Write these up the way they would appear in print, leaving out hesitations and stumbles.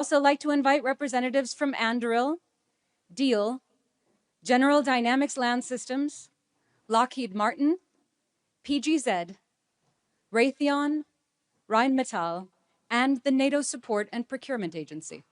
also like to invite representatives from Anduril, Diehl, General Dynamics Land Systems, Lockheed Martin, PGZ, Raytheon, Rheinmetall, and the NATO Support and Procurement Agency.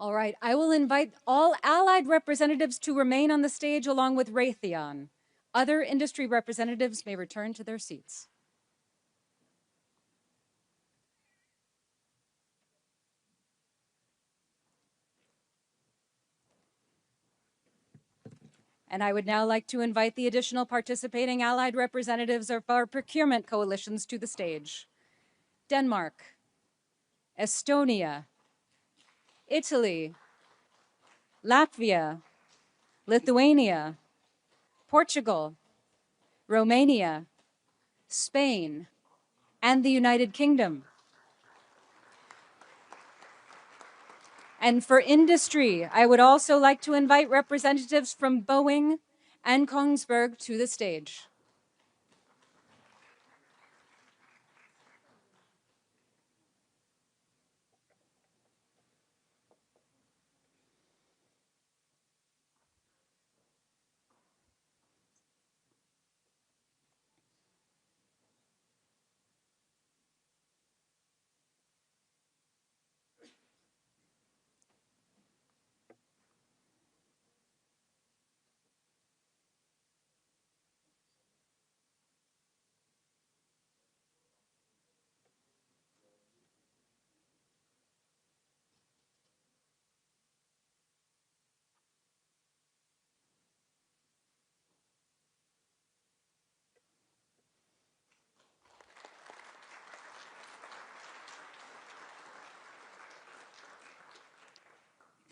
All right, I will invite all allied representatives to remain on the stage along with Raytheon. Other industry representatives may return to their seats. And I would now like to invite the additional participating allied representatives of our procurement coalitions to the stage. Denmark, Estonia, Italy, Latvia, Lithuania, Portugal, Romania, Spain, and the United Kingdom. And for industry, I would also like to invite representatives from Boeing and Kongsberg to the stage.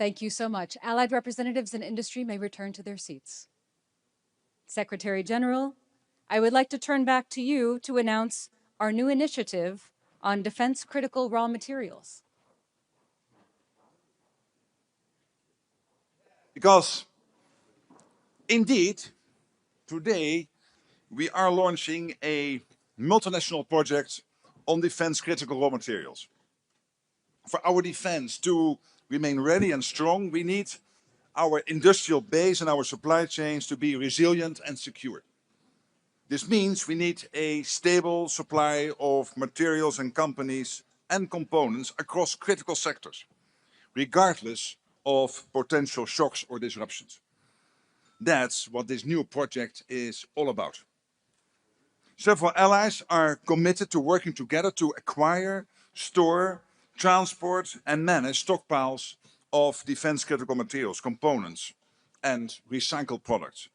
Thank you so much. Allied representatives and industry may return to their seats. Secretary General, I would like to turn back to you to announce our new initiative on defense critical raw materials. Because indeed, today we are launching a multinational project on defense critical raw materials. For our defense to remain ready and strong, we need our industrial base and our supply chains to be resilient and secure. This means we need a stable supply of materials and companies and components across critical sectors, regardless of potential shocks or disruptions. That's what this new project is all about. Several allies are committed to working together to acquire, store, transport and manage stockpiles of defense critical materials, components and recycled products.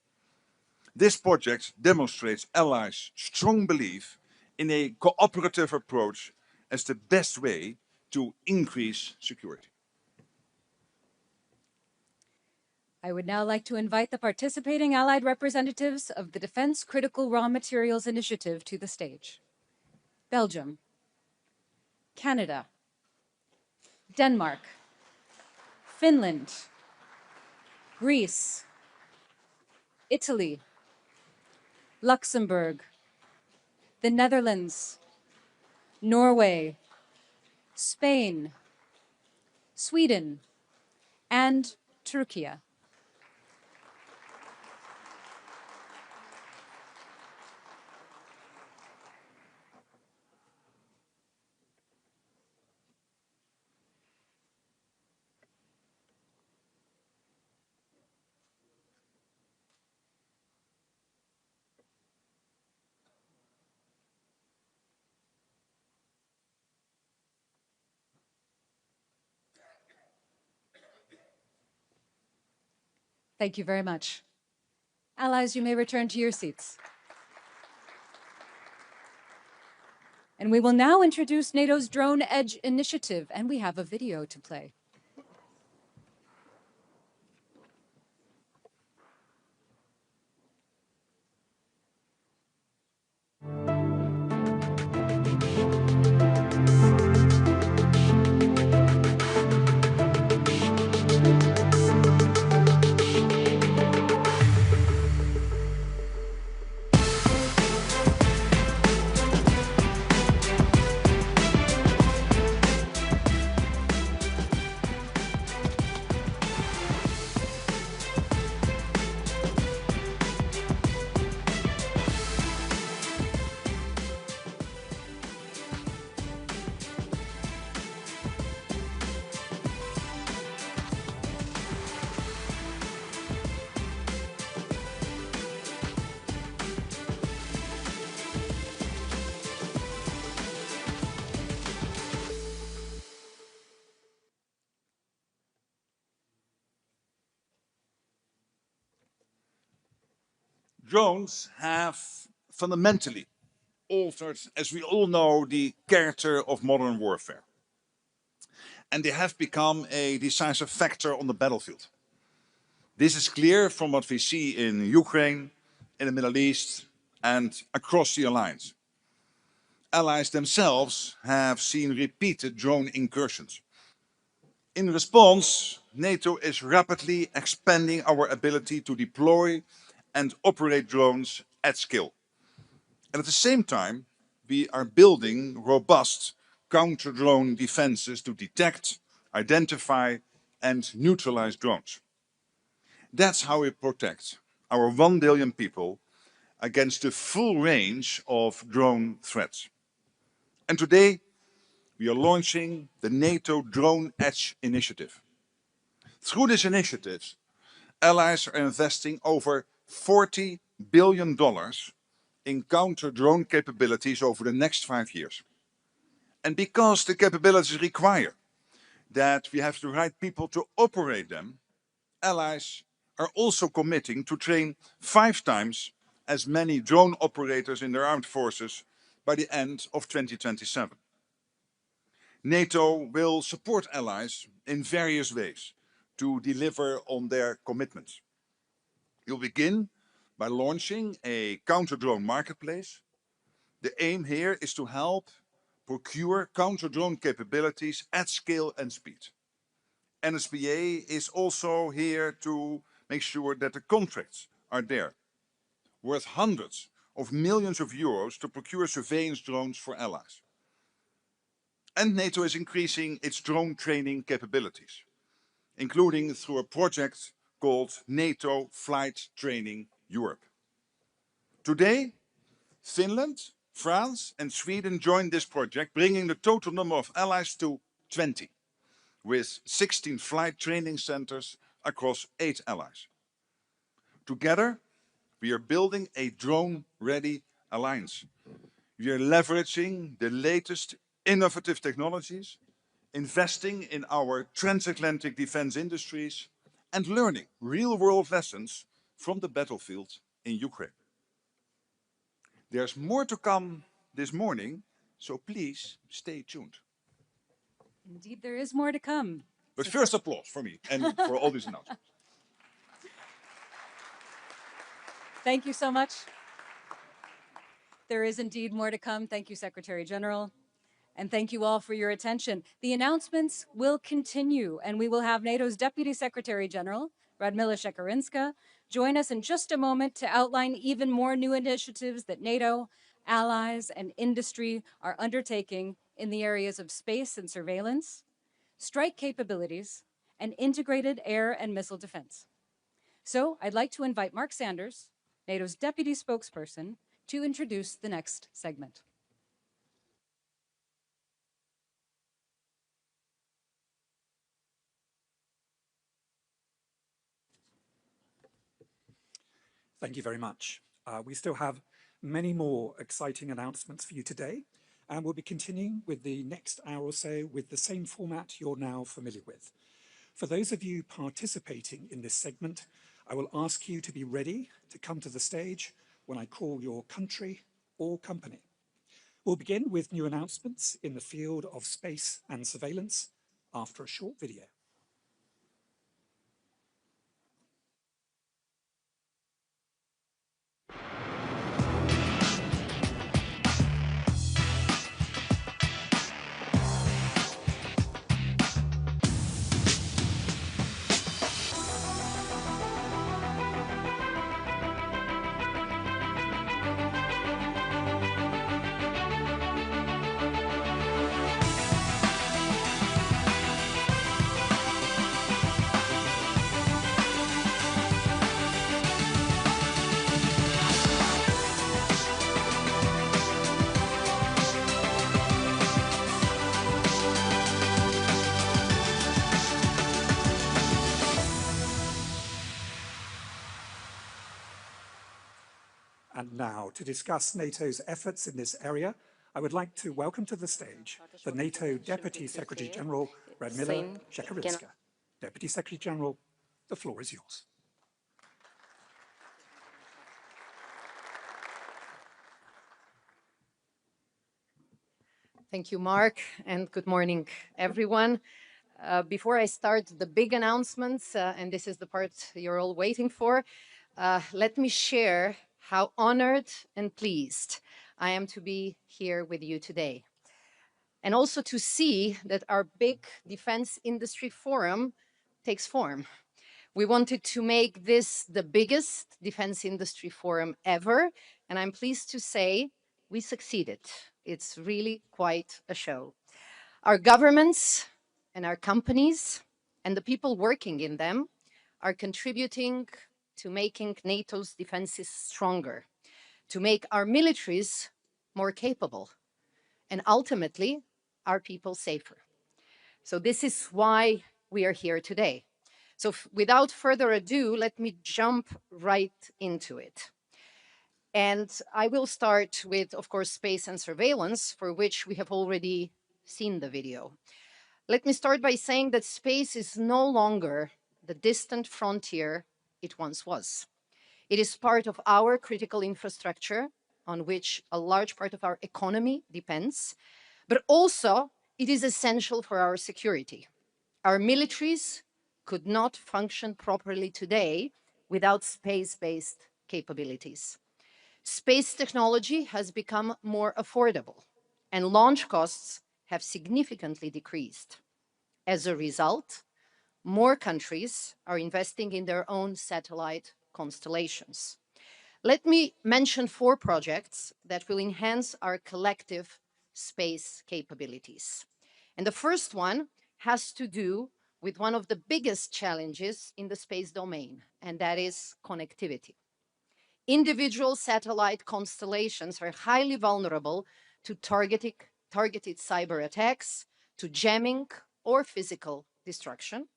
This project demonstrates allies' strong belief in a cooperative approach as the best way to increase security. I would now like to invite the participating allied representatives of the Defense Critical Raw Materials Initiative to the stage. Belgium, Canada, Denmark, Finland, Greece, Italy, Luxembourg, the Netherlands, Norway, Spain, Sweden, and Turkey. Thank you very much. Allies, you may return to your seats. And we will now introduce NATO's Drone Edge Initiative, and we have a video to play. Drones have fundamentally altered, as we all know, the character of modern warfare. And they have become a decisive factor on the battlefield. This is clear from what we see in Ukraine, in the Middle East, and across the alliance. Allies themselves have seen repeated drone incursions. In response, NATO is rapidly expanding our ability to deploy and operate drones at scale. And at the same time, we are building robust counter-drone defenses to detect, identify, and neutralize drones. That's how we protect our 1 billion people against the full range of drone threats. And today, we are launching the NATO Drone Edge Initiative. Through this initiative, allies are investing over $40 billion in counter-drone capabilities over the next 5 years. And because the capabilities require that we have the right people to operate them, allies are also committing to train 5 times as many drone operators in their armed forces by the end of 2027. NATO will support allies in various ways to deliver on their commitments. We'll begin by launching a counter-drone marketplace. The aim here is to help procure counter-drone capabilities at scale and speed. NSPA is also here to make sure that the contracts are there, worth hundreds of millions of euros to procure surveillance drones for allies. And NATO is increasing its drone training capabilities, including through a project called NATO Flight Training Europe. Today, Finland, France, and Sweden joined this project, bringing the total number of allies to 20, with 16 flight training centers across 8 allies. Together, we are building a drone-ready alliance. We are leveraging the latest innovative technologies, investing in our transatlantic defense industries, and learning real-world lessons from the battlefield in Ukraine. There's more to come this morning, so please stay tuned. Indeed, there is more to come. But first, applause for me and for all these announcements. Thank you so much. There is indeed more to come. Thank you, Secretary General. And thank you all for your attention. The announcements will continue, and we will have NATO's Deputy Secretary General, Radmila Shekarinska, join us in just a moment to outline even more new initiatives that NATO, allies, and industry are undertaking in the areas of space and surveillance, strike capabilities, and integrated air and missile defense. So I'd like to invite Mark Sanders, NATO's Deputy Spokesperson, to introduce the next segment. Thank you very much. We still have many more exciting announcements for you today, and we'll be continuing with the next hour or so with the same format you're now familiar with. For those of you participating in this segment, I will ask you to be ready to come to the stage when I call your country or company. We'll begin with new announcements in the field of space and surveillance after a short video. And now, to discuss NATO's efforts in this area, I would like to welcome to the stage the NATO Deputy Secretary General, Radmila Shekarytska. Deputy Secretary General, the floor is yours. Thank you, Mark, and good morning, everyone. Before I start the big announcements, and this is the part you're all waiting for, let me share how honored and pleased I am to be here with you today. And also to see that our big defense industry forum takes form. We wanted to make this the biggest defense industry forum ever, and I'm pleased to say we succeeded. It's really quite a show. Our governments and our companies and the people working in them are contributing to making NATO's defenses stronger, to make our militaries more capable, and ultimately, our people safer. So this is why we are here today. So without further ado, let me jump right into it. And I will start with, of course, space and surveillance, for which we have already seen the video. Let me start by saying that space is no longer the distant frontier it once was. It is part of our critical infrastructure on which a large part of our economy depends, but also it is essential for our security. Our militaries could not function properly today without space-based capabilities. Space technology has become more affordable, and launch costs have significantly decreased. As a result, more countries are investing in their own satellite constellations. Let me mention 4 projects that will enhance our collective space capabilities. And the first one has to do with one of the biggest challenges in the space domain, and that is connectivity. Individual satellite constellations are highly vulnerable to targeted cyber attacks, to jamming or physical destruction,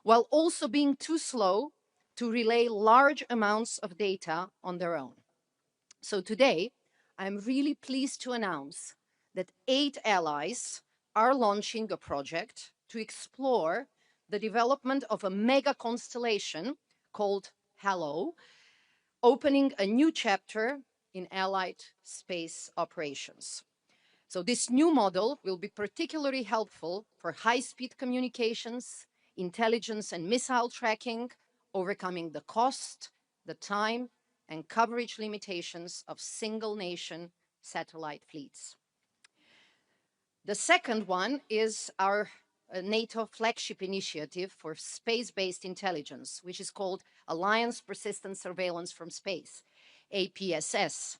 while also being too slow to relay large amounts of data on their own. So today, I'm really pleased to announce that 8 allies are launching a project to explore the development of a mega constellation called HALO, opening a new chapter in allied space operations. So this new model will be particularly helpful for high-speed communications, intelligence and missile tracking, overcoming the cost, the time, and coverage limitations of single-nation satellite fleets. The second one is our NATO flagship initiative for space-based intelligence, which is called Alliance Persistent Surveillance from Space, APSS.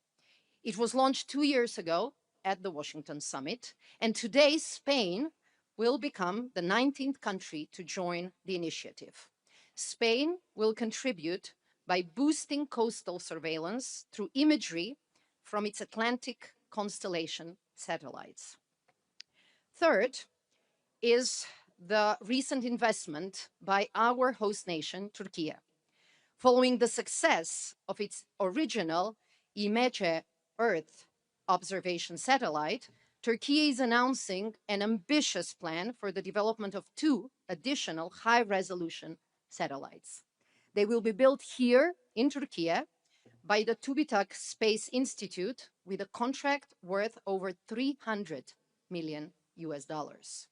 It was launched 2 years ago at the Washington Summit, and today Spain will become the 19th country to join the initiative. Spain will contribute by boosting coastal surveillance through imagery from its Atlantic constellation satellites. Third is the recent investment by our host nation, Turkey. Following the success of its original IMECE Earth observation satellite, Turkey is announcing an ambitious plan for the development of 2 additional high-resolution satellites. They will be built here in Turkey by the TÜBİTAK Space Institute with a contract worth over 300 million US dollars.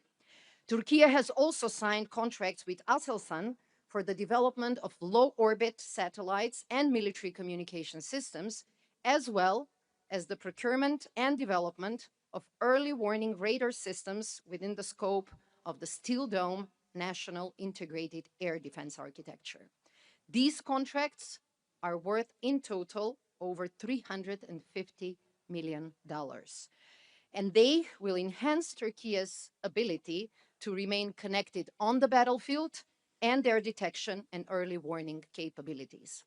Turkey has also signed contracts with Aselsan for the development of low-orbit satellites and military communication systems, as well as the procurement and development of early warning radar systems within the scope of the Steel Dome National Integrated Air Defense Architecture. These contracts are worth in total over $350 million. And they will enhance Turkey's ability to remain connected on the battlefield and their detection and early warning capabilities.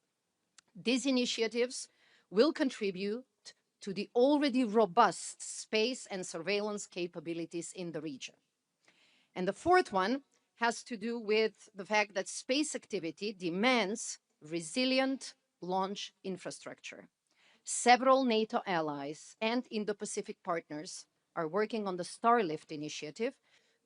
These initiatives will contribute to the already robust space and surveillance capabilities in the region. And the fourth one has to do with the fact that space activity demands resilient launch infrastructure. Several NATO allies and Indo-Pacific partners are working on the Starlift initiative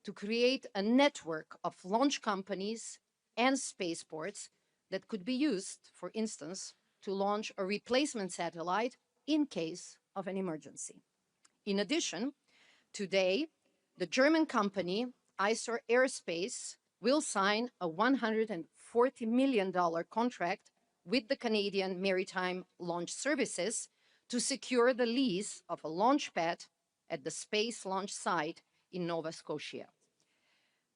to create a network of launch companies and spaceports that could be used, for instance, to launch a replacement satellite in case of an emergency. In addition, today, the German company ISAR Aerospace will sign a $140 million contract with the Canadian Maritime Launch Services to secure the lease of a launch pad at the Space Launch Site in Nova Scotia.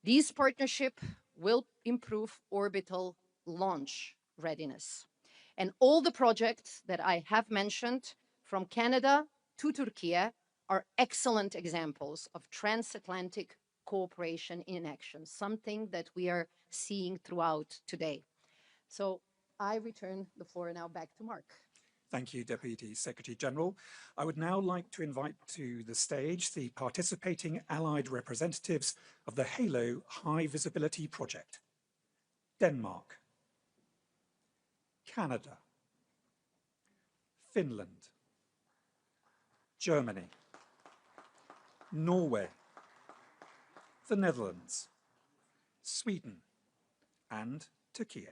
These partnerships will improve orbital launch readiness. And all the projects that I have mentioned, from Canada to Turkey, are excellent examples of transatlantic cooperation in action, something that we are seeing throughout today. So I return the floor now back to Mark. Thank you, Deputy Secretary General. I would now like to invite to the stage the participating allied representatives of the HALO High Visibility Project. Denmark, Canada, Finland, Germany, Norway, the Netherlands, Sweden, and Turkey.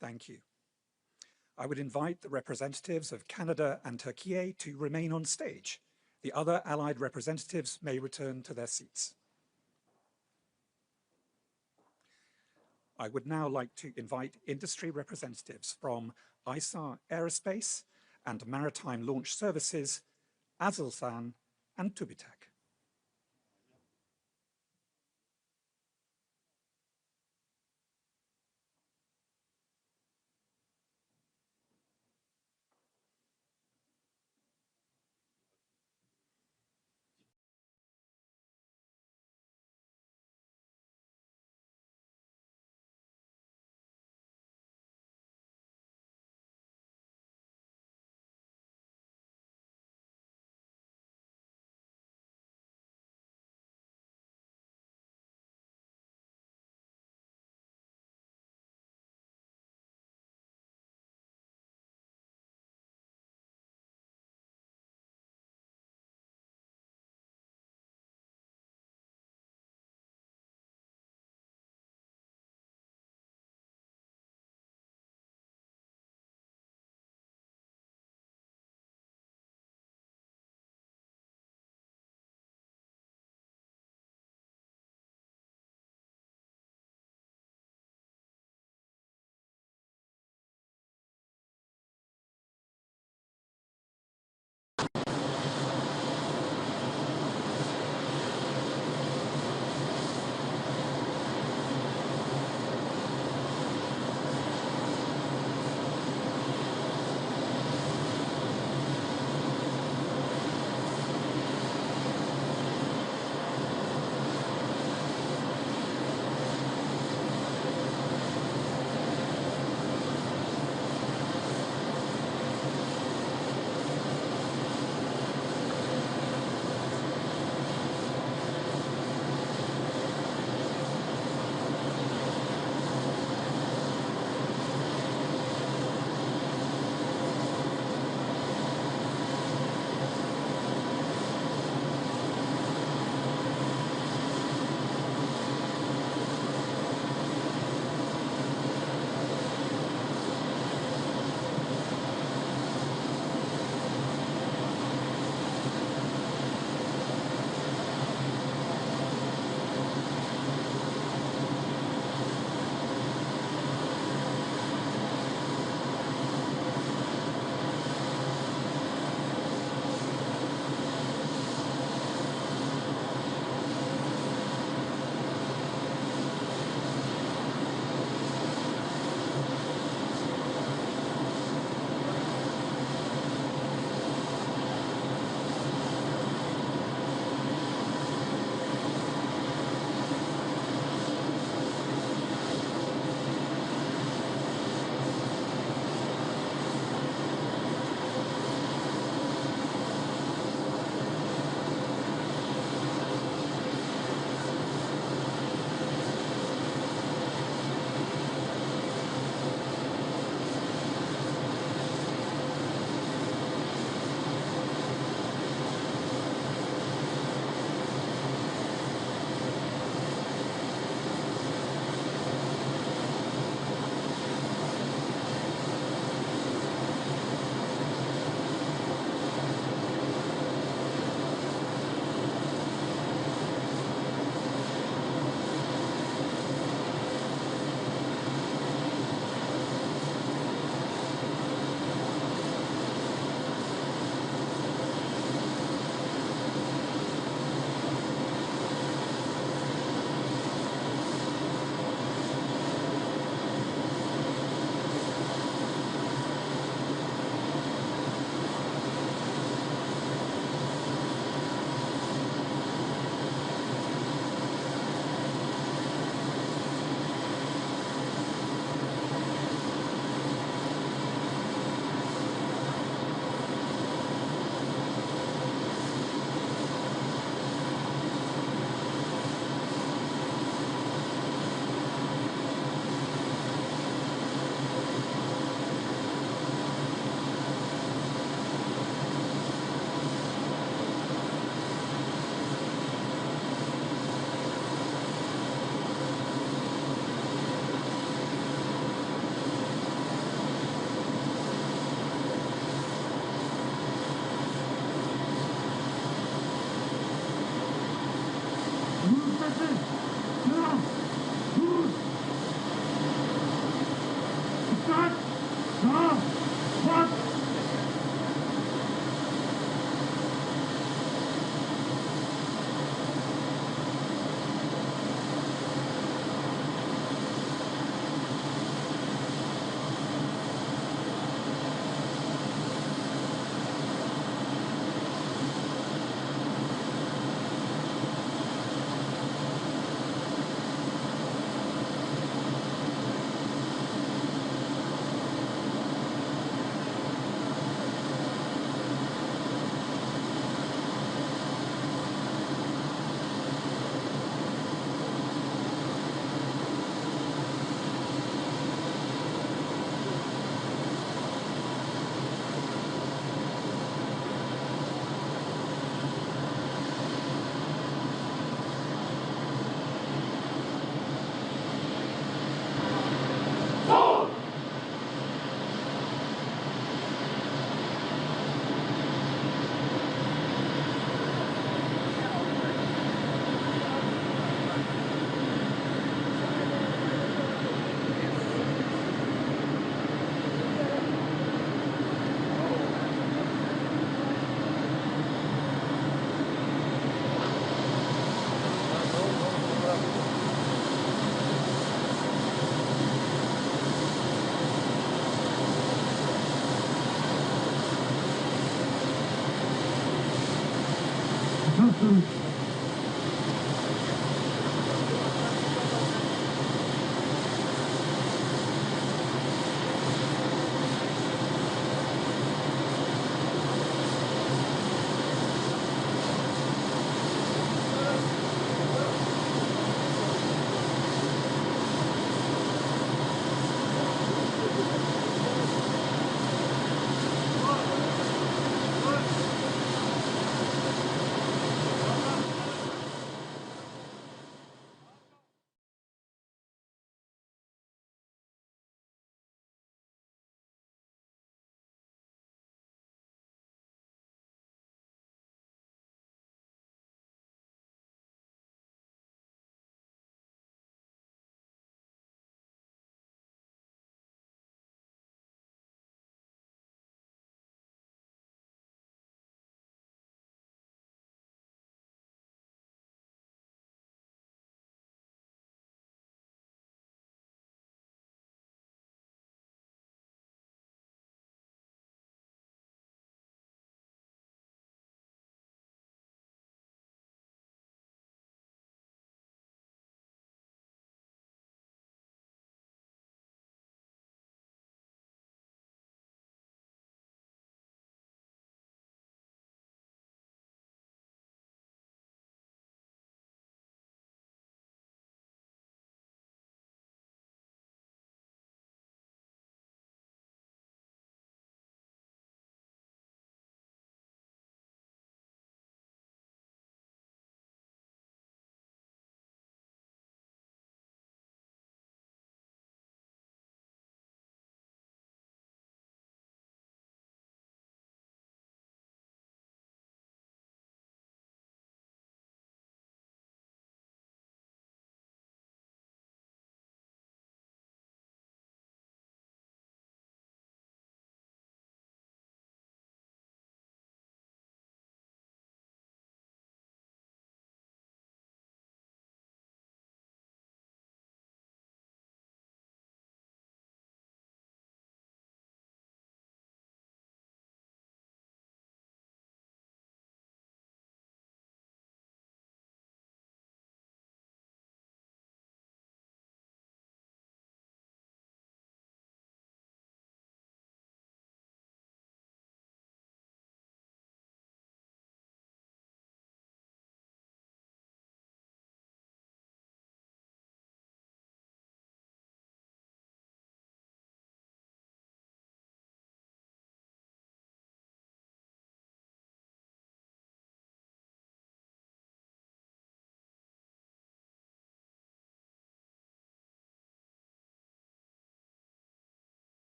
Thank you. I would invite the representatives of Canada and Turkey to remain on stage. The other allied representatives may return to their seats. I would now like to invite industry representatives from ISAR Aerospace and Maritime Launch Services, Aselsan, and TÜBİTAK.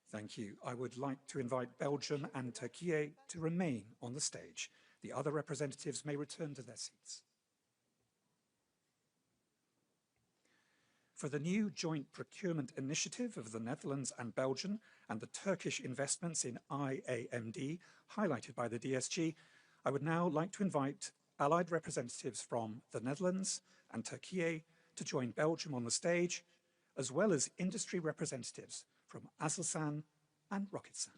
Thank you. I would like to invite Belgium and Turkey to remain on the stage. The other representatives may return to their seats. For the new joint procurement initiative of the Netherlands and Belgium and the Turkish investments in IAMD, highlighted by the DSG, I would now like to invite allied representatives from the Netherlands and Turkey to join Belgium on the stage, as well as industry representatives from Aselsan and Roketsan.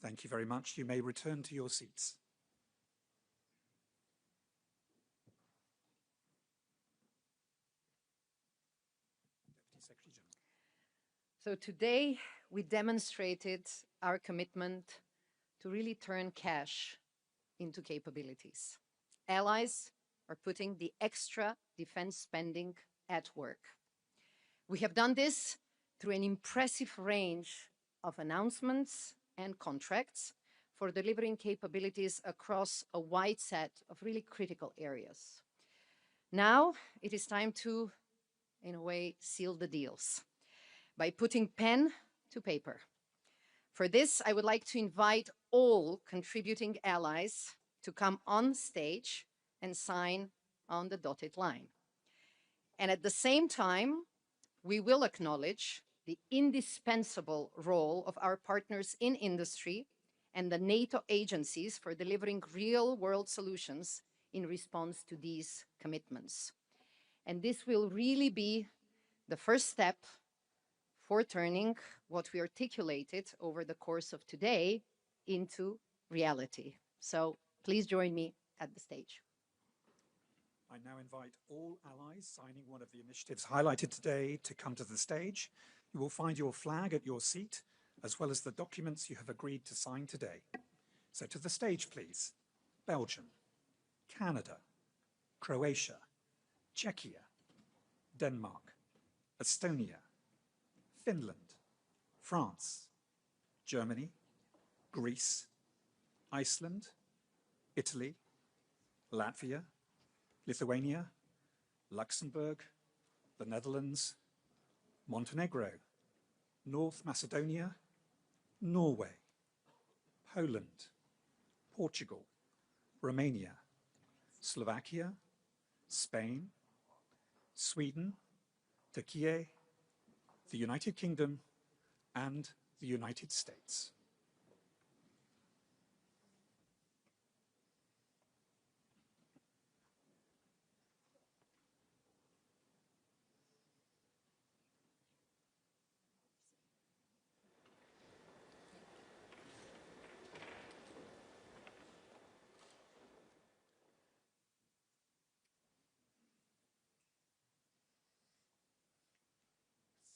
Thank you very much. You may return to your seats. Deputy Secretary General. So today we demonstrated our commitment to really turn cash into capabilities. Allies are putting the extra defense spending at work. We have done this through an impressive range of announcements and contracts for delivering capabilities across a wide set of really critical areas. Now it is time to, in a way, seal the deals by putting pen to paper. For this, I would like to invite all contributing allies to come on stage and sign on the dotted line. And at the same time, we will acknowledge the indispensable role of our partners in industry and the NATO agencies for delivering real-world solutions in response to these commitments. And this will really be the first step for turning what we articulated over the course of today into reality. So please join me at the stage. I now invite all allies signing one of the initiatives highlighted today to come to the stage. You will find your flag at your seat, as well as the documents you have agreed to sign today. So to the stage, please. Belgium, Canada, Croatia, Czechia, Denmark, Estonia, Finland, France, Germany, Greece, Iceland, Italy, Latvia, Lithuania, Luxembourg, the Netherlands, Montenegro, North Macedonia, Norway, Poland, Portugal, Romania, Slovakia, Spain, Sweden, Turkey, the United Kingdom, and the United States.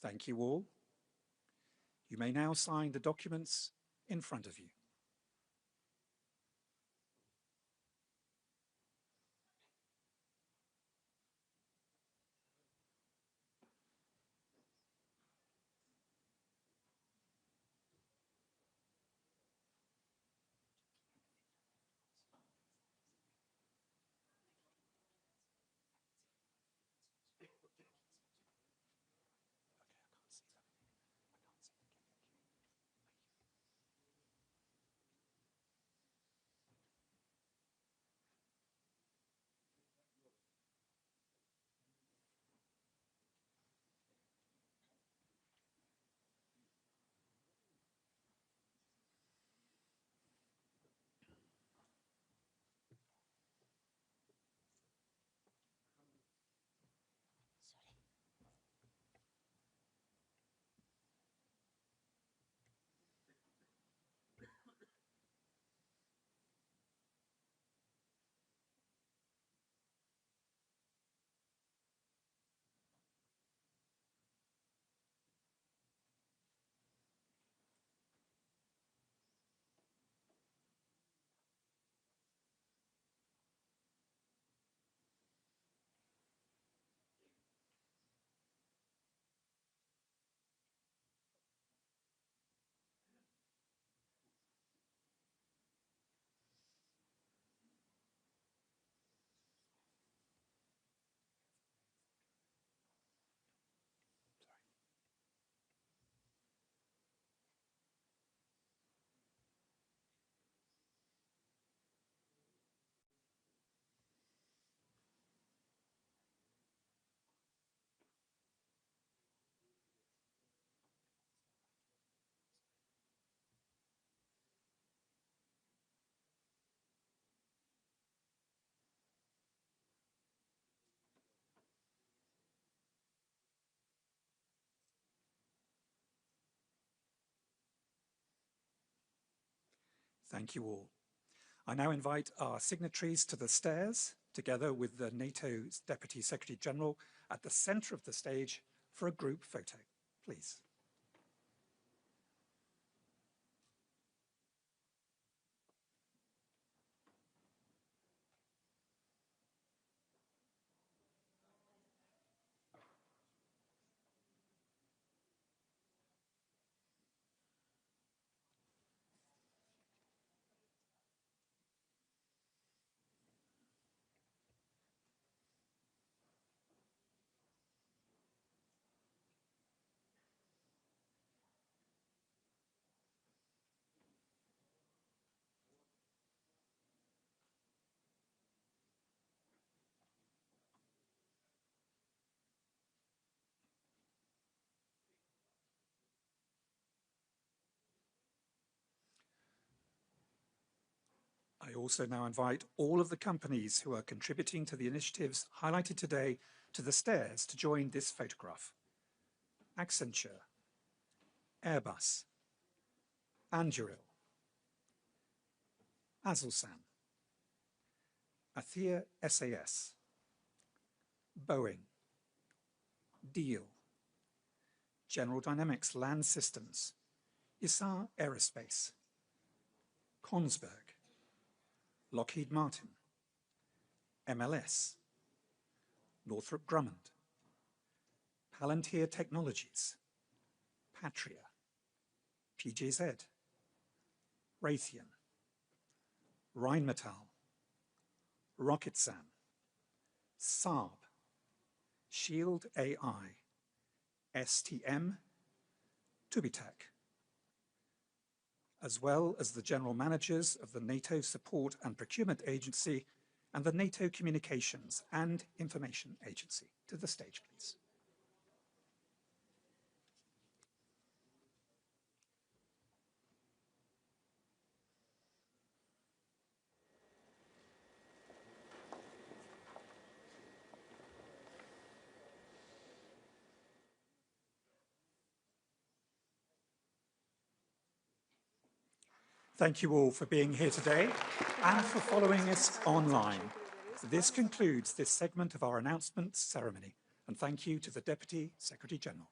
Thank you all. You may now sign the documents in front of you. Thank you all. I now invite our signatories to the stairs, together with the NATO's Deputy Secretary General at the center of the stage for a group photo, please. I also now invite all of the companies who are contributing to the initiatives highlighted today to the stairs to join this photograph. Accenture, Airbus, Anduril, Aselsan, Athea SAS, Boeing, Diehl, General Dynamics Land Systems, Isar Aerospace, Kongsberg, Lockheed Martin, MLS, Northrop Grumman, Palantir Technologies, Patria, PJZ, Raytheon, Rheinmetall, Rocketsan, Saab, Shield AI, STM, Tubitak, as well as the general managers of the NATO Support and Procurement Agency and the NATO Communications and Information Agency. To the stage, please. Thank you all for being here today and for following us online. This concludes this segment of our announcements ceremony, and thank you to the Deputy Secretary General.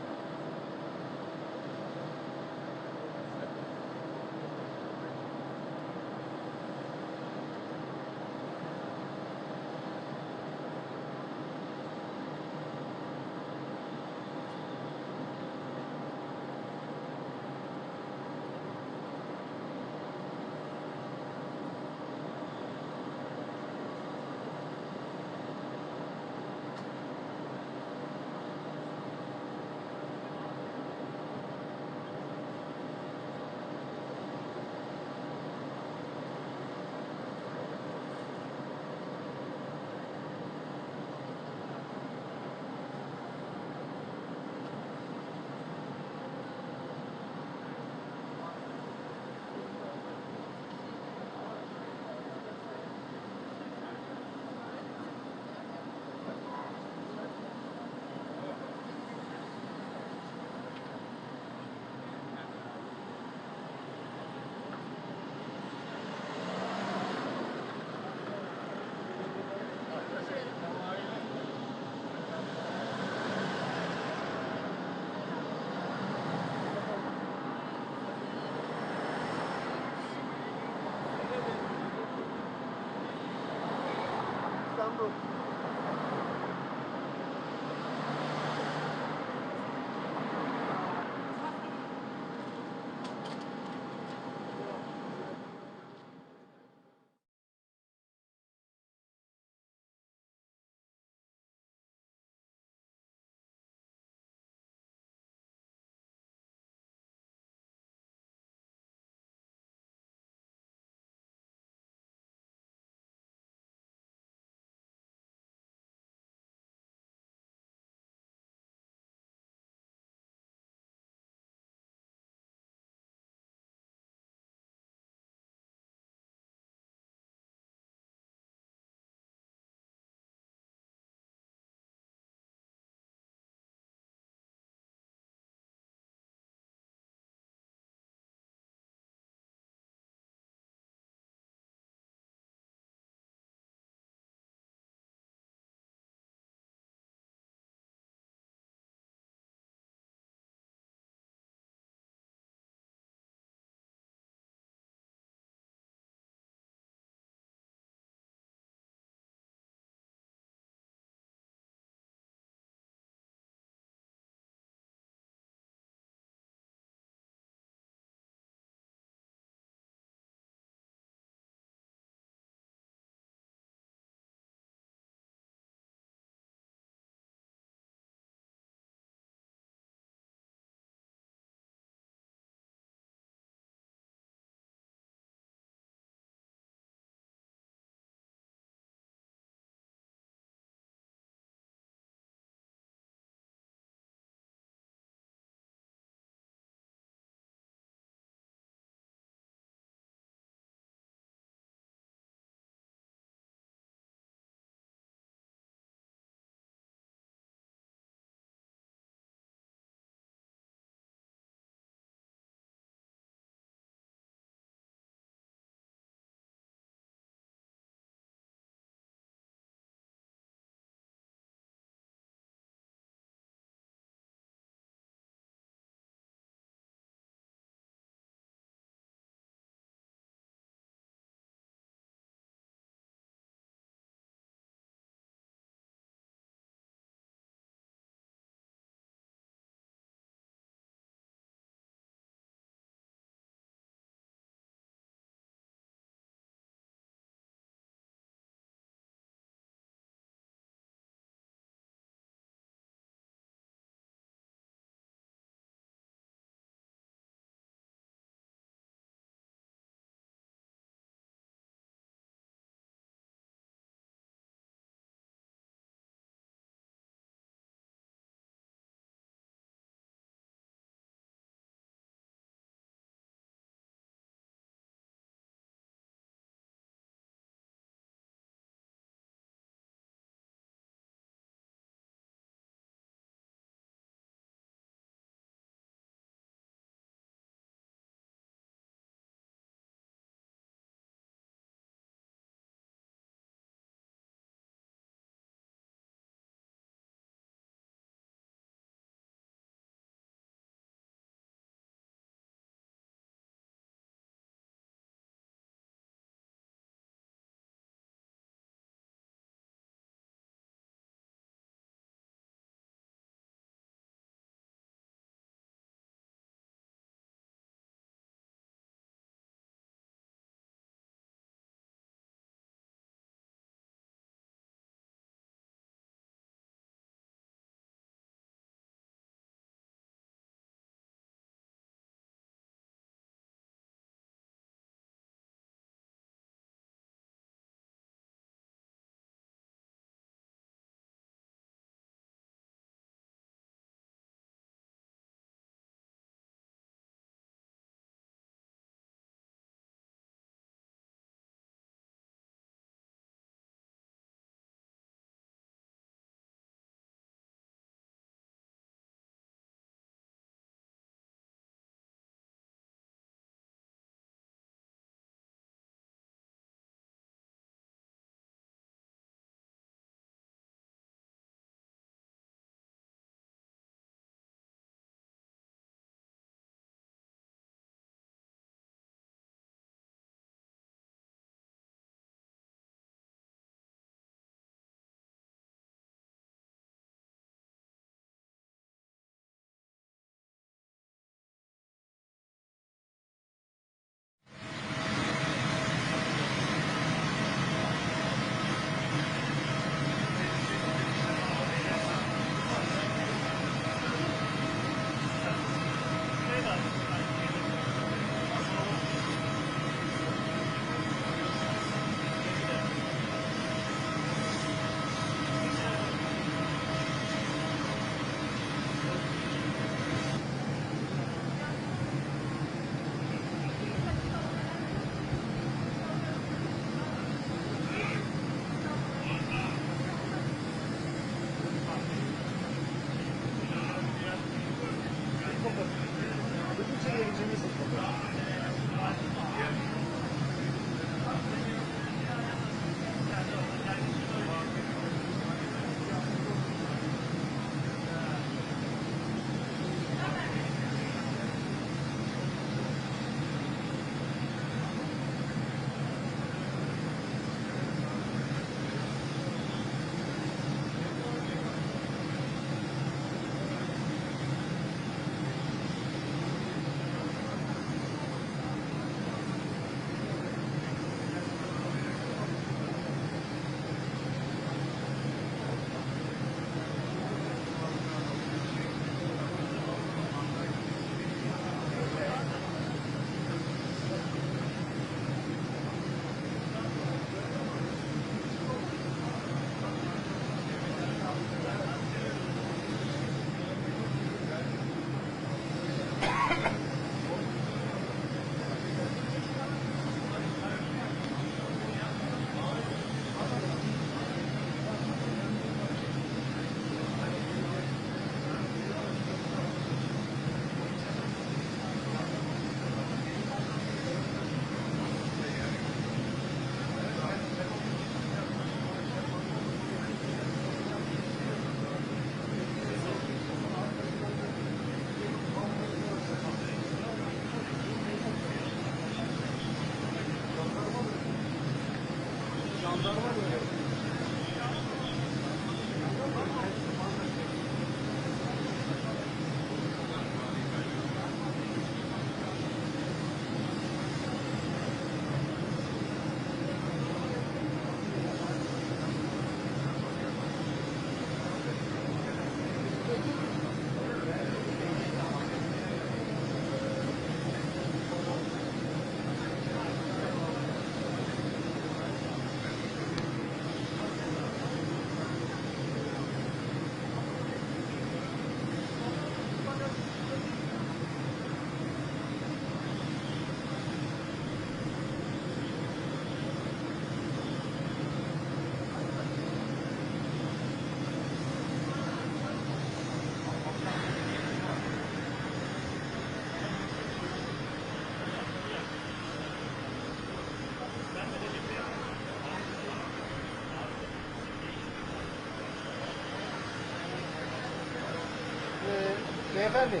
Beyefendi,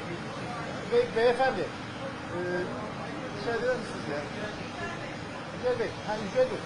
beyefendi, müsaade eder misiniz ya? Yücel Bey, Yücel Bey.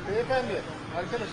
Beyefendi, arkadaş.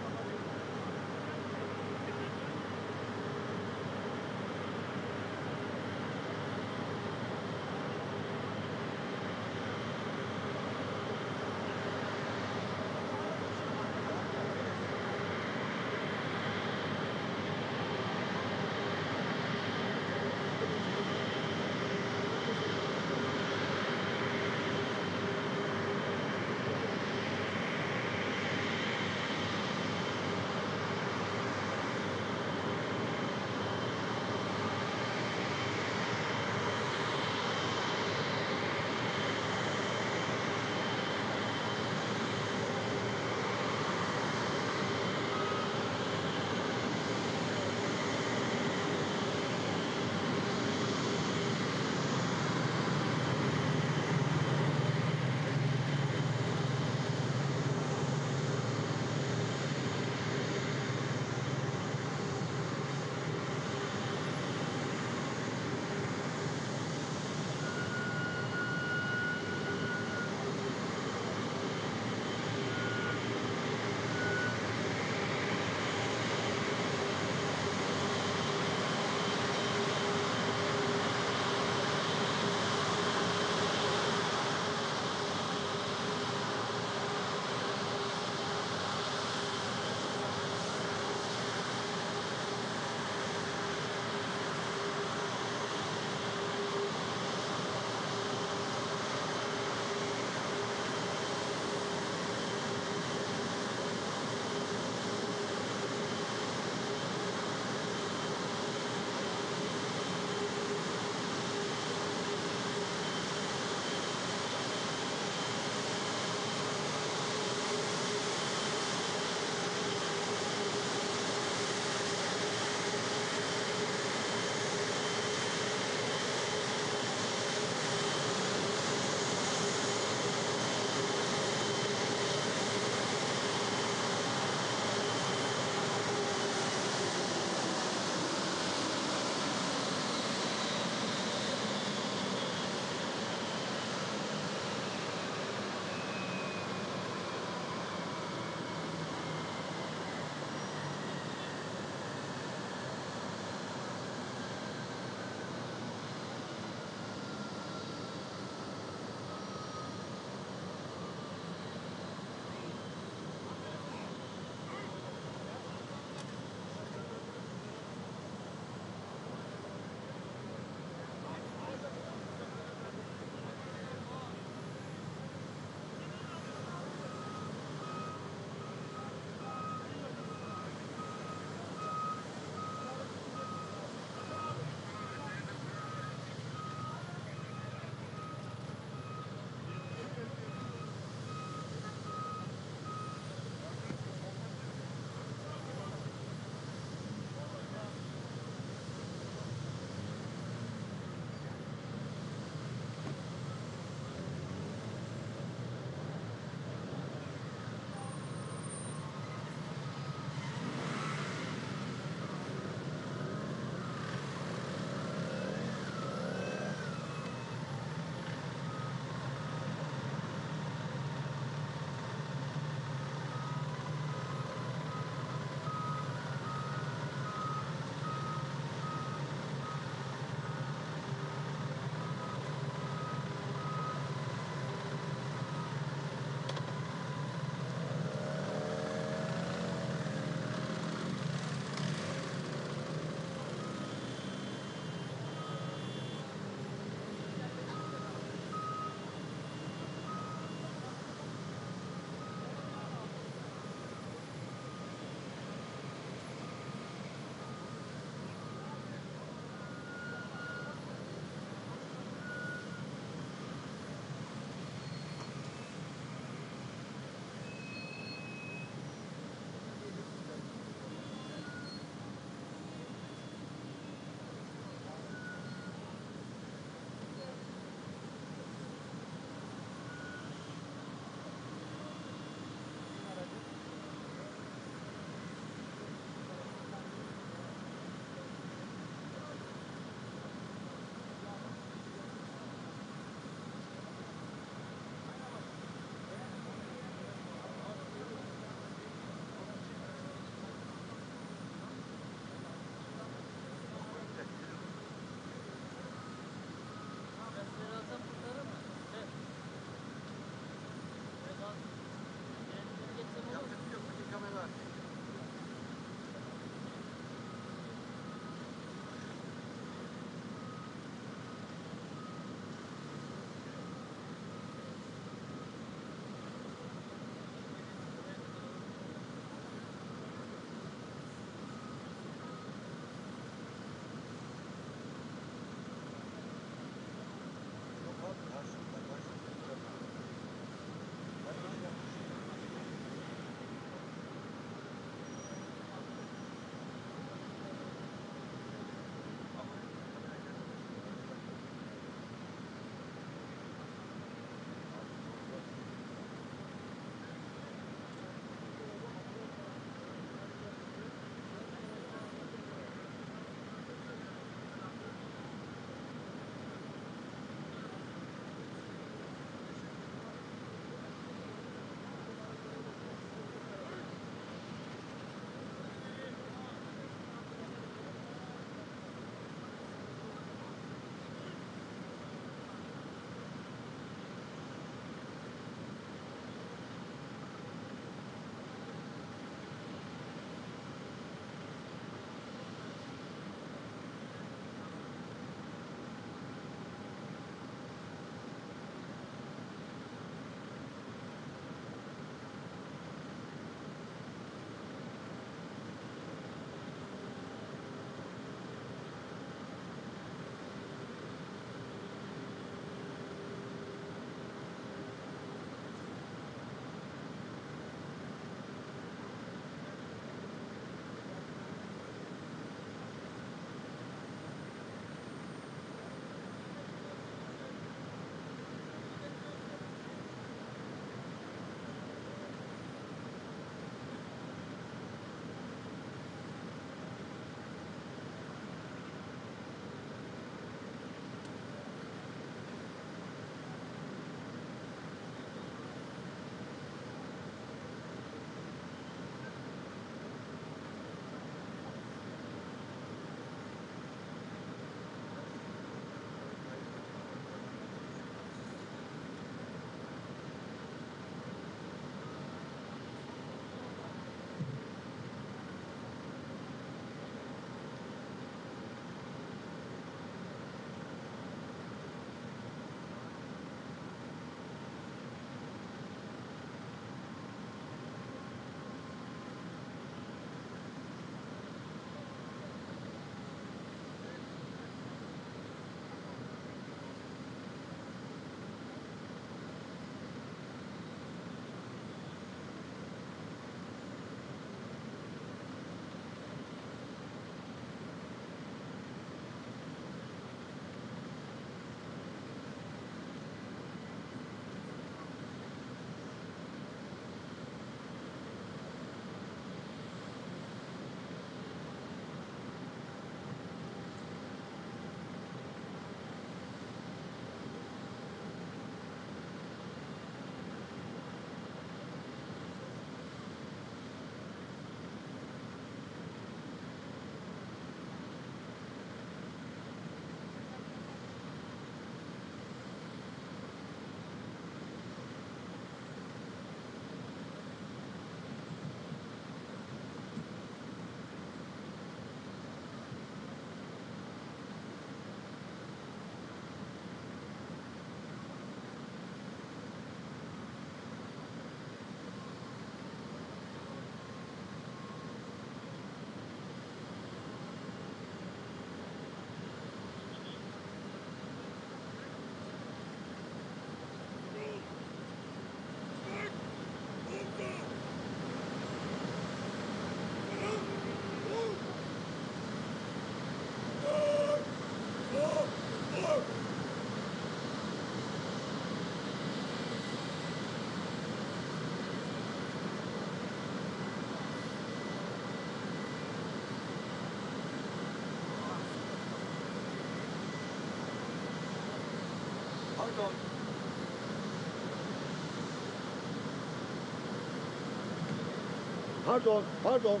Pardon, pardon.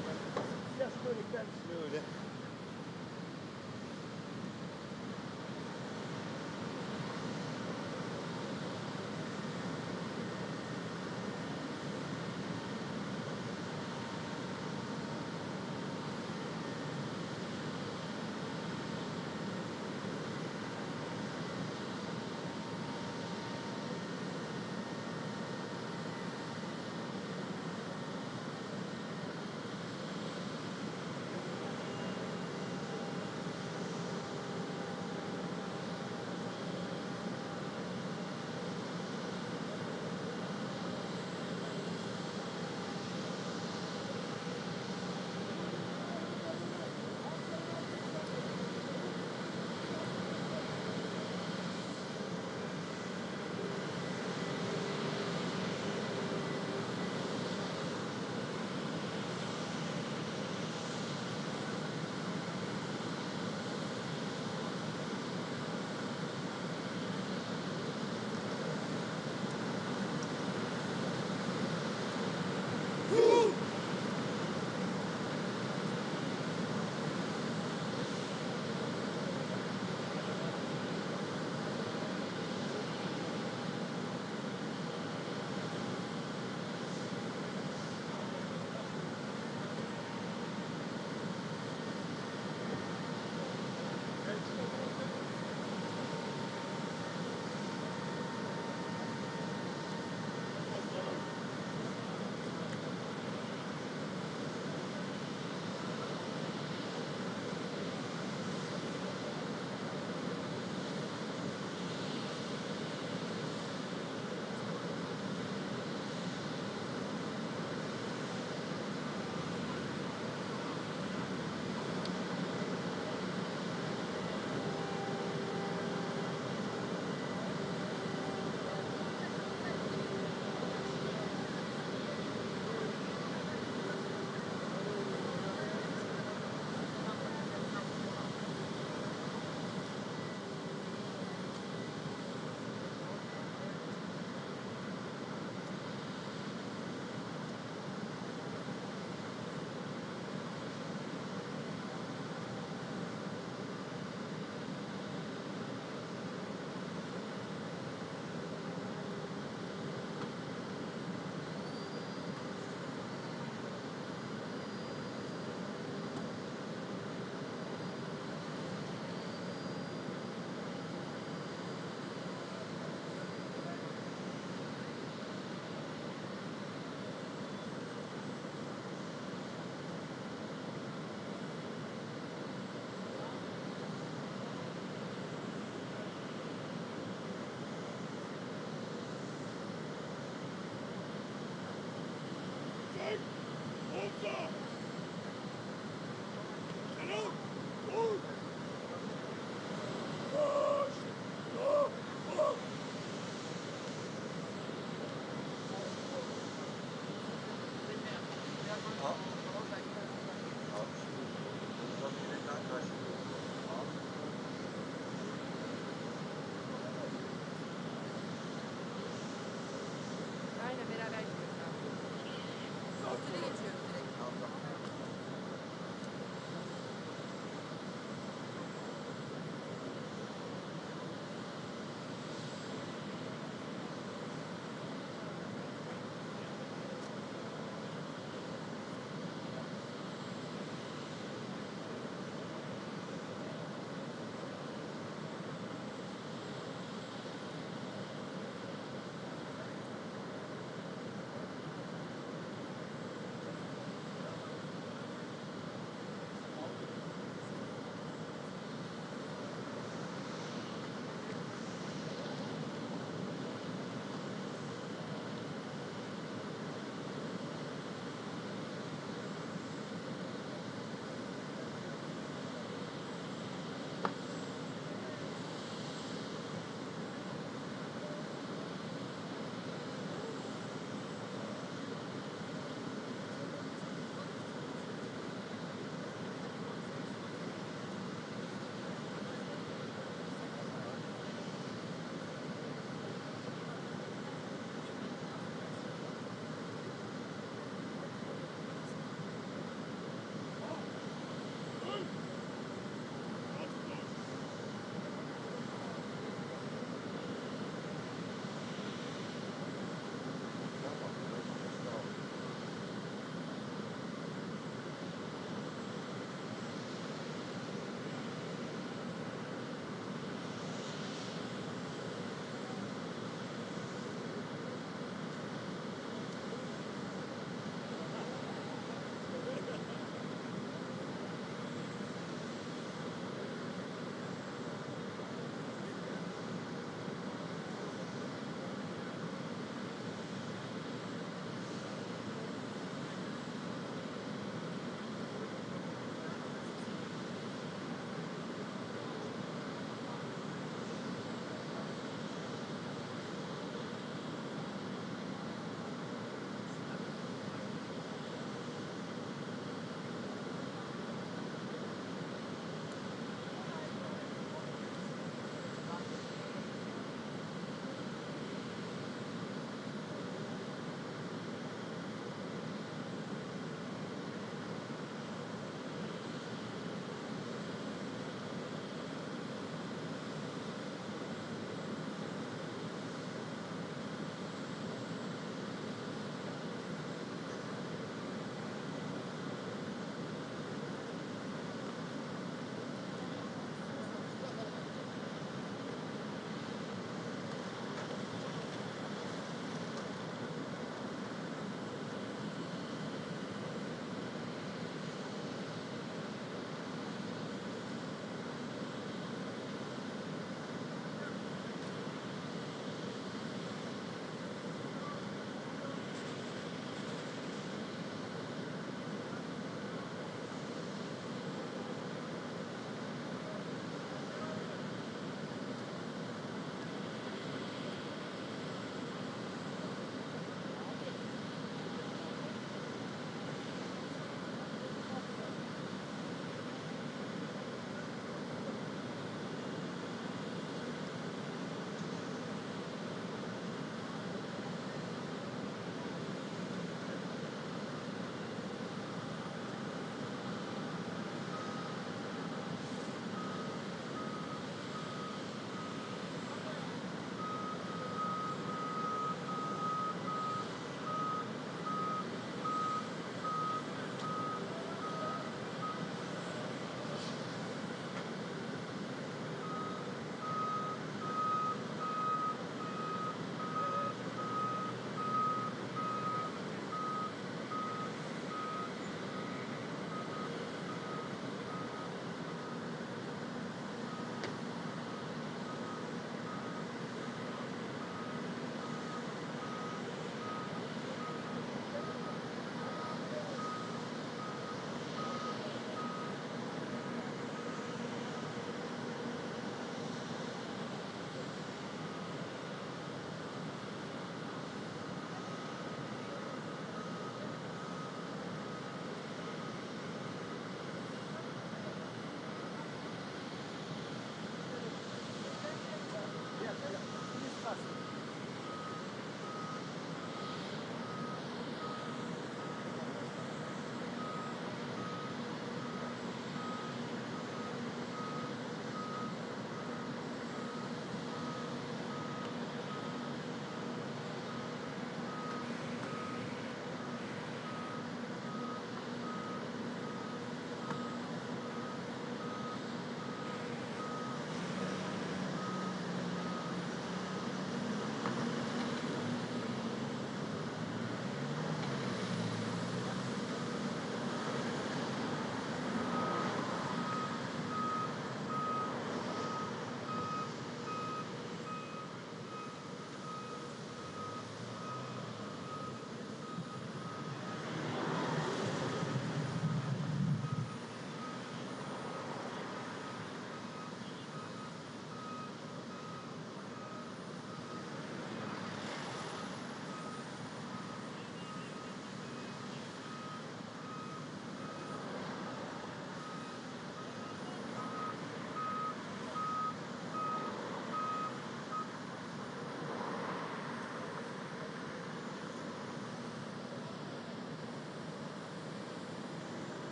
Biraz böyle gider misin öyle?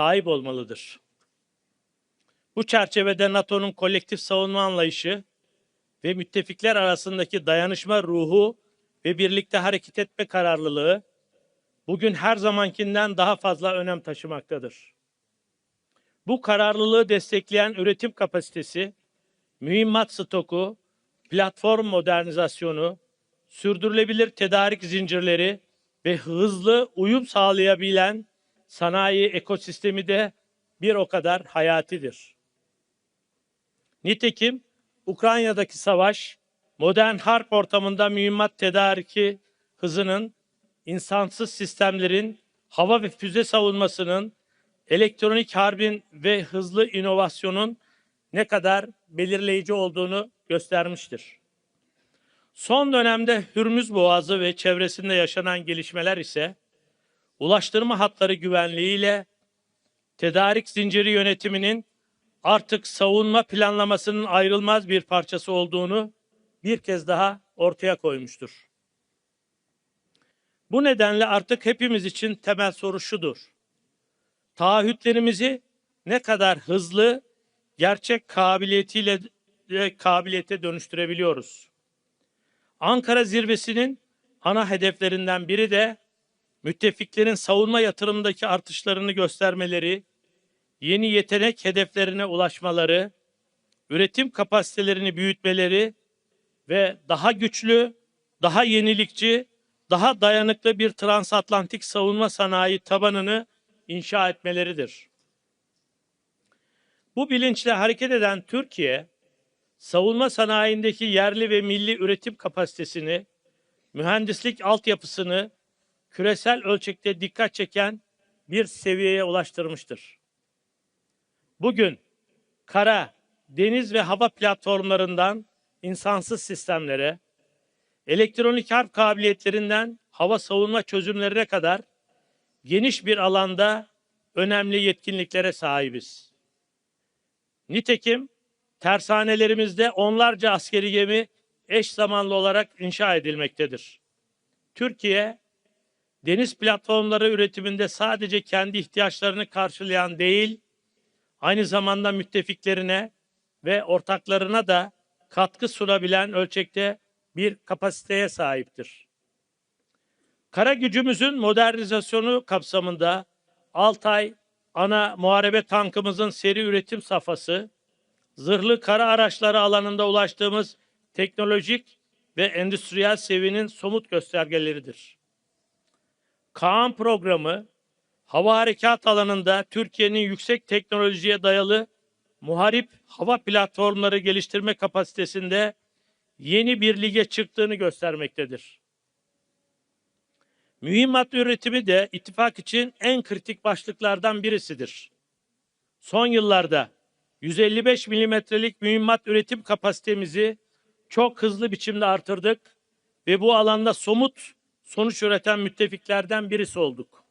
sahip olmalıdır. Bu çerçevede NATO'nun kolektif savunma anlayışı ve müttefikler arasındaki dayanışma ruhu ve birlikte hareket etme kararlılığı bugün her zamankinden daha fazla önem taşımaktadır. Bu kararlılığı destekleyen üretim kapasitesi, mühimmat stoku, platform modernizasyonu, sürdürülebilir tedarik zincirleri ve hızlı uyum sağlayabilen sanayi ekosistemi de bir o kadar hayatidir. Nitekim Ukrayna'daki savaş, modern harp ortamında mühimmat tedariki hızının, insansız sistemlerin, hava ve füze savunmasının, elektronik harbin ve hızlı inovasyonun ne kadar belirleyici olduğunu göstermiştir. Son dönemde Hürmüz Boğazı ve çevresinde yaşanan gelişmeler ise ulaştırma hatları güvenliğiyle tedarik zinciri yönetiminin artık savunma planlamasının ayrılmaz bir parçası olduğunu bir kez daha ortaya koymuştur. Bu nedenle artık hepimiz için temel soru şudur: taahhütlerimizi ne kadar hızlı, gerçek kabiliyete dönüştürebiliyoruz? Ankara zirvesinin ana hedeflerinden biri de müttefiklerin savunma yatırımındaki artışlarını göstermeleri, yeni yetenek hedeflerine ulaşmaları, üretim kapasitelerini büyütmeleri ve daha güçlü, daha yenilikçi, daha dayanıklı bir transatlantik savunma sanayi tabanını inşa etmeleridir. Bu bilinçle hareket eden Türkiye, savunma sanayindeki yerli ve milli üretim kapasitesini, mühendislik altyapısını küresel ölçekte dikkat çeken bir seviyeye ulaştırmıştır. Bugün kara, deniz ve hava platformlarından insansız sistemlere, elektronik harp kabiliyetlerinden hava savunma çözümlerine kadar geniş bir alanda önemli yetkinliklere sahibiz. Nitekim tersanelerimizde onlarca askeri gemi eş zamanlı olarak inşa edilmektedir. Türkiye, deniz platformları üretiminde sadece kendi ihtiyaçlarını karşılayan değil, aynı zamanda müttefiklerine ve ortaklarına da katkı sunabilen ölçekte bir kapasiteye sahiptir. Kara gücümüzün modernizasyonu kapsamında Altay ana muharebe tankımızın seri üretim safhası, zırhlı kara araçları alanında ulaştığımız teknolojik ve endüstriyel seviyenin somut göstergeleridir. Kaan programı, hava harekat alanında Türkiye'nin yüksek teknolojiye dayalı muharip hava platformları geliştirme kapasitesinde yeni bir lige çıktığını göstermektedir. Mühimmat üretimi de ittifak için en kritik başlıklardan birisidir. Son yıllarda 155 milimetrelik mühimmat üretim kapasitemizi çok hızlı biçimde artırdık ve bu alanda somut sonuç üreten müttefiklerden birisi olduk.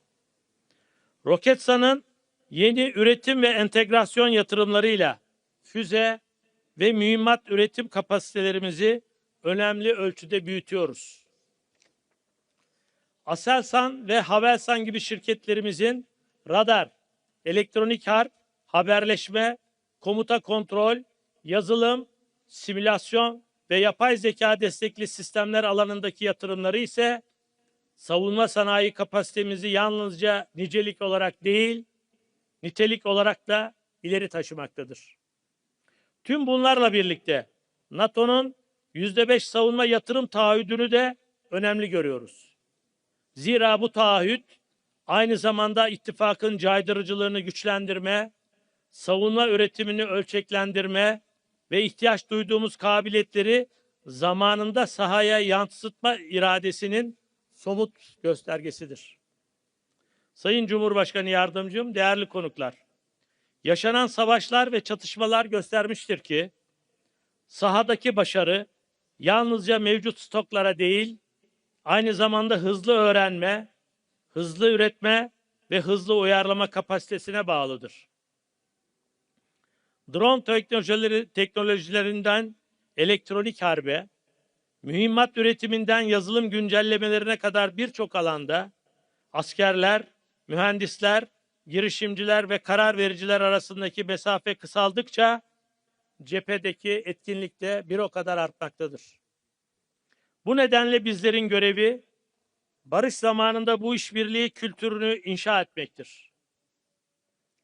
Roketsan'ın yeni üretim ve entegrasyon yatırımlarıyla füze ve mühimmat üretim kapasitelerimizi önemli ölçüde büyütüyoruz. Aselsan ve Havelsan gibi şirketlerimizin radar, elektronik harp, haberleşme, komuta kontrol, yazılım, simülasyon ve yapay zeka destekli sistemler alanındaki yatırımları ise savunma sanayi kapasitemizi yalnızca nicelik olarak değil, nitelik olarak da ileri taşımaktadır. Tüm bunlarla birlikte NATO'nun %5 savunma yatırım taahhüdünü de önemli görüyoruz. Zira bu taahhüt aynı zamanda ittifakın caydırıcılığını güçlendirme, savunma üretimini ölçeklendirme ve ihtiyaç duyduğumuz kabiliyetleri zamanında sahaya yansıtma iradesinin somut göstergesidir. Sayın Cumhurbaşkanı Yardımcım, değerli konuklar, yaşanan savaşlar ve çatışmalar göstermiştir ki sahadaki başarı yalnızca mevcut stoklara değil, aynı zamanda hızlı öğrenme, hızlı üretme ve hızlı uyarlama kapasitesine bağlıdır. Drone teknolojilerinden elektronik harbe, mühimmat üretiminden yazılım güncellemelerine kadar birçok alanda askerler, mühendisler, girişimciler ve karar vericiler arasındaki mesafe kısaldıkça cephedeki etkinlik de bir o kadar artmaktadır. Bu nedenle bizlerin görevi barış zamanında bu işbirliği kültürünü inşa etmektir.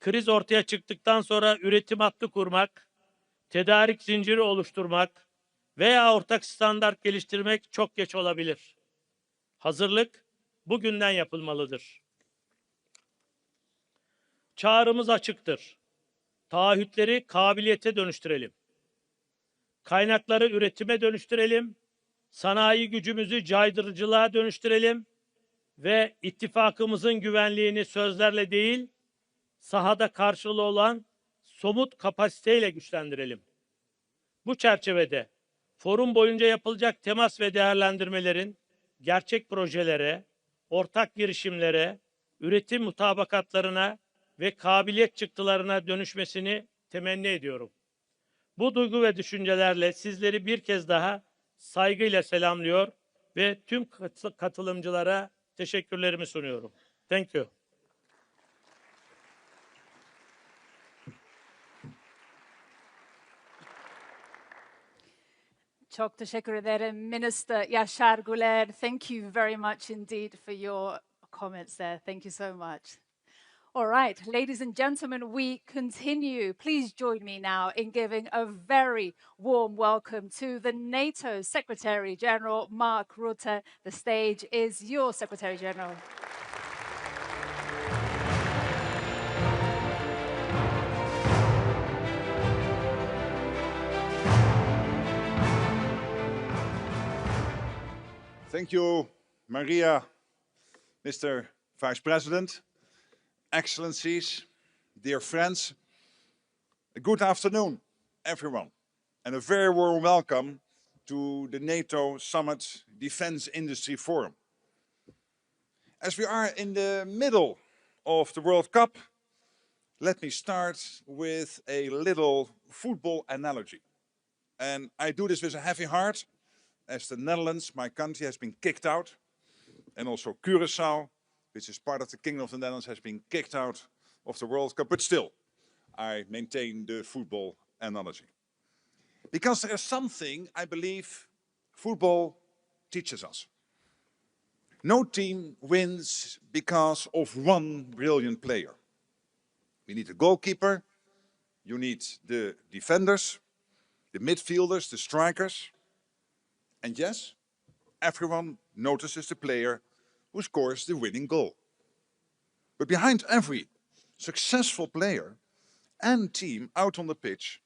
Kriz ortaya çıktıktan sonra üretim hattı kurmak, tedarik zinciri oluşturmak veya ortak standart geliştirmek çok geç olabilir. Hazırlık bugünden yapılmalıdır. Çağrımız açıktır. Taahhütleri kabiliyete dönüştürelim. Kaynakları üretime dönüştürelim. Sanayi gücümüzü caydırıcılığa dönüştürelim ve ittifakımızın güvenliğini sözlerle değil, sahada karşılığı olan somut kapasiteyle güçlendirelim. Bu çerçevede forum boyunca yapılacak temas ve değerlendirmelerin gerçek projelere, ortak girişimlere, üretim mutabakatlarına ve kabiliyet çıktılarına dönüşmesini temenni ediyorum. Bu duygu ve düşüncelerle sizleri bir kez daha saygıyla selamlıyor ve tüm katılımcılara teşekkürlerimi sunuyorum. Thank you. Çok teşekkür ederim Minister Yaşar Güler. Thank you very much indeed for your comments there. Thank you so much. All right, ladies and gentlemen, we continue. Please join me now in giving a very warm welcome to the NATO Secretary General, Mark Rutte. The stage is yours, Secretary General. Thank you, Maria, Mr. Vice President, Excellencies, dear friends. A good afternoon, everyone, and a very warm welcome to the NATO Summit Defense Industry Forum. As we are in the middle of the World Cup, let me start with a little football analogy. And I do this with a heavy heart, as the Netherlands, my country, has been kicked out, and also Curaçao, which is part of the Kingdom of the Netherlands, has been kicked out of the World Cup. But still, I maintain the football analogy. Because there is something I believe football teaches us. No team wins because of one brilliant player. We need a goalkeeper, you need the defenders, the midfielders, the strikers. And yes, everyone notices the player who scores the winning goal. But behind every successful player and team out on the pitch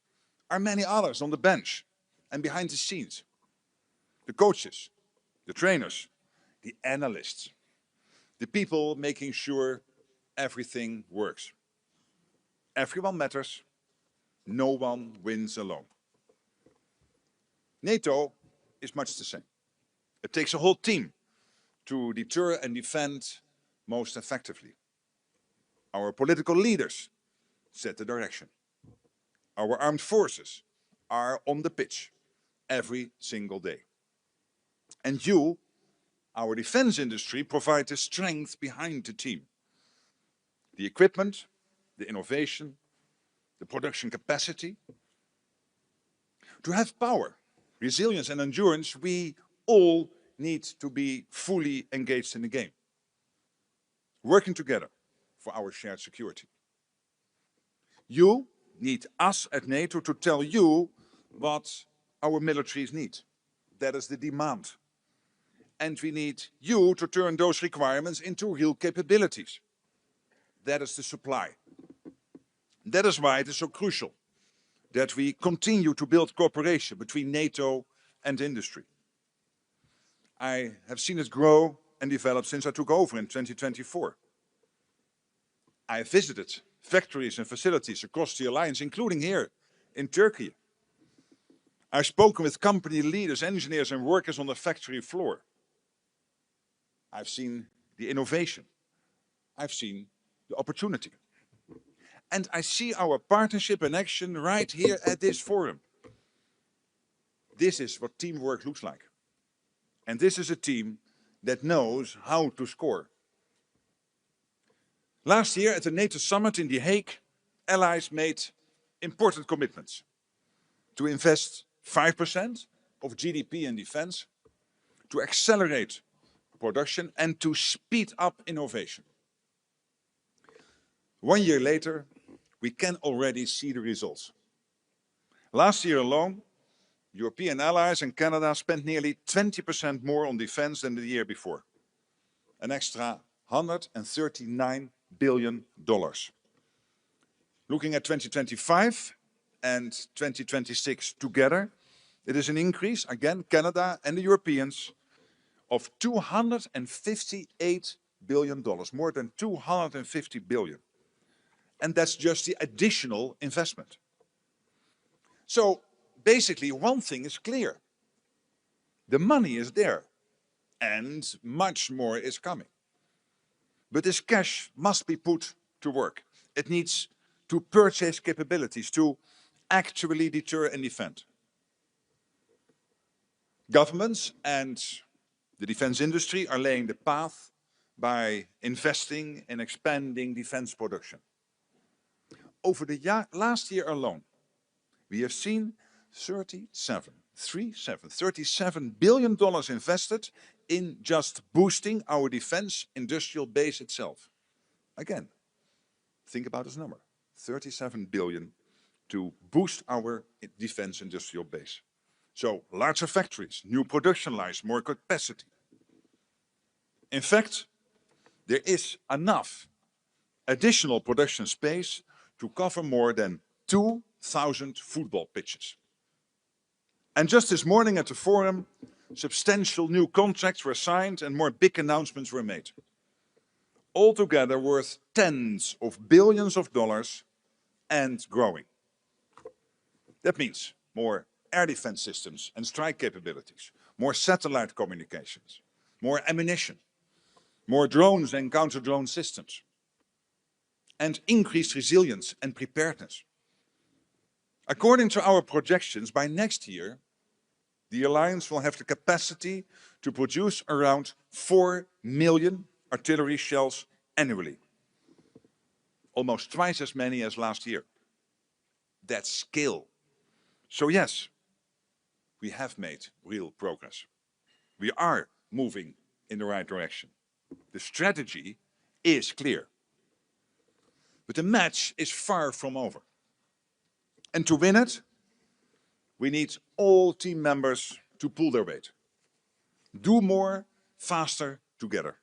are many others on the bench and behind the scenes. the coaches, the trainers, the analysts, the people making sure everything works. Everyone matters. No one wins alone. NATO is much the same. It takes a whole team to deter and defend most effectively. Our political leaders set the direction. Our armed forces are on the pitch every single day. And you, our defense industry, provide the strength behind the team. The equipment, the innovation, the production capacity. To have power, resilience and endurance, we all need to be fully engaged in the game, working together for our shared security. You need us at NATO to tell you what our militaries need. That is the demand. And we need you to turn those requirements into real capabilities. That is the supply. That is why it is so crucial that we continue to build cooperation between NATO and industry. I have seen it grow and develop since I took over in 2024. I visited factories and facilities across the alliance, including here in Turkey. I've spoken with company leaders, engineers and workers on the factory floor. I've seen the innovation. I've seen the opportunity. And I see our partnership in action right here at this forum. This is what teamwork looks like. And this is a team that knows how to score. Last year at the NATO summit in The Hague, allies made important commitments to invest 5% of GDP in defense, to accelerate production and to speed up innovation. 1 year later, we can already see the results. Last year alone, European allies and Canada spent nearly 20% more on defense than the year before. An extra $139 billion. Looking at 2025 and 2026 together, it is an increase, again, Canada and the Europeans, of $258 billion, more than 250 billion. And that's just the additional investment. So basically, one thing is clear. The money is there, and much more is coming. But this cash must be put to work. It needs to purchase capabilities, to actually deter and defend. Governments and the defense industry are laying the path by investing in expanding defense production. Over the last year alone, we have seen $37 billion invested in just boosting our defense industrial base itself. Again, think about this number, 37 billion to boost our defense industrial base. So larger factories, new production lines, more capacity. In fact, there is enough additional production space to cover more than 2,000 football pitches. And just this morning at the forum, substantial new contracts were signed and more big announcements were made. Altogether worth tens of billions of dollars and growing. That means more air defense systems and strike capabilities, more satellite communications, more ammunition, more drones and counter-drone systems, and increased resilience and preparedness. According to our projections, by next year, the alliance will have the capacity to produce around 4 million artillery shells annually. Almost twice as many as last year. That's scale. So yes, we have made real progress. We are moving in the right direction. The strategy is clear. But the match is far from over. And to win it, we need all team members to pull their weight. Do more, faster, together.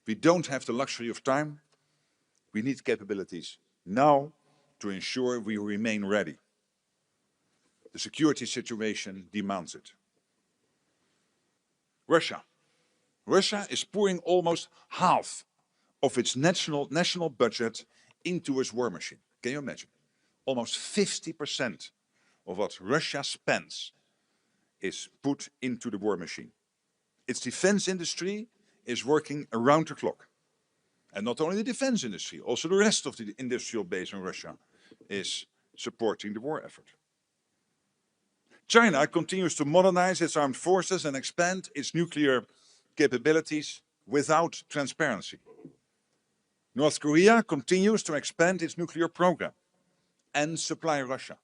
We don't have the luxury of time. We need capabilities now to ensure we remain ready. The security situation demands it. Russia. Russia is pouring almost half of its national budget into its war machine. Can you imagine? Almost 50% of what Russia spends is put into the war machine. Its defense industry is working around the clock. And not only the defense industry, also the rest of the industrial base in Russia is supporting the war effort. China continues to modernize its armed forces and expand its nuclear capabilities without transparency. North Korea continues to expand its nuclear program and supply Russia.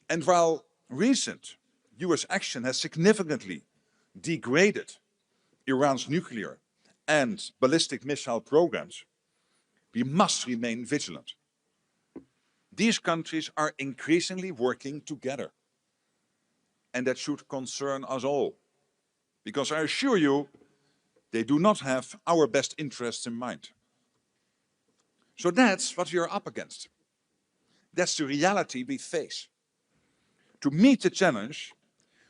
And while recent US action has significantly degraded Iran's nuclear and ballistic missile programs, we must remain vigilant. These countries are increasingly working together. And that should concern us all. Because I assure you, they do not have our best interests in mind. So that's what we are up against. That's the reality we face. To meet the challenge,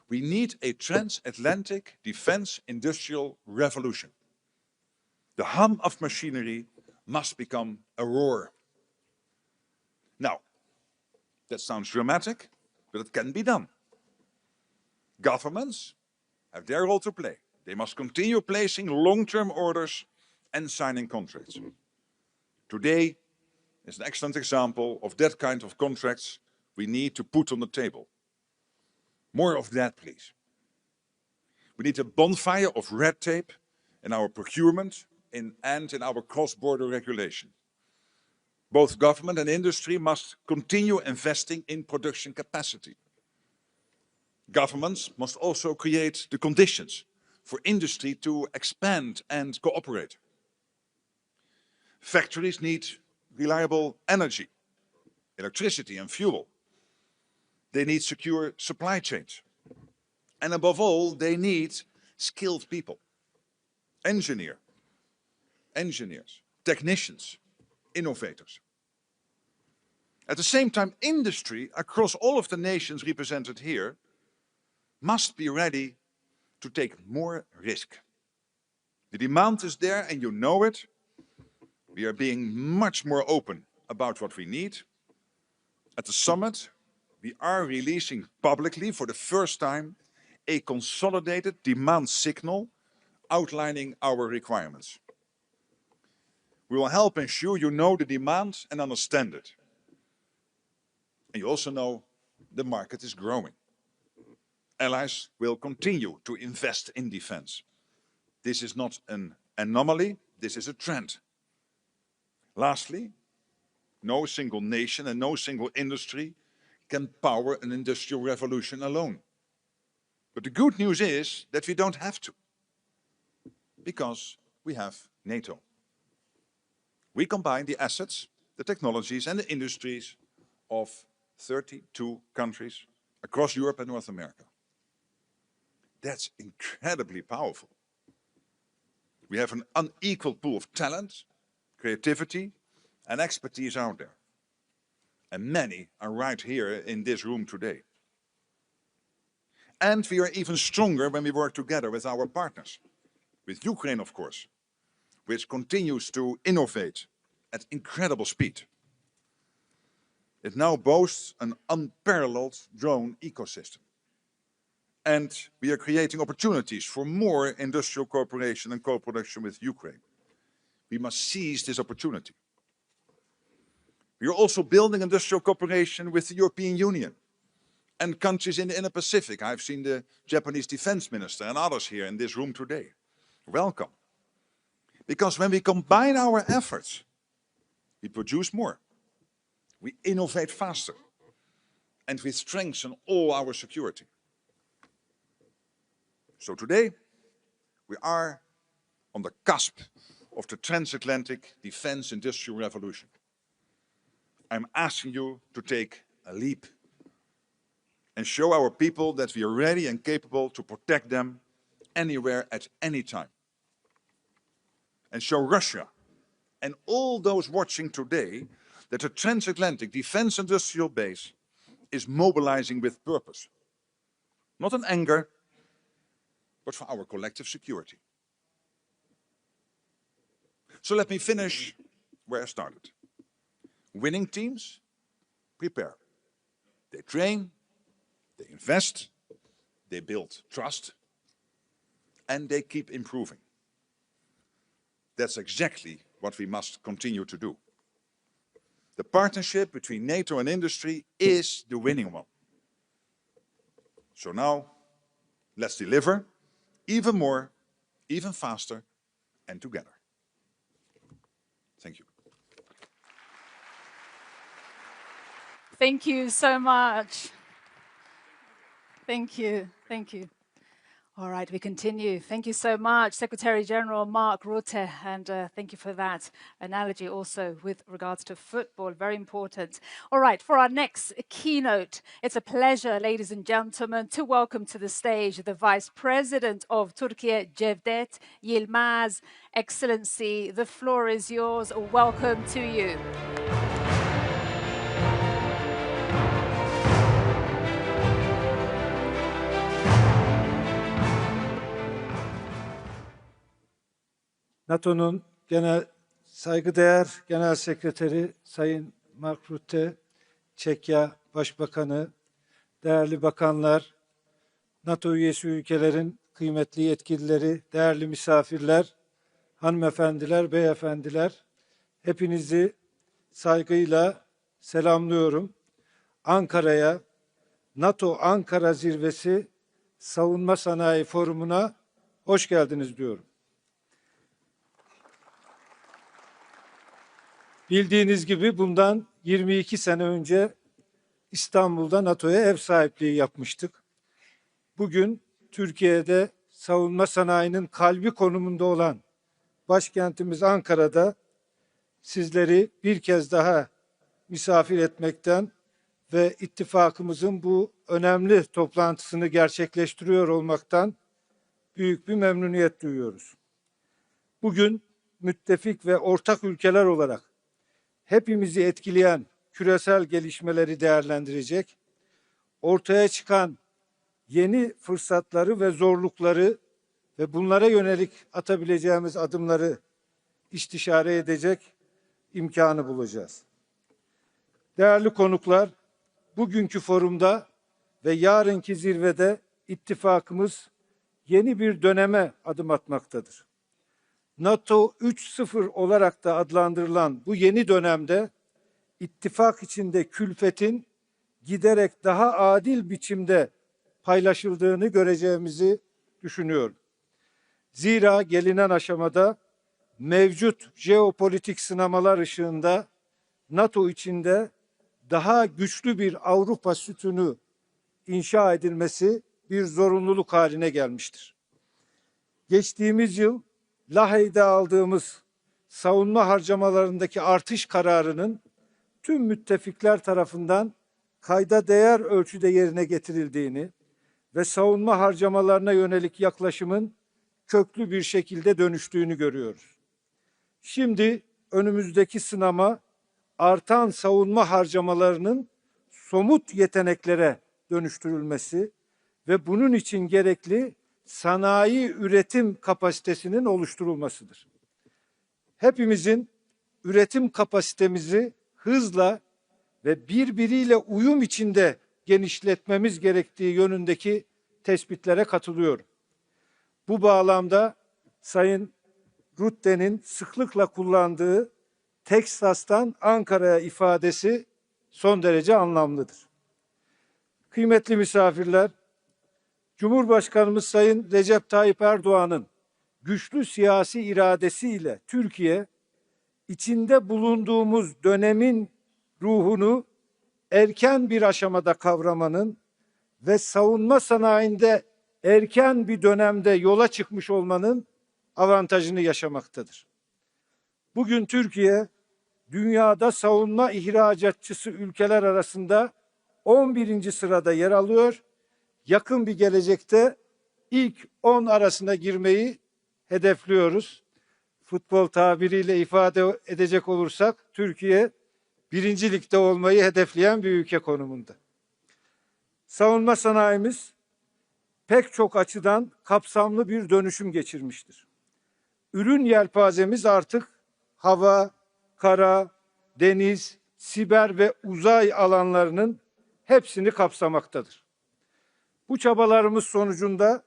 we need a transatlantic defense industrial revolution. The hum of machinery must become a roar. Now, that sounds dramatic, but it can be done. Governments have their role to play. They must continue placing long-term orders and signing contracts. Today is an excellent example of that kind of contracts we need to put on the table. More of that, please. We need a bonfire of red tape in our procurement and in our cross-border regulation. Both government and industry must continue investing in production capacity. Governments must also create the conditions for industry to expand and cooperate. Factories need reliable energy, electricity and fuel. They need secure supply chains. And above all, they need skilled people. Engineers, technicians, innovators. At the same time, industry across all of the nations represented here must be ready to take more risk. The demand is there and you know it. We are being much more open about what we need. At the summit, we are releasing publicly for the first time a consolidated demand signal outlining our requirements. We will help ensure you know the demand and understand it. And you also know the market is growing. Allies will continue to invest in defense. This is not an anomaly, this is a trend. Lastly, no single nation and no single industry can power an industrial revolution alone. But the good news is that we don't have to, because we have NATO. We combine the assets, the technologies and the industries of 32 countries across Europe and North America. That's incredibly powerful. We have an unequal pool of talent, creativity and expertise out there. And many are right here in this room today. And we are even stronger when we work together with our partners. With Ukraine, of course, which continues to innovate at incredible speed. It now boasts an unparalleled drone ecosystem. And we are creating opportunities for more industrial cooperation and co-production with Ukraine. We must seize this opportunity. We are also building industrial cooperation with the European Union and countries in the Indo-Pacific. I've seen the Japanese defense minister and others here in this room today. Welcome. Because when we combine our efforts, we produce more, we innovate faster, and we strengthen all our security. So today, we are on the cusp of the transatlantic defense industrial revolution. I'm asking you to take a leap and show our people that we are ready and capable to protect them anywhere at any time. And show Russia and all those watching today that the transatlantic defense industrial base is mobilizing with purpose. Not in anger, but for our collective security. So let me finish where I started. Winning teams prepare. They train, they invest, they build trust, and they keep improving. That's exactly what we must continue to do. The partnership between NATO and industry is the winning one. So now, let's deliver even more, even faster, and together. Thank you. Thank you so much. Thank you. Thank you. All right, we continue. Thank you so much, Secretary General Mark Rutte, and thank you for that analogy also with regards to football, very important. All right, for our next keynote, it's a pleasure, ladies and gentlemen, to welcome to the stage the Vice President of Turkey, Cevdet Yilmaz. Excellency, the floor is yours. Welcome to you. NATO'nun saygıdeğer Genel Sekreteri Sayın Mark Rutte, Çekya Başbakanı, değerli bakanlar, NATO üyesi ülkelerin kıymetli yetkilileri, değerli misafirler, hanımefendiler, beyefendiler, hepinizi saygıyla selamlıyorum. Ankara'ya, NATO Ankara Zirvesi Savunma Sanayi Forumu'na hoş geldiniz diyorum. Bildiğiniz gibi bundan 22 sene önce İstanbul'da NATO'ya ev sahipliği yapmıştık. Bugün Türkiye'de savunma sanayinin kalbi konumunda olan başkentimiz Ankara'da sizleri bir kez daha misafir etmekten ve ittifakımızın bu önemli toplantısını gerçekleştiriyor olmaktan büyük bir memnuniyet duyuyoruz. Bugün müttefik ve ortak ülkeler olarak hepimizi etkileyen küresel gelişmeleri değerlendirecek, ortaya çıkan yeni fırsatları ve zorlukları ve bunlara yönelik atabileceğimiz adımları istişare edecek imkanı bulacağız. Değerli konuklar, bugünkü forumda ve yarınki zirvede ittifakımız yeni bir döneme adım atmaktadır. NATO 3.0 olarak da adlandırılan bu yeni dönemde ittifak içinde külfetin giderek daha adil biçimde paylaşıldığını göreceğimizi düşünüyorum. Zira gelinen aşamada mevcut jeopolitik sınamalar ışığında NATO içinde daha güçlü bir Avrupa sütunu inşa edilmesi bir zorunluluk haline gelmiştir. Geçtiğimiz yıl Lahey'de aldığımız savunma harcamalarındaki artış kararının tüm müttefikler tarafından kayda değer ölçüde yerine getirildiğini ve savunma harcamalarına yönelik yaklaşımın köklü bir şekilde dönüştüğünü görüyoruz. Şimdi önümüzdeki sınama artan savunma harcamalarının somut yeteneklere dönüştürülmesi ve bunun için gerekli sanayi üretim kapasitesinin oluşturulmasıdır. Hepimizin üretim kapasitemizi hızla ve birbiriyle uyum içinde genişletmemiz gerektiği yönündeki tespitlere katılıyorum. Bu bağlamda Sayın Rutte'nin sıklıkla kullandığı Teksas'tan Ankara'ya ifadesi son derece anlamlıdır. Kıymetli misafirler, Cumhurbaşkanımız Sayın Recep Tayyip Erdoğan'ın güçlü siyasi iradesiyle Türkiye, içinde bulunduğumuz dönemin ruhunu erken bir aşamada kavramanın ve savunma sanayinde erken bir dönemde yola çıkmış olmanın avantajını yaşamaktadır. Bugün Türkiye, dünyada savunma ihracatçısı ülkeler arasında 11. sırada yer alıyor. Yakın bir gelecekte ilk 10 arasına girmeyi hedefliyoruz. Futbol tabiriyle ifade edecek olursak Türkiye 1. ligde olmayı hedefleyen bir ülke konumunda. Savunma sanayimiz pek çok açıdan kapsamlı bir dönüşüm geçirmiştir. Ürün yelpazemiz artık hava, kara, deniz, siber ve uzay alanlarının hepsini kapsamaktadır. Bu çabalarımız sonucunda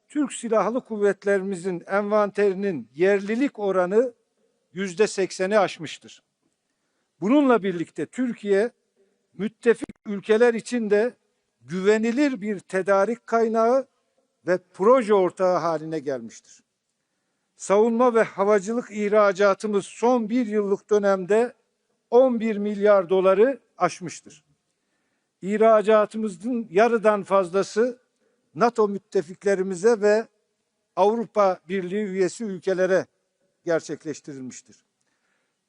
Türk Silahlı Kuvvetlerimizin envanterinin yerlilik oranı %80'i aşmıştır. Bununla birlikte Türkiye, müttefik ülkeler için de güvenilir bir tedarik kaynağı ve proje ortağı haline gelmiştir. Savunma ve havacılık ihracatımız son bir yıllık dönemde 11 milyar doları aşmıştır. İhracatımızın yarıdan fazlası NATO müttefiklerimize ve Avrupa Birliği üyesi ülkelere gerçekleştirilmiştir.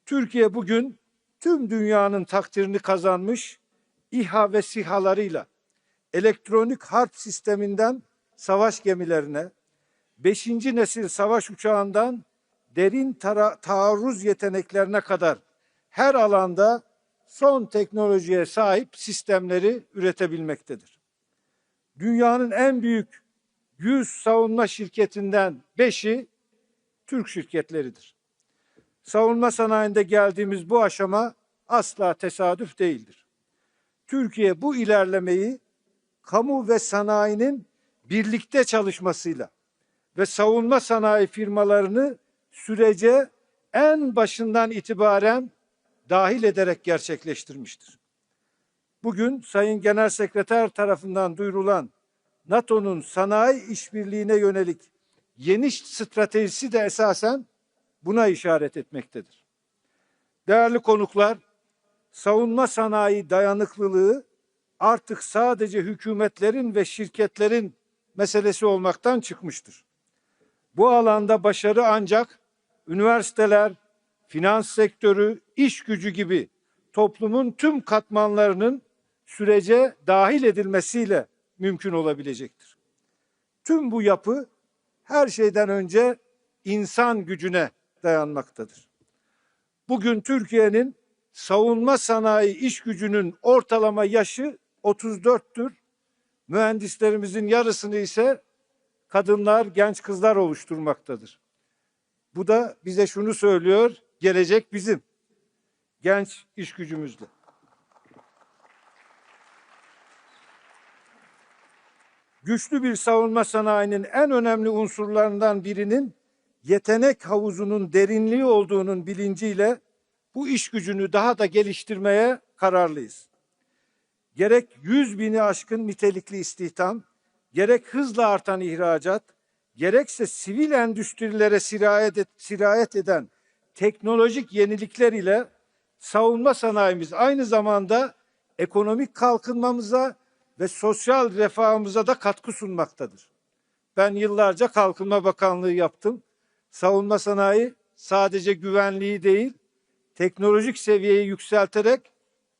Türkiye bugün tüm dünyanın takdirini kazanmış İHA ve SİHA'larıyla elektronik harp sisteminden savaş gemilerine, 5. nesil savaş uçağından derin taarruz yeteneklerine kadar her alanda son teknolojiye sahip sistemleri üretebilmektedir. Dünyanın en büyük 100 savunma şirketinden 5'i Türk şirketleridir. Savunma sanayinde geldiğimiz bu aşama asla tesadüf değildir. Türkiye bu ilerlemeyi kamu ve sanayinin birlikte çalışmasıyla ve savunma sanayi firmalarını sürece en başından itibaren dahil ederek gerçekleştirmiştir. Bugün Sayın Genel Sekreter tarafından duyurulan NATO'nun sanayi işbirliğine yönelik yeni stratejisi de esasen buna işaret etmektedir. Değerli konuklar, savunma sanayi dayanıklılığı artık sadece hükümetlerin ve şirketlerin meselesi olmaktan çıkmıştır. Bu alanda başarı ancak üniversiteler, finans sektörü, iş gücü gibi toplumun tüm katmanlarının sürece dahil edilmesiyle mümkün olabilecektir. Tüm bu yapı her şeyden önce insan gücüne dayanmaktadır. Bugün Türkiye'nin savunma sanayi iş gücünün ortalama yaşı 34'tür. Mühendislerimizin yarısını ise kadınlar, genç kızlar oluşturmaktadır. Bu da bize şunu söylüyor, gelecek bizim. Genç iş gücümüzle. Güçlü bir savunma sanayinin en önemli unsurlarından birinin yetenek havuzunun derinliği olduğunun bilinciyle bu iş gücünü daha da geliştirmeye kararlıyız. Gerek 100.000'i aşkın nitelikli istihdam, gerek hızla artan ihracat, gerekse sivil endüstrilere sirayet eden teknolojik yenilikler ile savunma sanayimiz aynı zamanda ekonomik kalkınmamıza ve sosyal refahımıza da katkı sunmaktadır. Ben yıllarca Kalkınma Bakanlığı yaptım. Savunma sanayi sadece güvenliği değil, teknolojik seviyeyi yükselterek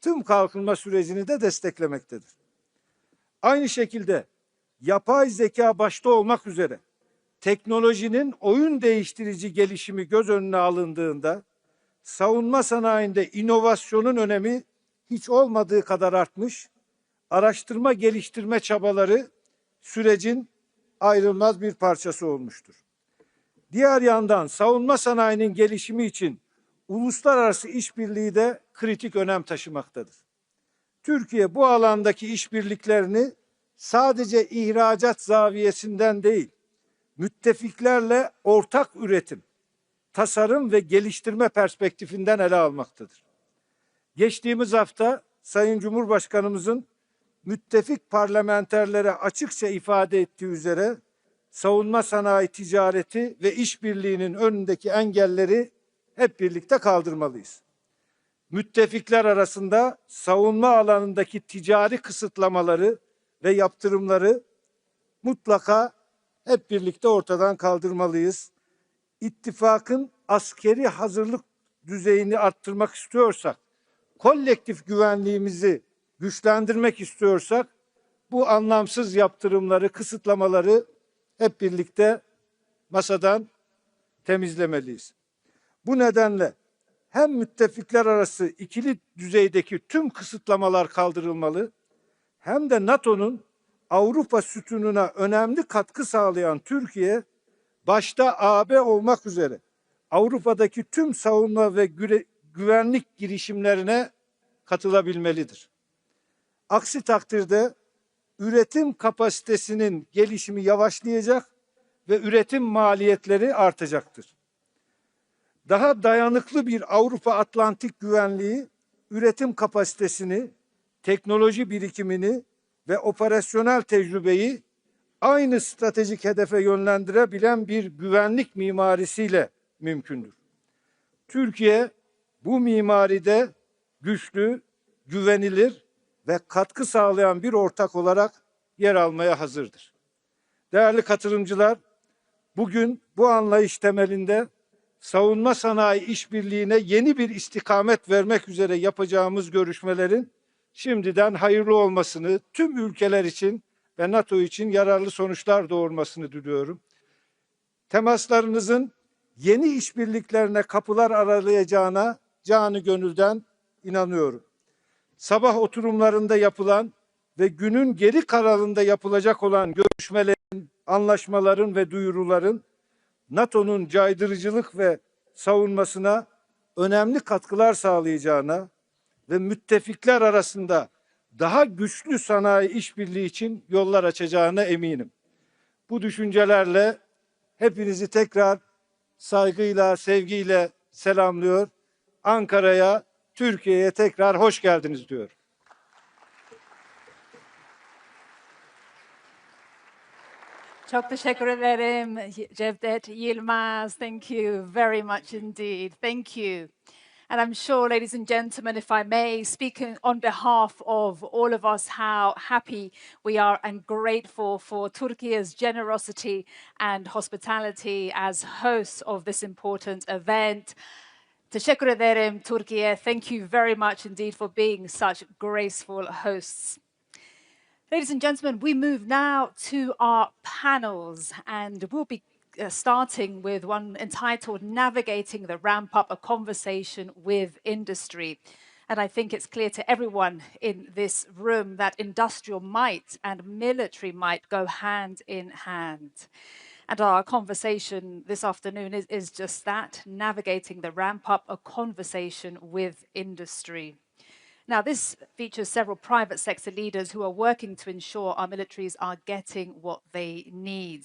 tüm kalkınma sürecini de desteklemektedir. Aynı şekilde yapay zeka başta olmak üzere teknolojinin oyun değiştirici gelişimi göz önüne alındığında savunma sanayinde inovasyonun önemi hiç olmadığı kadar artmış, araştırma geliştirme çabaları sürecin ayrılmaz bir parçası olmuştur. Diğer yandan savunma sanayinin gelişimi için uluslararası işbirliği de kritik önem taşımaktadır. Türkiye bu alandaki işbirliklerini sadece ihracat zaviyesinden değil, müttefiklerle ortak üretim, tasarım ve geliştirme perspektifinden ele almaktadır. Geçtiğimiz hafta Sayın Cumhurbaşkanımızın müttefik parlamenterlere açıkça ifade ettiği üzere savunma sanayi ticareti ve işbirliğinin önündeki engelleri hep birlikte kaldırmalıyız. Müttefikler arasında savunma alanındaki ticari kısıtlamaları ve yaptırımları mutlaka hep birlikte ortadan kaldırmalıyız. İttifakın askeri hazırlık düzeyini arttırmak istiyorsak, kolektif güvenliğimizi güçlendirmek istiyorsak, bu anlamsız yaptırımları, kısıtlamaları hep birlikte masadan temizlemeliyiz. Bu nedenle hem müttefikler arası ikili düzeydeki tüm kısıtlamalar kaldırılmalı, hem de NATO'nun Avrupa sütununa önemli katkı sağlayan Türkiye, başta AB olmak üzere Avrupa'daki tüm savunma ve güvenlik girişimlerine katılabilmelidir. Aksi takdirde üretim kapasitesinin gelişimi yavaşlayacak ve üretim maliyetleri artacaktır. Daha dayanıklı bir Avrupa Atlantik güvenliği, üretim kapasitesini, teknoloji birikimini ve operasyonel tecrübeyi aynı stratejik hedefe yönlendirebilen bir güvenlik mimarisiyle mümkündür. Türkiye bu mimaride güçlü, güvenilir ve katkı sağlayan bir ortak olarak yer almaya hazırdır. Değerli katılımcılar, bugün bu anlayış temelinde savunma sanayi işbirliğine yeni bir istikamet vermek üzere yapacağımız görüşmelerin şimdiden hayırlı olmasını, tüm ülkeler için ve NATO için yararlı sonuçlar doğurmasını diliyorum. Temaslarınızın yeni işbirliklerine kapılar aralayacağına canı gönülden inanıyorum. Sabah oturumlarında yapılan ve günün geri kalanında yapılacak olan görüşmelerin, anlaşmaların ve duyuruların NATO'nun caydırıcılık ve savunmasına önemli katkılar sağlayacağına ve müttefikler arasında daha güçlü sanayi işbirliği için yollar açacağına eminim. Bu düşüncelerle hepinizi tekrar saygıyla, sevgiyle selamlıyor. Ankara'ya, Türkiye'ye tekrar hoş geldiniz diyor. Çok teşekkür ederim Cevdet Yilmaz. Thank you very much indeed. Thank you. And I'm sure, ladies and gentlemen, if I may, speaking on behalf of all of us, how happy we are and grateful for Turkey's generosity and hospitality as hosts of this important event. Teşekkür ederim, Turkey. Thank you very much indeed for being such graceful hosts. Ladies and gentlemen, we move now to our panels, and we'll be starting with one entitled Navigating the Ramp Up, a Conversation with Industry. And I think it's clear to everyone in this room that industrial might and military might go hand in hand. And our conversation this afternoon is just that, navigating the ramp up, a conversation with industry. Now, this features several private sector leaders who are working to ensure our militaries are getting what they need.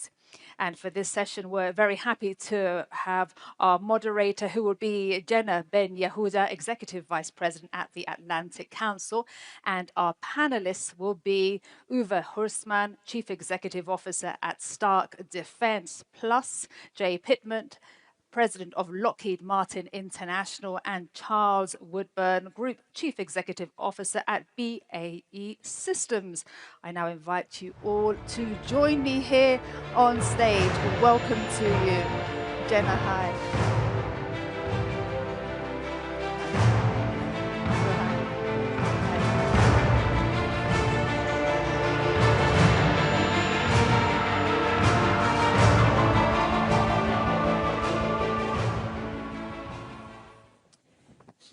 And for this session, we're very happy to have our moderator, who will be Jenna Ben Yehuda, Executive Vice President at the Atlantic Council. And our panelists will be Uwe Horstmann, Chief Executive Officer at Stark Defense, plus Jay Pittman, President of Lockheed Martin International, and Charles Woodburn, Group Chief Executive Officer at BAE Systems. I now invite you all to join me here on stage. Welcome to you. Jenna, hi.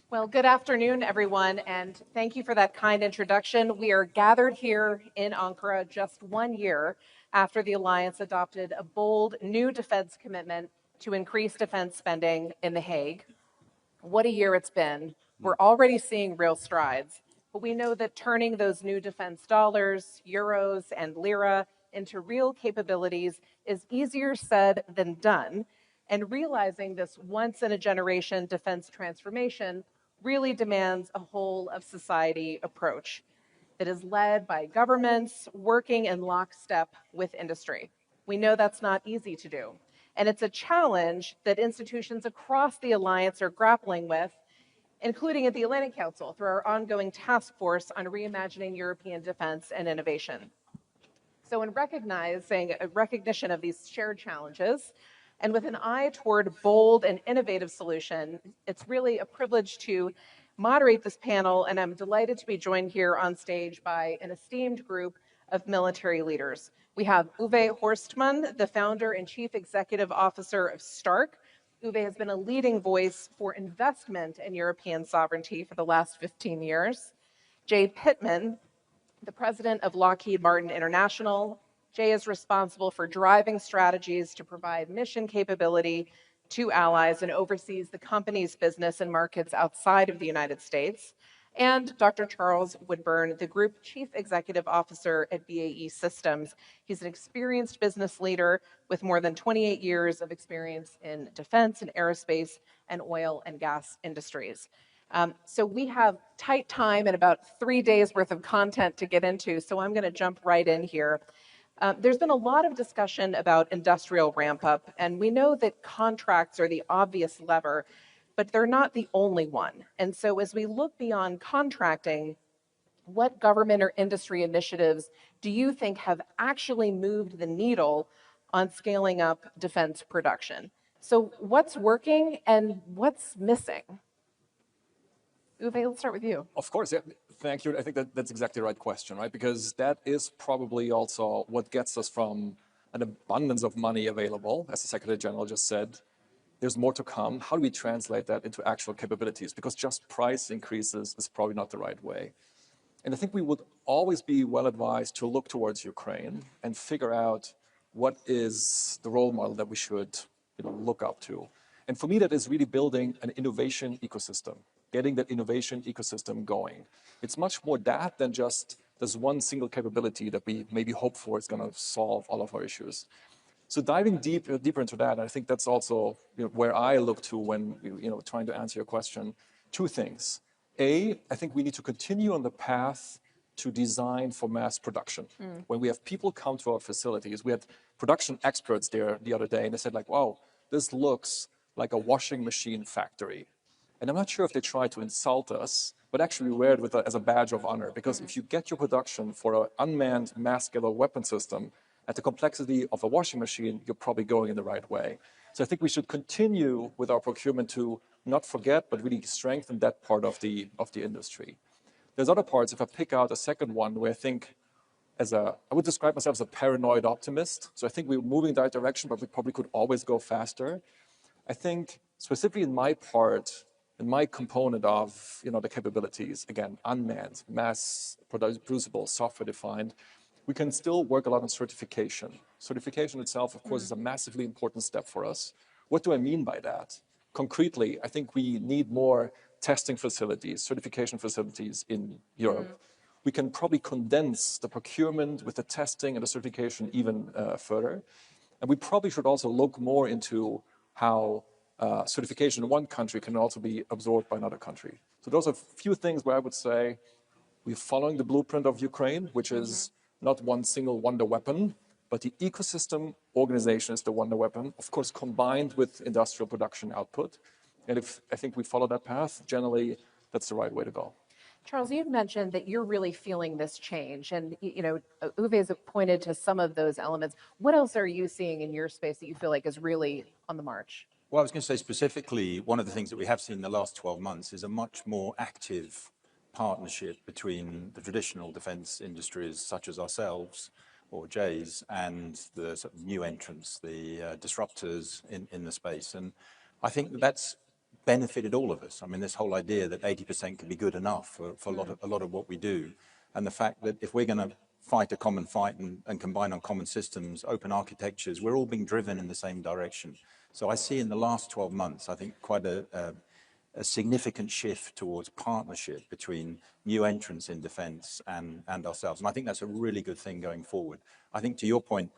Well, good afternoon, everyone, and thank you for that kind introduction. We are gathered here in Ankara just 1 year after the alliance adopted a bold new defense commitment to increase defense spending in The Hague. What a year it's been. We're already seeing real strides, but we know that turning those new defense dollars, euros, and lira into real capabilities is easier said than done, and realizing this once-in-a-generation defense transformation really demands a whole-of-society approach that is led by governments working in lockstep with industry. We know that's not easy to do, and it's a challenge that institutions across the alliance are grappling with, including at the Atlantic Council through our ongoing task force on reimagining European defense and innovation. So in recognition of these shared challenges, and with an eye toward bold and innovative solution, it's really a privilege to moderate this panel, and I'm delighted to be joined here on stage by an esteemed group of military leaders. We have Uwe Horstmann, the founder and chief executive officer of Stark. Uwe has been a leading voice for investment in European sovereignty for the last 15 years. Jay Pittman, the president of Lockheed Martin International. Jay is responsible for driving strategies to provide mission capability to allies and oversees the company's business and markets outside of the United States. And Dr. Charles Woodburn, the Group Chief Executive Officer at BAE Systems. He's an experienced business leader with more than 28 years of experience in defense and aerospace and oil and gas industries. So we have tight time and about 3 days worth of content to get into, so I'm going to jump right in here. There's been a lot of discussion about industrial ramp up, and we know that contracts are the obvious lever, but they're not the only one. And so as we look beyond contracting, what government or industry initiatives do you think have actually moved the needle on scaling up defense production? So what's working and what's missing? Uwe, let's start with you. Of course, yeah. Thank you. I think that's exactly the right question, right? Because that is probably also what gets us from an abundance of money available, as the Secretary General just said. There's more to come. How do we translate that into actual capabilities? Because just price increases is probably not the right way. And I think we would always be well advised to look towards Ukraine and figure out what is the role model that we should look up to. And for me, that is really building an innovation ecosystem, getting that innovation ecosystem going. It's much more that than just this one single capability that we maybe hope for is going to solve all of our issues. So diving deeper into that, I think that's also where I look to when trying to answer your question. Two things. A, I think we need to continue on the path to design for mass production. When we have people come to our facilities, we had production experts there the other day, and they said like, wow, this looks like a washing machine factory. And I'm not sure if they try to insult us, but actually wear it as a badge of honor. Because if you get your production for an unmanned mass-scale weapon system at the complexity of a washing machine, you're probably going in the right way. So I think we should continue with our procurement to not forget, but really strengthen that part of the industry. There's other parts, if I pick out a second one, where I think I would describe myself as a paranoid optimist. So I think we're moving in that direction, but we probably could always go faster. I think specifically in my part, in my component of the capabilities, again, unmanned, mass producible, software defined, we can still work a lot on certification. Certification itself, of course, is a massively important step for us. What do I mean by that? Concretely, I think we need more testing facilities, certification facilities in Europe. We can probably condense the procurement with the testing and the certification even further. And we probably should also look more into how certification in one country can also be absorbed by another country. So those are a few things where I would say we're following the blueprint of Ukraine, which is not one single wonder weapon, but the ecosystem organization is the wonder weapon, of course, combined with industrial production output. And if I think we follow that path, generally, that's the right way to go. Charles, you mentioned that you're really feeling this change, and Uwe has pointed to some of those elements. What else are you seeing in your space that you feel like is really on the march? Well, I was going to say specifically, one of the things that we have seen in the last 12 months is a much more active partnership between the traditional defense industries, such as ourselves or Jay's, and the sort of new entrants, the disruptors in the space. And I think that's benefited all of us. I mean, this whole idea that 80% can be good enough for a lot of what we do, and the fact that if we're going to fight a common fight and combine on common systems, open architectures, we're all being driven in the same direction. So I see in the last 12 months, I think quite a significant shift towards partnership between new entrants in defense and ourselves. And I think that's a really good thing going forward. I think to your point,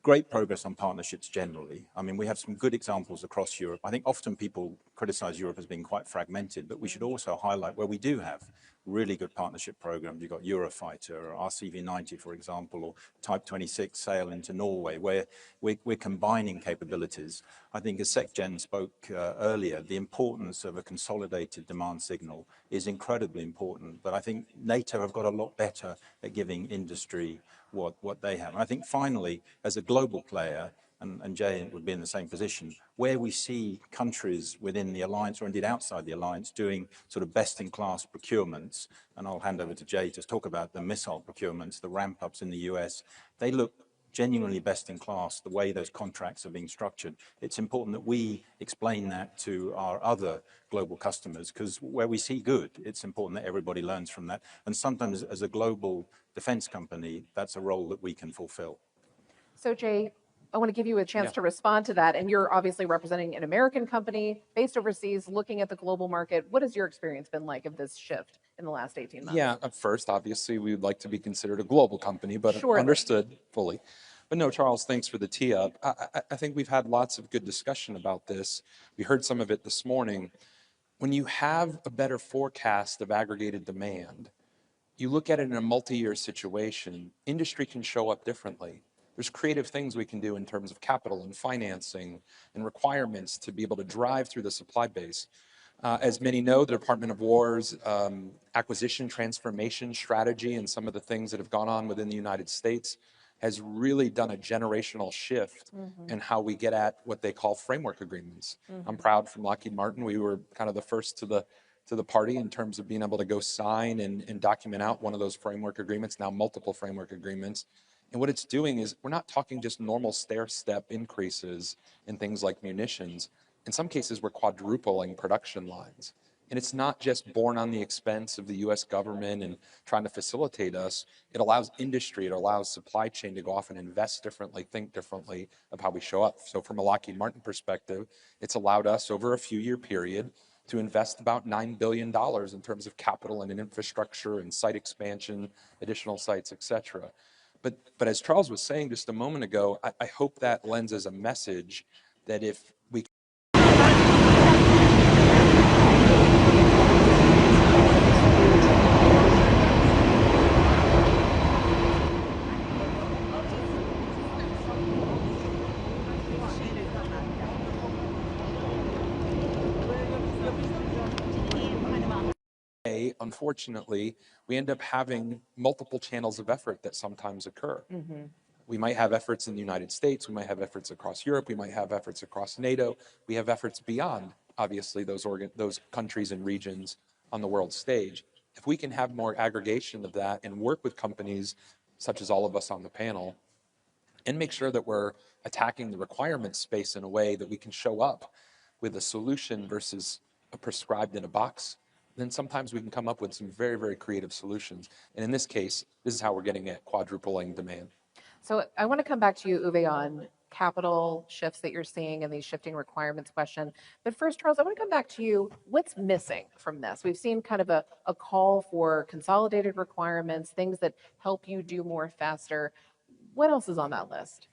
great progress on partnerships generally. I mean, we have some good examples across Europe. I think often people criticize Europe as being quite fragmented, but we should also highlight where we do have really good partnership programs. You've got Eurofighter, or RCV-90, for example, or Type 26 sail into Norway, where we're combining capabilities. I think as SecGen spoke earlier, the importance of a consolidated demand signal is incredibly important. But I think NATO have got a lot better at giving industry what they have. And I think finally, as a global player, and Jay would be in the same position, where we see countries within the alliance or indeed outside the alliance doing sort of best-in-class procurements, and I'll hand over to Jay to talk about the missile procurements, the ramp-ups in the US, they look genuinely best in class, the way those contracts are being structured. It's important that we explain that to our other global customers, because where we see good, it's important that everybody learns from that. And sometimes as a global defense company, that's a role that we can fulfill. So Jay, I want to give you a chance to respond to that. And you're obviously representing an American company based overseas, looking at the global market. What has your experience been like of this shift in the last 18 months? Yeah, at first, obviously, we would like to be considered a global company, but Surely. understood fully. But no, Charles, thanks for the tee up. I think we've had lots of good discussion about this. We heard some of it this morning. When you have a better forecast of aggregated demand, you look at it in a multi-year situation, industry can show up differently. There's creative things we can do in terms of capital and financing and requirements to be able to drive through the supply base. As many know, the Department of War's acquisition transformation strategy and some of the things that have gone on within the United States has really done a generational shift in how we get at what they call framework agreements. I'm proud from Lockheed Martin. We were kind of the first to the party in terms of being able to go sign and document out one of those framework agreements, now multiple framework agreements. And what it's doing is we're not talking just normal stair-step increases in things like munitions. In some cases, we're quadrupling production lines. And it's not just borne on the expense of the US government and trying to facilitate us. It allows industry, it allows supply chain to go off and invest differently, think differently of how we show up. So from a Lockheed Martin perspective, it's allowed us over a few-year period to invest about $9 billion in terms of capital and in infrastructure and site expansion, additional sites, et cetera. But as Charles was saying just a moment ago, I hope that lends as a message that if we unfortunately, we end up having multiple channels of effort that sometimes occur. We might have efforts in the United States, we might have efforts across Europe, we might have efforts across NATO, we have efforts beyond, obviously, those countries and regions on the world stage. If we can have more aggregation of that and work with companies, such as all of us on the panel, and make sure that we're attacking the requirement space in a way that we can show up with a solution versus a prescribed in a box, then sometimes we can come up with some very, very creative solutions. And in this case, this is how we're getting at quadrupling demand. So I want to come back to you, Uwe, on capital shifts that you're seeing and these shifting requirements question. But first, Charles, I want to come back to you. What's missing from this? We've seen kind of a call for consolidated requirements, things that help you do more faster. What else is on that list?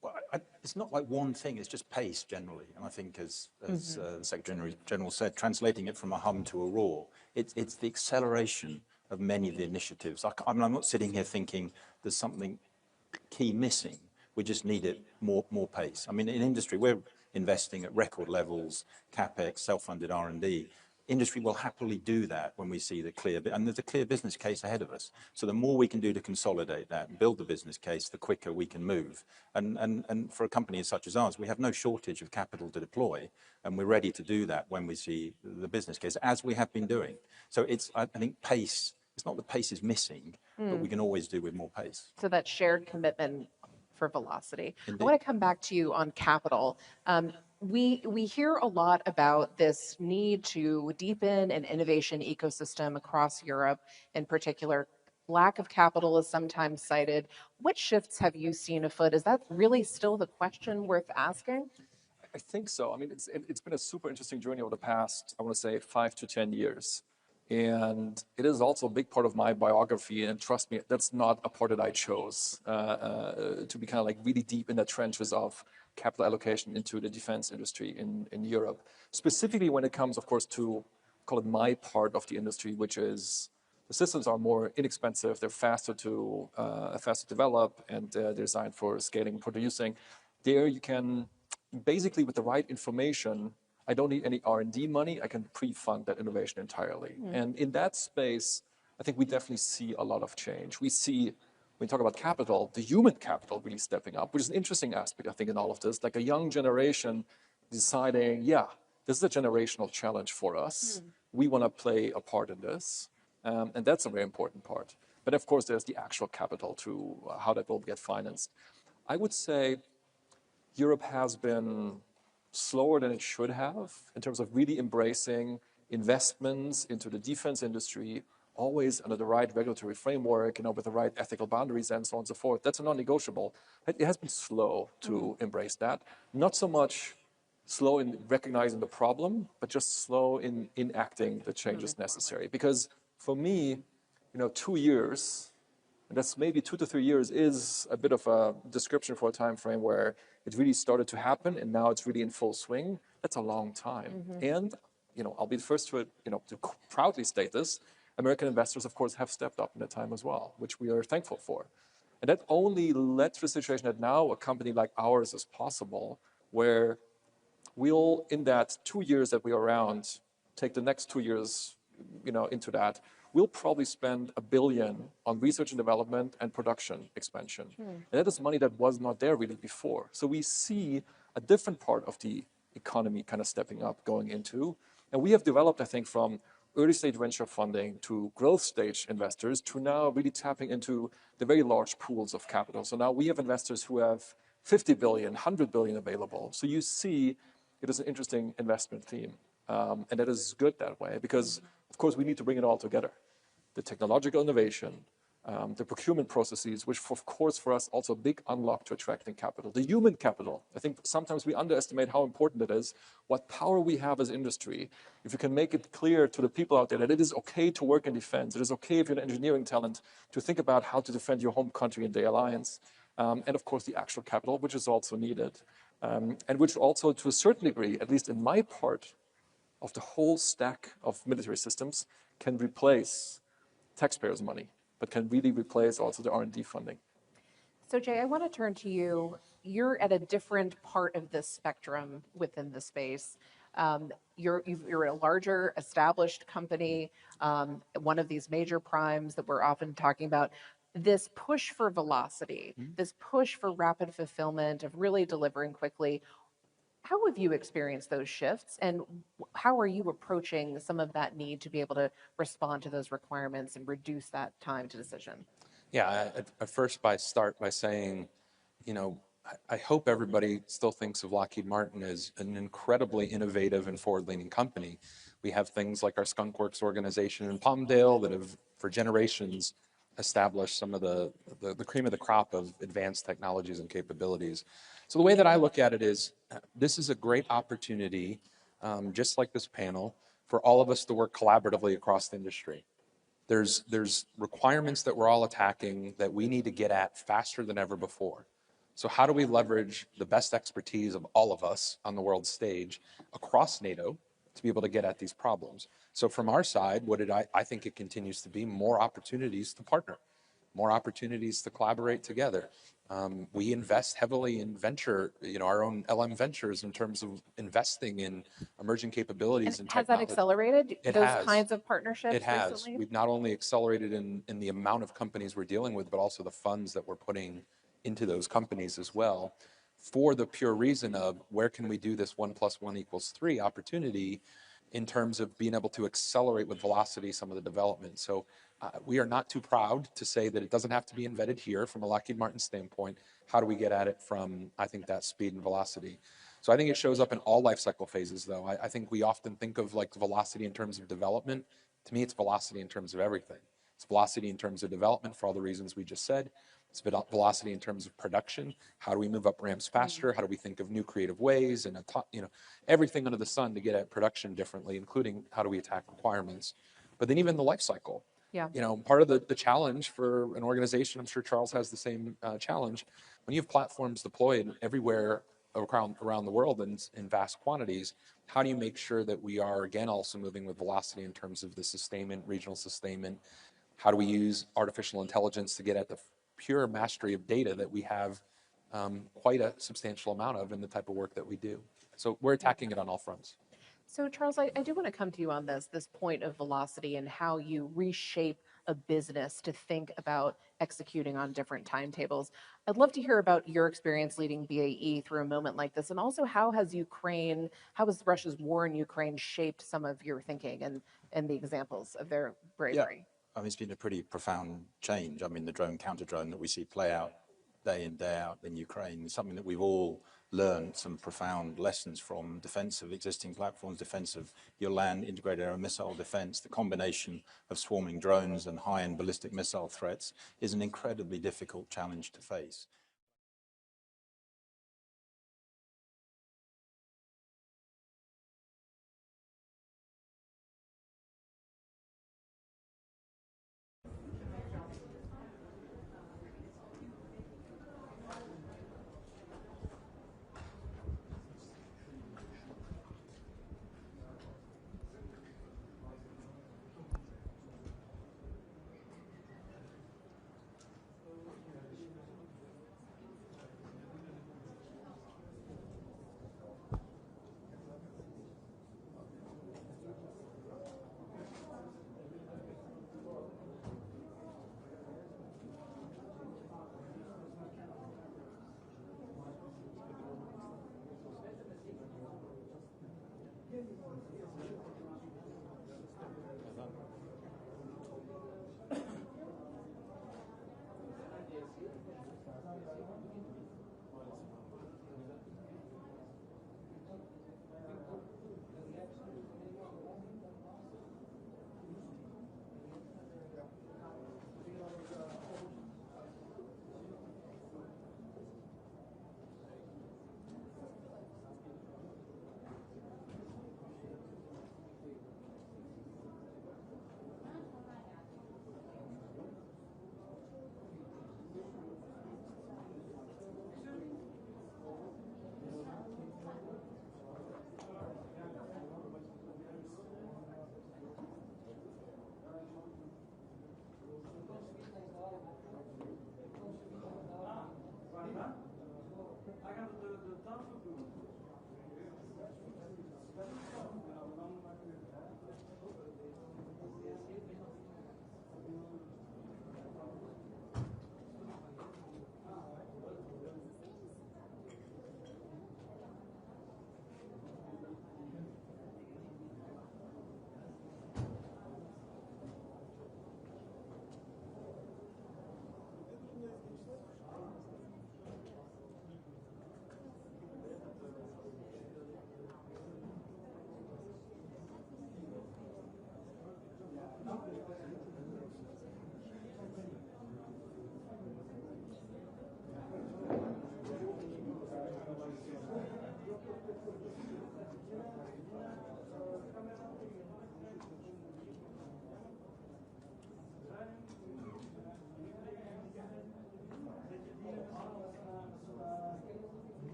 Well, it's not like one thing, it's just pace generally. And I think as the Secretary General said, translating it from a hum to a roar, it's the acceleration of many of the initiatives. I'm not sitting here thinking there's something key missing. We just need it more pace. I mean, in industry, we're investing at record levels, CapEx, self-funded R&D. Industry will happily do that when we see and there's a clear business case ahead of us. So the more we can do to consolidate that and build the business case, the quicker we can move. And for a company such as ours, we have no shortage of capital to deploy, and we're ready to do that when we see the business case, as we have been doing. So I think pace, it's not that pace is missing, but we can always do with more pace. So that shared commitment for velocity. Indeed. I want to come back to you on capital. We hear a lot about this need to deepen an innovation ecosystem across Europe in particular. Lack of capital is sometimes cited. What shifts have you seen afoot? Is that really still the question worth asking? I think so. I mean, it's been a super interesting journey over the past, I want to say, 5 to 10 years. And it is also a big part of my biography. And trust me, that's not a part that I chose to be kind of like really deep in the trenches of capital allocation into the defense industry in Europe. Specifically when it comes, of course, to call it my part of the industry, which is the systems are more inexpensive, they're faster to develop, and they're designed for scaling and producing. There you can, basically with the right information, I don't need any R&D money, I can pre-fund that innovation entirely. And in that space, I think we definitely see a lot of change. We see, when we talk about capital, the human capital really stepping up, which is an interesting aspect, I think, in all of this, like a young generation deciding, yeah, this is a generational challenge for us. We want to play a part in this. And that's a very important part. But of course, there's the actual capital to how that will get financed. I would say Europe has been slower than it should have in terms of really embracing investments into the defense industry, always under the right regulatory framework, with the right ethical boundaries and so on and so forth. That's a non-negotiable. It has been slow to embrace that. Not so much slow in recognizing the problem, but just slow in enacting the changes necessary. Because for me, 2 years, and that's maybe 2 to 3 years, is a bit of a description for a time frame where it really started to happen and now it's really in full swing. That's a long time. And, I'll be the first to proudly state this. American investors, of course, have stepped up in that time as well, which we are thankful for. And that only led to the situation that now a company like ours is possible, where we'll, in that 2 years that we are around, take the next 2 years, into that, we'll probably spend $1 billion on research and development and production expansion. And that is money that was not there really before. So we see a different part of the economy kind of stepping up, going into. And we have developed, I think, from early stage venture funding to growth stage investors to now really tapping into the very large pools of capital. So now we have investors who have 50 billion, 100 billion available. So you see it is an interesting investment theme. And that is good that way because, of course, we need to bring it all together. The technological innovation, the procurement processes, which, of course, for us, also a big unlock to attracting capital. The human capital. I think sometimes we underestimate how important it is, what power we have as industry. If you can make it clear to the people out there that it is okay to work in defense, it is okay if you're an engineering talent to think about how to defend your home country and the alliance. And, of course, the actual capital, which is also needed. And which also, to a certain degree, at least in my part of the whole stack of military systems, can replace taxpayers' money, but can really replace also the R&D funding. So Jay, I want to turn to you. You're at a different part of this spectrum within the space. You're a larger established company, one of these major primes that we're often talking about. This push for velocity, this push for rapid fulfillment of really delivering quickly. How have you experienced those shifts, and how are you approaching some of that need to be able to respond to those requirements and reduce that time to decision? Yeah, at first start by saying, I hope everybody still thinks of Lockheed Martin as an incredibly innovative and forward-leaning company. We have things like our Skunk Works organization in Palmdale that have, for generations, established some of the cream of the crop of advanced technologies and capabilities. So the way that I look at it is, this is a great opportunity, just like this panel, for all of us to work collaboratively across the industry. There's requirements that we're all attacking that we need to get at faster than ever before. So how do we leverage the best expertise of all of us on the world stage across NATO to be able to get at these problems? So from our side, I think it continues to be more opportunities to partner, more opportunities to collaborate together. We invest heavily in venture, our own LM Ventures in terms of investing in emerging capabilities and technology. Has that accelerated those kinds of partnerships recently? It has. Recently? We've not only accelerated in the amount of companies we're dealing with, but also the funds that we're putting into those companies as well, for the pure reason of where can we do this 1 + 1 = 3 opportunity in terms of being able to accelerate with velocity some of the development. So we are not too proud to say that it doesn't have to be invented here from a Lockheed Martin standpoint. How do we get at it from, I think, that speed and velocity? So I think it shows up in all life cycle phases, though. I think we often think of like velocity in terms of development. To me, it's velocity in terms of everything. It's velocity in terms of development for all the reasons we just said. It's velocity in terms of production. How do we move up ramps faster? How do we think of new creative ways and everything under the sun to get at production differently, including how do we attack requirements? But then even the life cycle. Yeah. Part of the challenge for an organization, I'm sure Charles has the same challenge, when you have platforms deployed everywhere around the world in vast quantities, how do you make sure that we are, again, also moving with velocity in terms of the sustainment, regional sustainment? How do we use artificial intelligence to get at the pure mastery of data that we have quite a substantial amount of in the type of work that we do? So we're attacking it on all fronts. So Charles, I do want to come to you on this point of velocity and how you reshape a business to think about executing on different timetables. I'd love to hear about your experience leading BAE through a moment like this, and also how has Russia's war in Ukraine shaped some of your thinking and the examples of their bravery? Yeah. It's been a pretty profound change. The drone, counter-drone that we see play out day in, day out in Ukraine. It's something that we've all learned some profound lessons from: defense of existing platforms, defense of your land, integrated air and missile defense. The combination of swarming drones and high-end ballistic missile threats is an incredibly difficult challenge to face.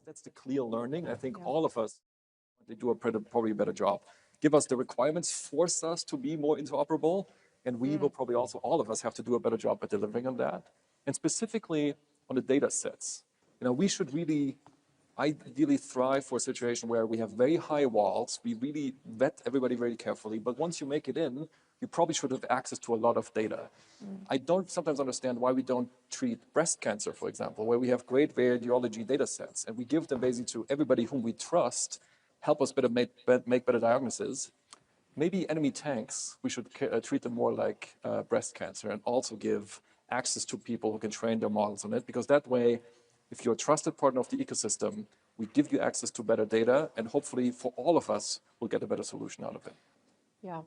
That's the clear learning. I think all of us, they do probably a better job. Give us the requirements, force us to be more interoperable, and we will probably also, all of us, have to do a better job at delivering on that. And specifically on the data sets. We should really ideally thrive for a situation where we have very high walls. We really vet everybody very carefully, but once you make it in, you probably should have access to a lot of data. I don't sometimes understand why we don't treat breast cancer, for example, where we have great radiology data sets, and we give them basically to everybody whom we trust, help us make better diagnoses. Maybe enemy tanks, we should treat them more like breast cancer and also give access to people who can train their models on it, because that way, if you're a trusted partner of the ecosystem, we give you access to better data, and hopefully for all of us, we'll get a better solution out of it. Yeah.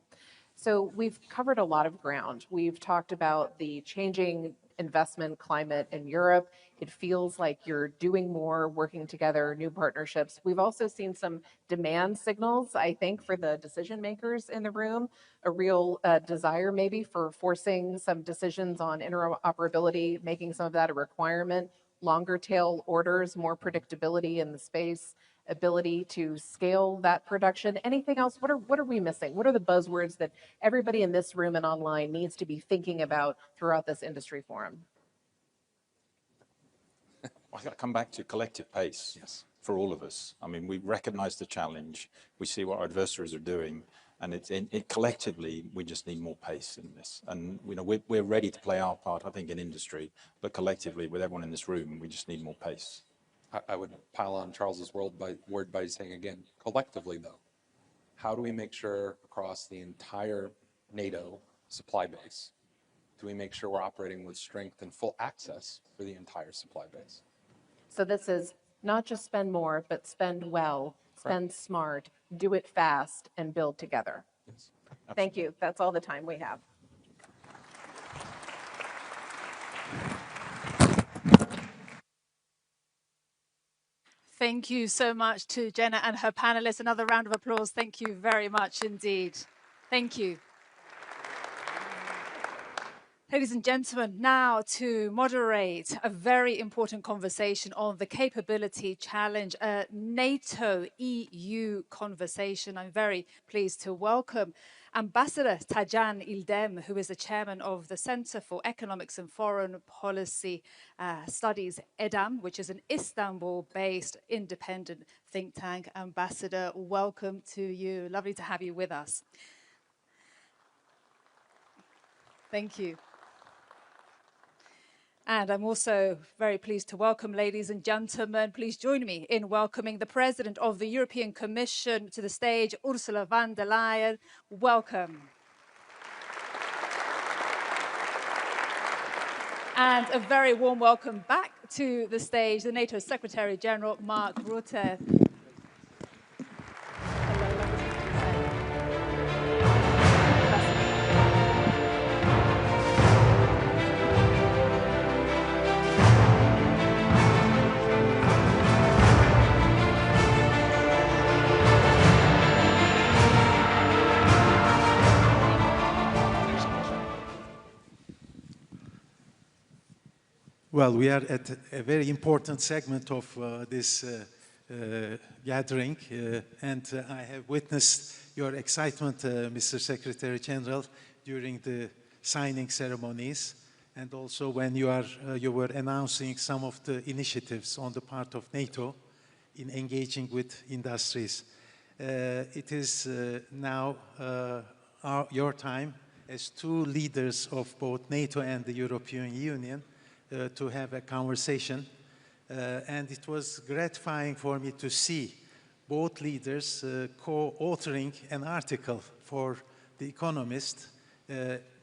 So we've covered a lot of ground. We've talked about the changing investment climate in Europe. It feels like you're doing more, working together, new partnerships. We've also seen some demand signals, I think, for the decision makers in the room, a real desire maybe for forcing some decisions on interoperability, making some of that a requirement, longer tail orders, more predictability in the space, ability to scale that production. Anything else? What are we missing? What are the buzzwords that everybody in this room and online needs to be thinking about throughout this industry forum? I've got to come back to collective pace. Yes. For all of us. I mean, we recognize the challenge. We see what our adversaries are doing. And it collectively, we just need more pace in this. And we're ready to play our part, I think, in industry. But collectively, with everyone in this room, we just need more pace. I would pile on Charles's word by saying again, collectively though, how do we make sure across the entire NATO supply base, do we make sure we're operating with strength and full access for the entire supply base? So this is not just spend more, but spend well, spend smart, do it fast, and build together. Yes. Thank you. That's all the time we have. Thank you so much to Jenna and her panelists. Another round of applause. Thank you very much indeed. Thank you. Ladies and gentlemen, now to moderate a very important conversation on the capability challenge, a NATO-EU conversation. I'm very pleased to welcome Ambassador Tajan İldem, who is the chairman of the Center for Economics and Foreign Policy Studies, EDAM, which is an Istanbul-based independent think tank. Ambassador, welcome to you. Lovely to have you with us. Thank you. And I'm also very pleased to welcome, ladies and gentlemen, please join me in welcoming the President of the European Commission to the stage, Ursula von der Leyen. Welcome. And a very warm welcome back to the stage, the NATO Secretary General, Mark Rutte. Well, we are at a very important segment of this gathering, and I have witnessed your excitement, Mr. Secretary General, during the signing ceremonies, and also when you were announcing some of the initiatives on the part of NATO in engaging with industries. It is now your time as two leaders of both NATO and the European Union to have a conversation, and it was gratifying for me to see both leaders co-authoring an article for The Economist,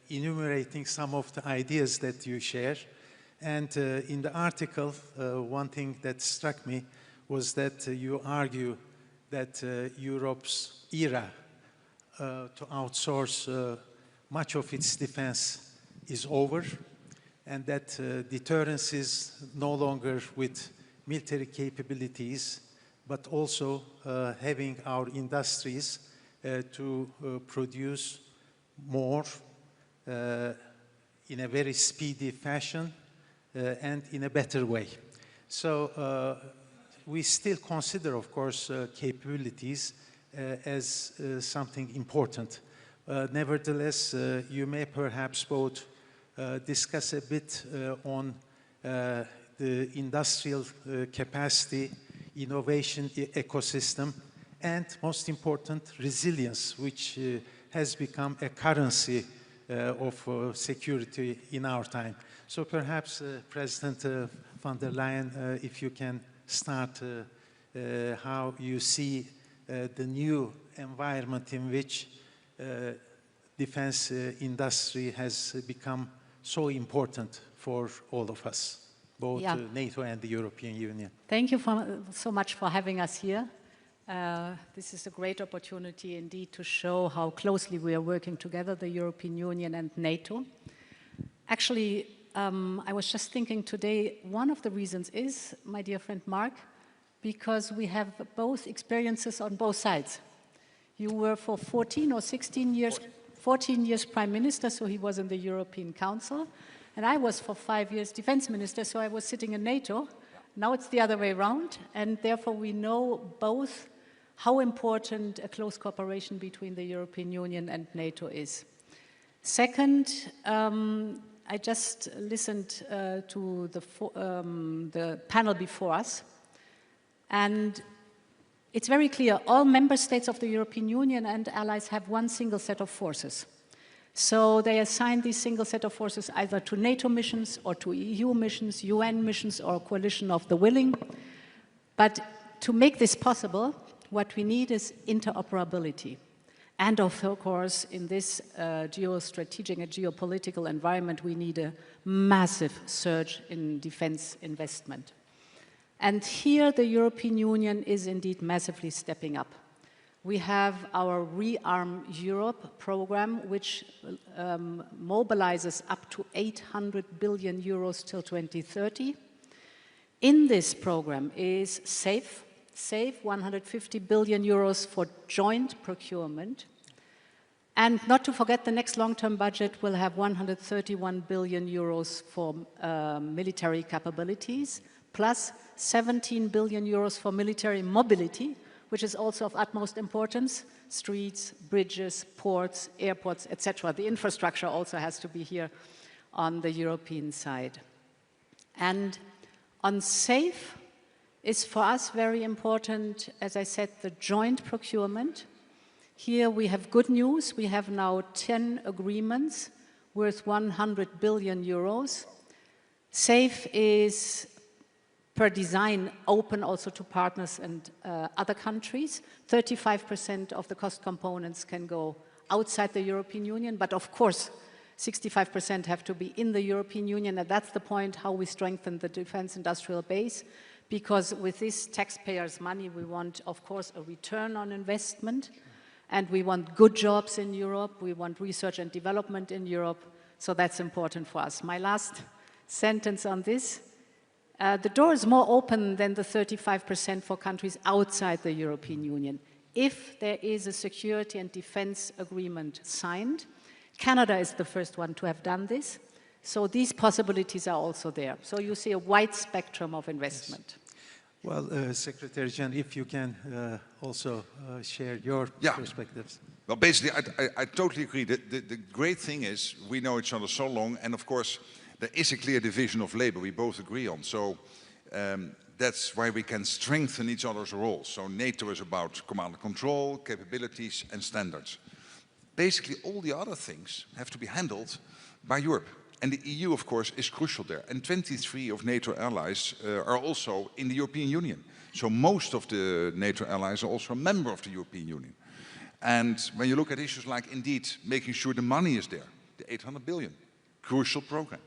enumerating some of the ideas that you share. And in the article, one thing that struck me was that you argue that Europe's era to outsource much of its defense is over, and that deterrence is no longer with military capabilities, but also having our industries to produce more in a very speedy fashion and in a better way. So we still consider, of course, capabilities as something important. Nevertheless, you may perhaps both discuss a bit on the industrial capacity, innovation ecosystem, and most important, resilience, which has become a currency of security in our time. So perhaps President von der Leyen, if you can start how you see the new environment in which defense industry has become so important for all of us, both NATO and the European Union. Thank you so much for having us here. This is a great opportunity indeed to show how closely we are working together, the European Union and NATO. Actually, I was just thinking today, one of the reasons is, my dear friend Mark, because we have both experiences on both sides. You were for 14 or 16 years, 14 years Prime Minister, so he was in the European Council, and I was for 5 years Defense Minister, so I was sitting in NATO. Now it's the other way around, and therefore we know both how important a close cooperation between the European Union and NATO is. Second, I just listened to the panel before us, and it's very clear, all member states of the European Union and allies have one single set of forces. So they assign this single set of forces either to NATO missions or to EU missions, UN missions, or a coalition of the willing. But to make this possible, what we need is interoperability. And of course, in this geostrategic and geopolitical environment, we need a massive surge in defense investment. And here, the European Union is indeed massively stepping up. We have our Rearm Europe program, which mobilizes up to 800 billion euros till 2030. In this program is SAFE, 150 billion euros for joint procurement. And not to forget, the next long-term budget will have 131 billion euros for military capabilities, plus 17 billion euros for military mobility, which is also of utmost importance: streets, bridges, ports, airports, etc. The infrastructure also has to be here on the European side. And on SAFE is for us very important, as I said, the joint procurement. Here we have good news. We have now 10 agreements worth 100 billion euros. SAFE is per design open also to partners and other countries. 35% of the cost components can go outside the European Union, but of course 65% have to be in the European Union, and that's the point how we strengthen the defense industrial base, because with this taxpayers' money we want, of course, a return on investment, and we want good jobs in Europe, we want research and development in Europe, so that's important for us. My last sentence on this: the door is more open than the 35% for countries outside the European Union. If there is a security and defense agreement signed, Canada is the first one to have done this, so these possibilities are also there. So you see a wide spectrum of investment. Yes. Well, Secretary General, if you can also share your perspectives. Well, basically, I totally agree. The great thing is we know each other so long, and of course, there is a clear division of labor we both agree on. So that's why we can strengthen each other's roles. So NATO is about command and control, capabilities, and standards. Basically, all the other things have to be handled by Europe. And the EU, of course, is crucial there. And 23 of NATO allies are also in the European Union. So most of the NATO allies are also a member of the European Union. And when you look at issues like, indeed, making sure the money is there, the 800 billion, crucial program.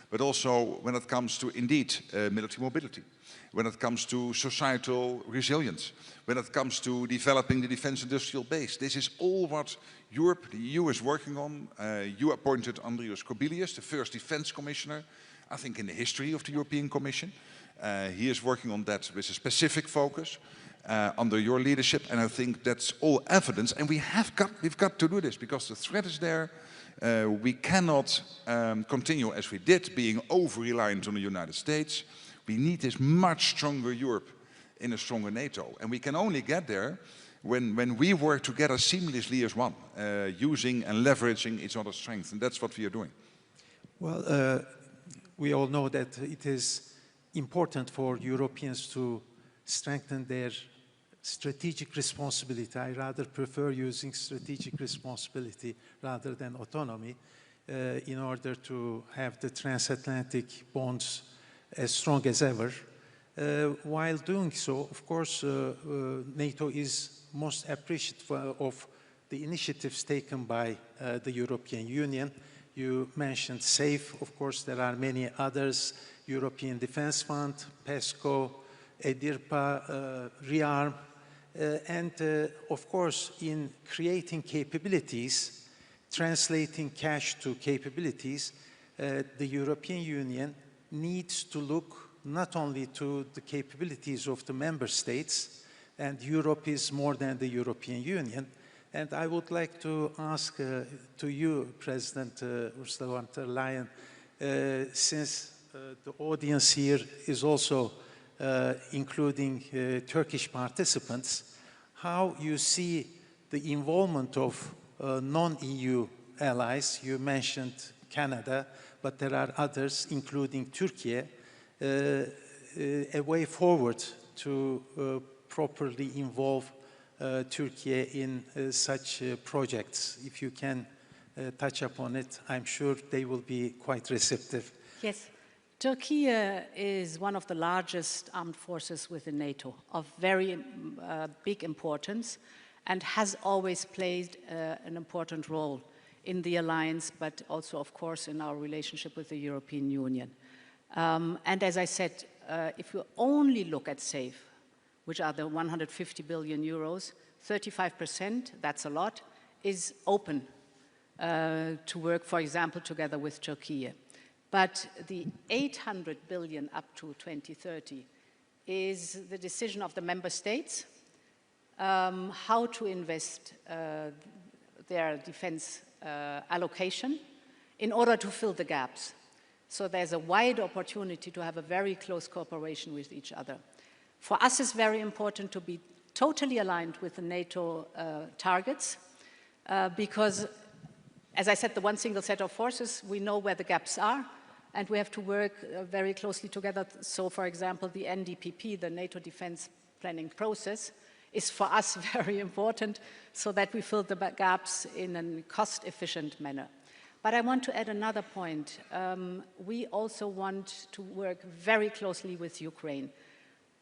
but also when it comes to, indeed, military mobility, when it comes to societal resilience, when it comes to developing the defense industrial base. This is all what Europe, the EU, is working on. You appointed Andrius Kubilius, the first defense commissioner, I think in the history of the European Commission. He is working on that with a specific focus under your leadership, and I think that's all evidence. And we've got to do this because the threat is there. We cannot continue as we did, being over-reliant on the United States. We need this much stronger Europe in a stronger NATO. And we can only get there when we work together seamlessly as one, using and leveraging each other's strength. And that's what we are doing. Well, we all know that it is important for Europeans to strengthen their strategic responsibility. I rather prefer using strategic responsibility rather than autonomy in order to have the transatlantic bonds as strong as ever. While doing so, of course, NATO is most appreciative of the initiatives taken by the European Union. You mentioned SAFE. Of course, there are many others: European Defence Fund, PESCO, EDIRPA, REARM, and of course, in creating capabilities, translating cash to capabilities, the European Union needs to look not only to the capabilities of the member states, and Europe is more than the European Union. And I would like to ask to you, President Ursula von der Leyen, since the audience here is also including Turkish participants, how you see the involvement of non-EU allies. You mentioned Canada, but there are others, including Turkey, a way forward to properly involve Turkey in such projects. If you can touch upon it, I'm sure they will be quite receptive. Yes. Turkey is one of the largest armed forces within NATO, of very big importance, and has always played an important role in the alliance, but also, of course, in our relationship with the European Union. And as I said, if you only look at SAFE, which are the 150 billion euros, 35%, that's a lot, is open to work, for example, together with Turkey. But the 800 billion up to 2030 is the decision of the member states how to invest their defense allocation in order to fill the gaps. So there's a wide opportunity to have a very close cooperation with each other. For us, it's very important to be totally aligned with the NATO targets because, as I said, the one single set of forces, we know where the gaps are, and we have to work very closely together. So, for example, the NDPP, the NATO defense planning process, is for us very important so that we fill the gaps in a cost-efficient manner. But I want to add another point. We also want to work very closely with Ukraine.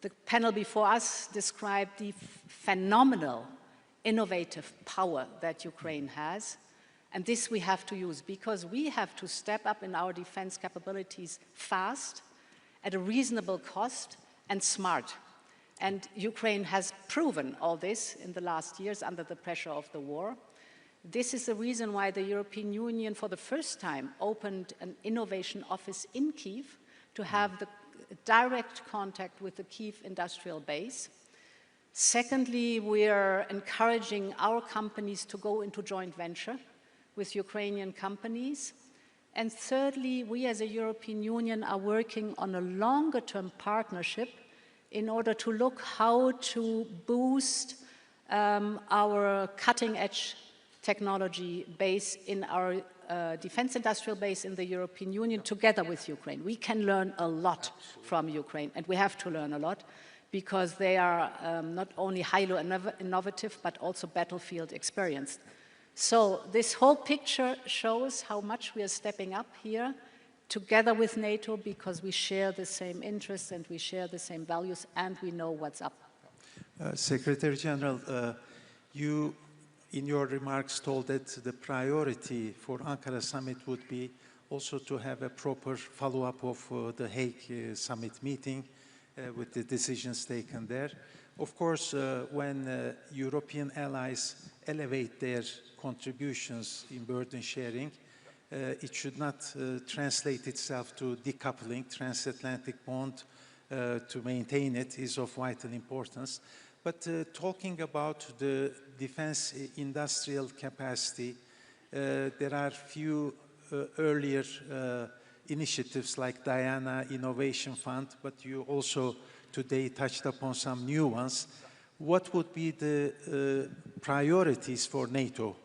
The panel before us described the phenomenal, innovative power that Ukraine has. And this we have to use because we have to step up in our defense capabilities fast, at a reasonable cost, and smart. And Ukraine has proven all this in the last years under the pressure of the war. This is the reason why the European Union, for the first time, opened an innovation office in Kyiv to have the direct contact with the Kyiv industrial base. Secondly, we are encouraging our companies to go into joint venture with Ukrainian companies. And thirdly, we as a European Union are working on a longer-term partnership in order to look how to boost our cutting-edge technology base in our defense industrial base in the European Union together with Ukraine. We can learn a lot from Ukraine, and we have to learn a lot because they are not only highly innovative, but also battlefield experienced. So this whole picture shows how much we are stepping up here together with NATO because we share the same interests and we share the same values and we know what's up. Secretary General, you in your remarks told that the priority for Ankara summit would be also to have a proper follow-up of the Hague summit meeting with the decisions taken there. Of course, when European allies elevate their contributions in burden sharing, it should not translate itself to decoupling. Transatlantic bond to maintain it is of vital importance. But talking about the defense industrial capacity, there are few earlier initiatives like Diana Innovation Fund, but you also today touched upon some new ones. What would be the priorities for NATO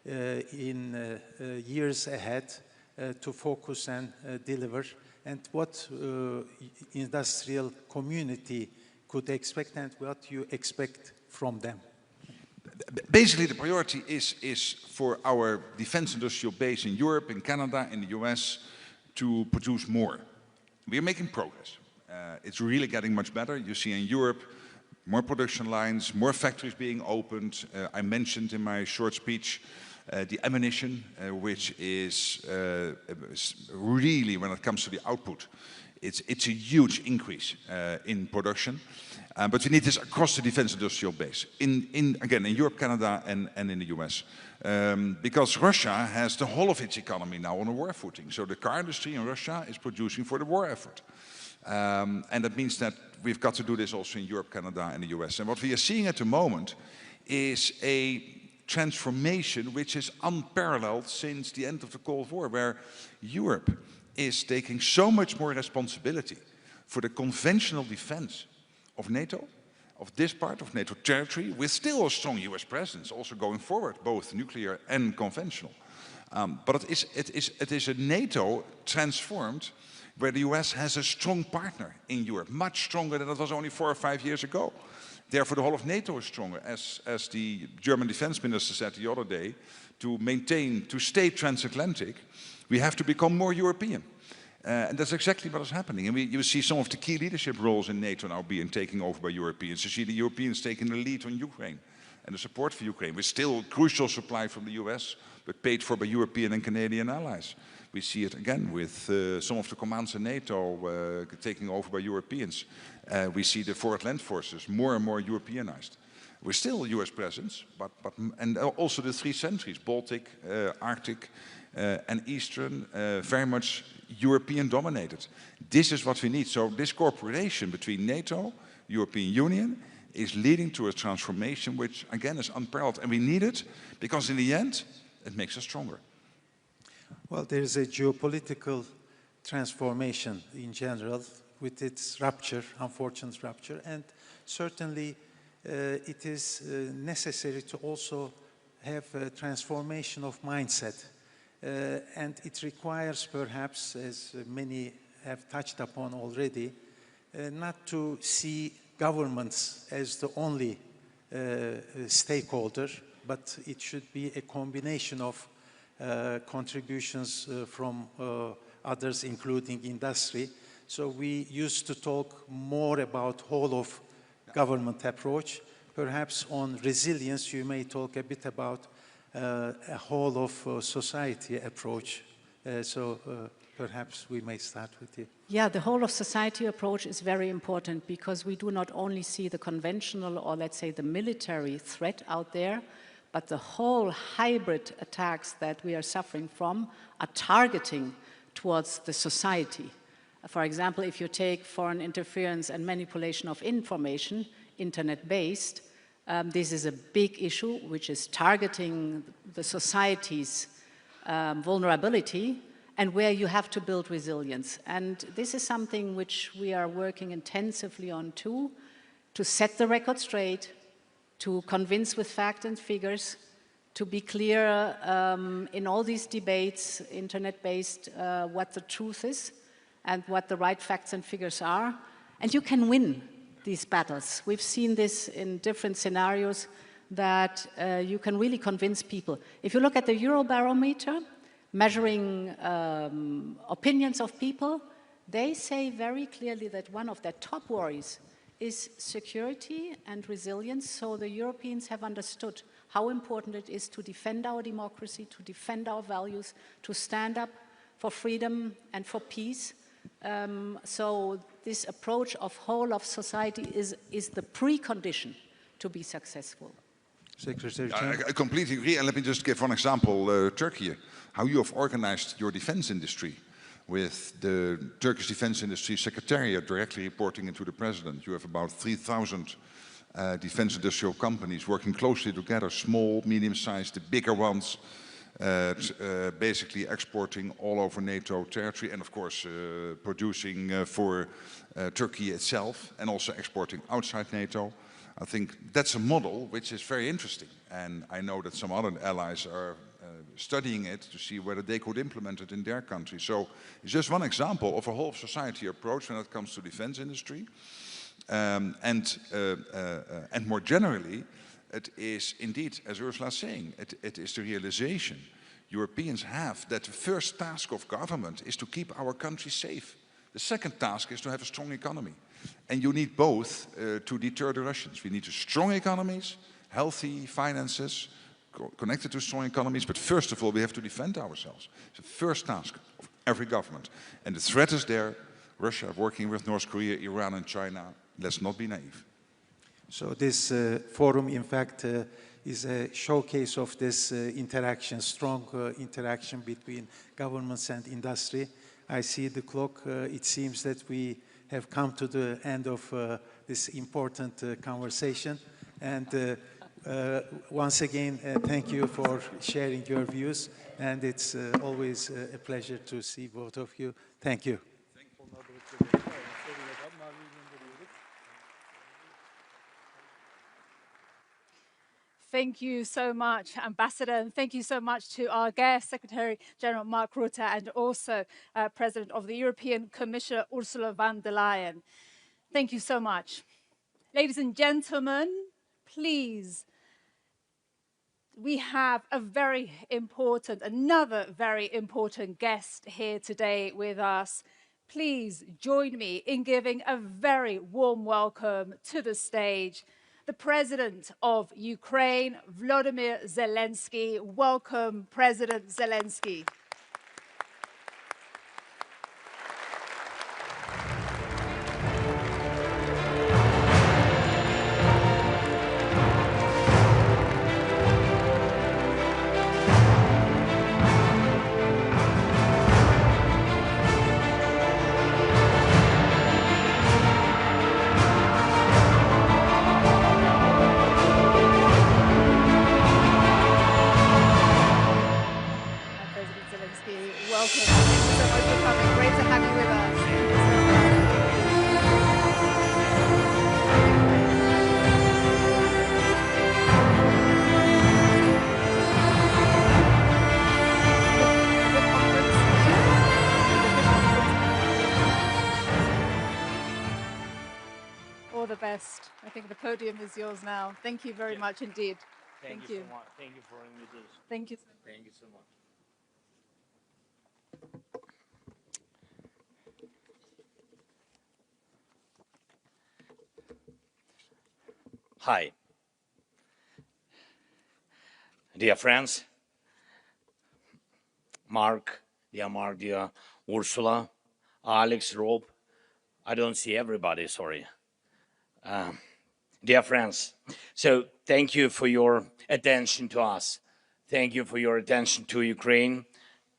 in years ahead to focus and deliver, and what industrial community could expect and what you expect from them? Basically, the priority is for our defense industrial base in Europe, in Canada, in the US to produce more. We are making progress. It's really getting much better. You see in Europe, more production lines, more factories being opened. I mentioned in my short speech the ammunition, which is really, when it comes to the output, it's a huge increase in production. But we need this across the defense industrial base, again, in Europe, Canada, and in the US. Because Russia has the whole of its economy now on a war footing. So the car industry in Russia is producing for the war effort. And that means that we've got to do this also in Europe, Canada, and the US. And what we are seeing at the moment is a transformation which is unparalleled since the end of the Cold War, where Europe is taking so much more responsibility for the conventional defense of NATO, of this part of NATO territory, with still a strong US presence, also going forward, both nuclear and conventional. But it is a NATO transformed, where the US has a strong partner in Europe, much stronger than it was only 4 or 5 years ago. Therefore, the whole of NATO is stronger, as the German defense minister said the other day, to stay transatlantic, we have to become more European. And that's exactly what is happening. And you see some of the key leadership roles in NATO now being taken over by Europeans. You see the Europeans taking the lead on Ukraine and the support for Ukraine, with still crucial supply from the US, but paid for by European and Canadian allies. We see it again with some of the commands in NATO taking over by Europeans. We see the forward land forces more and more Europeanized. We're still a US presence, and also the 3 centuries, Baltic, Arctic, and Eastern, very much European dominated. This is what we need. So this cooperation between NATO, European Union, is leading to a transformation which, again, is unparalleled. And we need it because in the end, it makes us stronger. Well, there is a geopolitical transformation in general with its rupture, unfortunate rupture, and certainly it is necessary to also have a transformation of mindset. And it requires perhaps, as many have touched upon already, not to see governments as the only stakeholder, but it should be a combination of contributions from others, including industry. So we used to talk more about whole of government approach. Perhaps on resilience, you may talk a bit about a whole of society approach. Perhaps we may start with you. Yeah, the whole of society approach is very important because we do not only see the conventional or let's say the military threat out there, but the whole hybrid attacks that we are suffering from are targeting towards the society. For example, if you take foreign interference and manipulation of information, internet-based, this is a big issue which is targeting the society's vulnerability and where you have to build resilience. And this is something which we are working intensively on too, to set the record straight, to convince with facts and figures, to be clear in all these debates, internet-based, what the truth is and what the right facts and figures are. And you can win these battles. We've seen this in different scenarios that you can really convince people. If you look at the Eurobarometer, measuring opinions of people, they say very clearly that one of their top worries is security and resilience. So the Europeans have understood how important it is to defend our democracy, to defend our values, to stand up for freedom and for peace. So this approach of whole of society is the precondition to be successful. Secretary I completely agree. And let me just give one example, Turkey. How you have organized your defense industry with the Turkish Defense Industry Secretariat directly reporting into the president. You have about 3,000 defense industrial companies working closely together, small, medium-sized, the bigger ones, basically exporting all over NATO territory and of course producing for Turkey itself and also exporting outside NATO. I think that's a model which is very interesting, and I know that some other allies are studying it to see whether they could implement it in their country. So it's just one example of a whole society approach when it comes to defense industry. And more generally, it is indeed, as Ursula is saying, it is the realization Europeans have that the first task of government is to keep our country safe. The second task is to have a strong economy. And you need both to deter the Russians. We need strong economies, healthy finances, connected to strong economies, but first of all, we have to defend ourselves. It's the first task of every government. And the threat is there. Russia working with North Korea, Iran and China. Let's not be naive. So this forum, in fact, is a showcase of this interaction, strong interaction between governments and industry. I see the clock. It seems that we have come to the end of this important conversation. And once again, thank you for sharing your views. And it's always a pleasure to see both of you. Thank you. Thank you so much, Ambassador, and thank you so much to our guest, Secretary General Mark Rutte, and also President of the European Commission, Ursula von der Leyen. Thank you so much. Ladies and gentlemen, please, we have another very important guest here today with us. Please join me in giving a very warm welcome to the stage the President of Ukraine, Volodymyr Zelensky. Welcome, President Zelensky. I think the podium is yours now. Thank you very much indeed. Thank you so much. Thank you for the invitation. Thank you. Thank you so much. Hi. Dear friends, Mark, dear Ursula, Alex, Rob. I don't see everybody, sorry. Dear friends, so thank you for your attention to us. Thank you for your attention to Ukraine,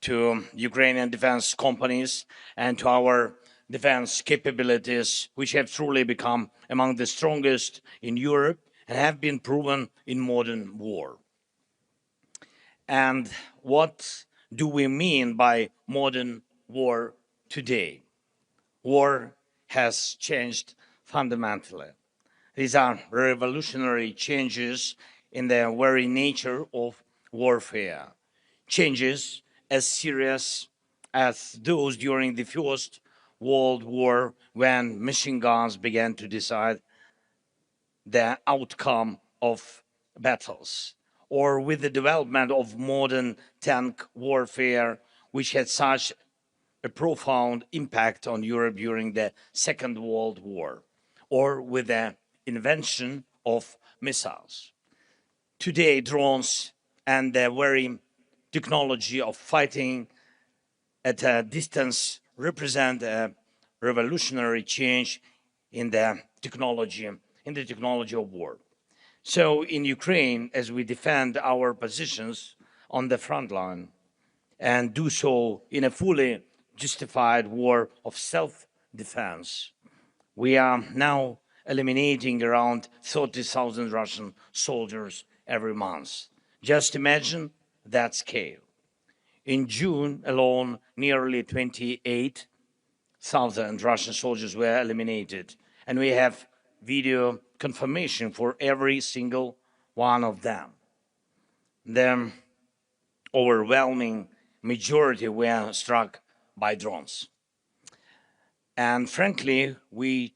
to Ukrainian defense companies, and to our defense capabilities, which have truly become among the strongest in Europe and have been proven in modern war. And what do we mean by modern war today? War has changed fundamentally. These are revolutionary changes in the very nature of warfare. Changes as serious as those during the First World War, when machine guns began to decide the outcome of battles, or with the development of modern tank warfare, which had such a profound impact on Europe during the Second World War, or with the invention of missiles. Today, drones and the very technology of fighting at a distance represent a revolutionary change in the technology of war. So in Ukraine, as we defend our positions on the front line and do so in a fully justified war of self-defense, we are now eliminating around 30,000 Russian soldiers every month. Just imagine that scale. In June alone, nearly 28,000 Russian soldiers were eliminated, and we have video confirmation for every single one of them. The overwhelming majority were struck by drones. And frankly, we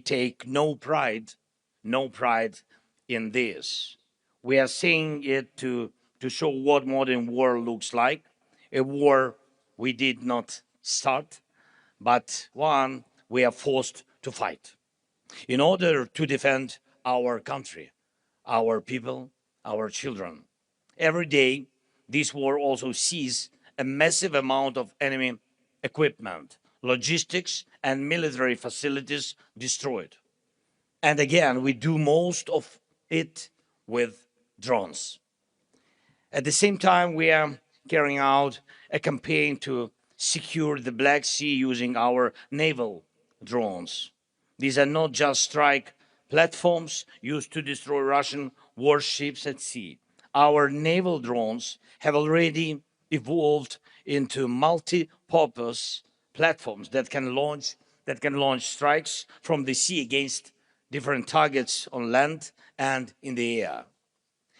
take no pride in this. We are saying it to show what modern war looks like, a war we did not start, but one we are forced to fight in order to defend our country, our people, our children. Every day, this war also sees a massive amount of enemy equipment, logistics, and military facilities destroyed. And again, we do most of it with drones. At the same time, we are carrying out a campaign to secure the Black Sea using our naval drones. These are not just strike platforms used to destroy Russian warships at sea. Our naval drones have already evolved into multi-purpose platforms that can launch strikes from the sea against different targets on land and in the air.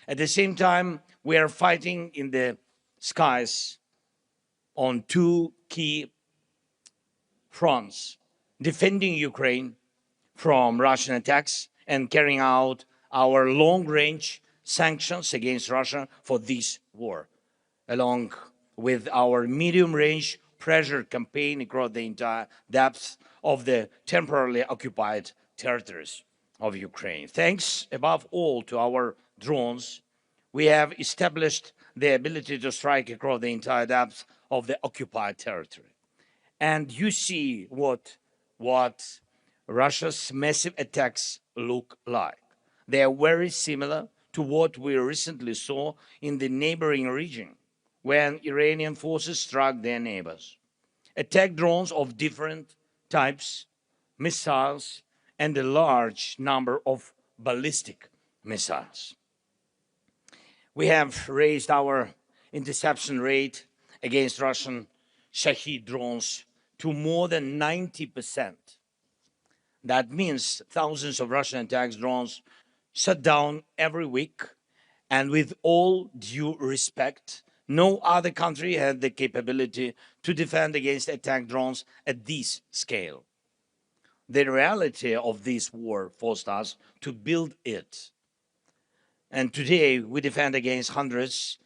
At the same time, we are fighting in the skies on two key fronts: defending Ukraine from Russian attacks and carrying out our long-range sanctions against Russia for this war, along with our medium-range pressure campaign across the entire depth of the temporarily occupied territories of Ukraine. Thanks above all to our drones, we have established the ability to strike across the entire depth of the occupied territory. And you see what Russia's massive attacks look like. They are very similar to what we recently saw in the neighboring region, when Iranian forces struck their neighbors. Attack drones of different types, missiles, and a large number of ballistic missiles. We have raised our interception rate against Russian Shahid drones to more than 90%. That means thousands of Russian attack drones shut down every week, and with all due respect, no other country had the capability to defend against attack drones at this scale. The reality of this war forced us to build it. And today we defend against hundreds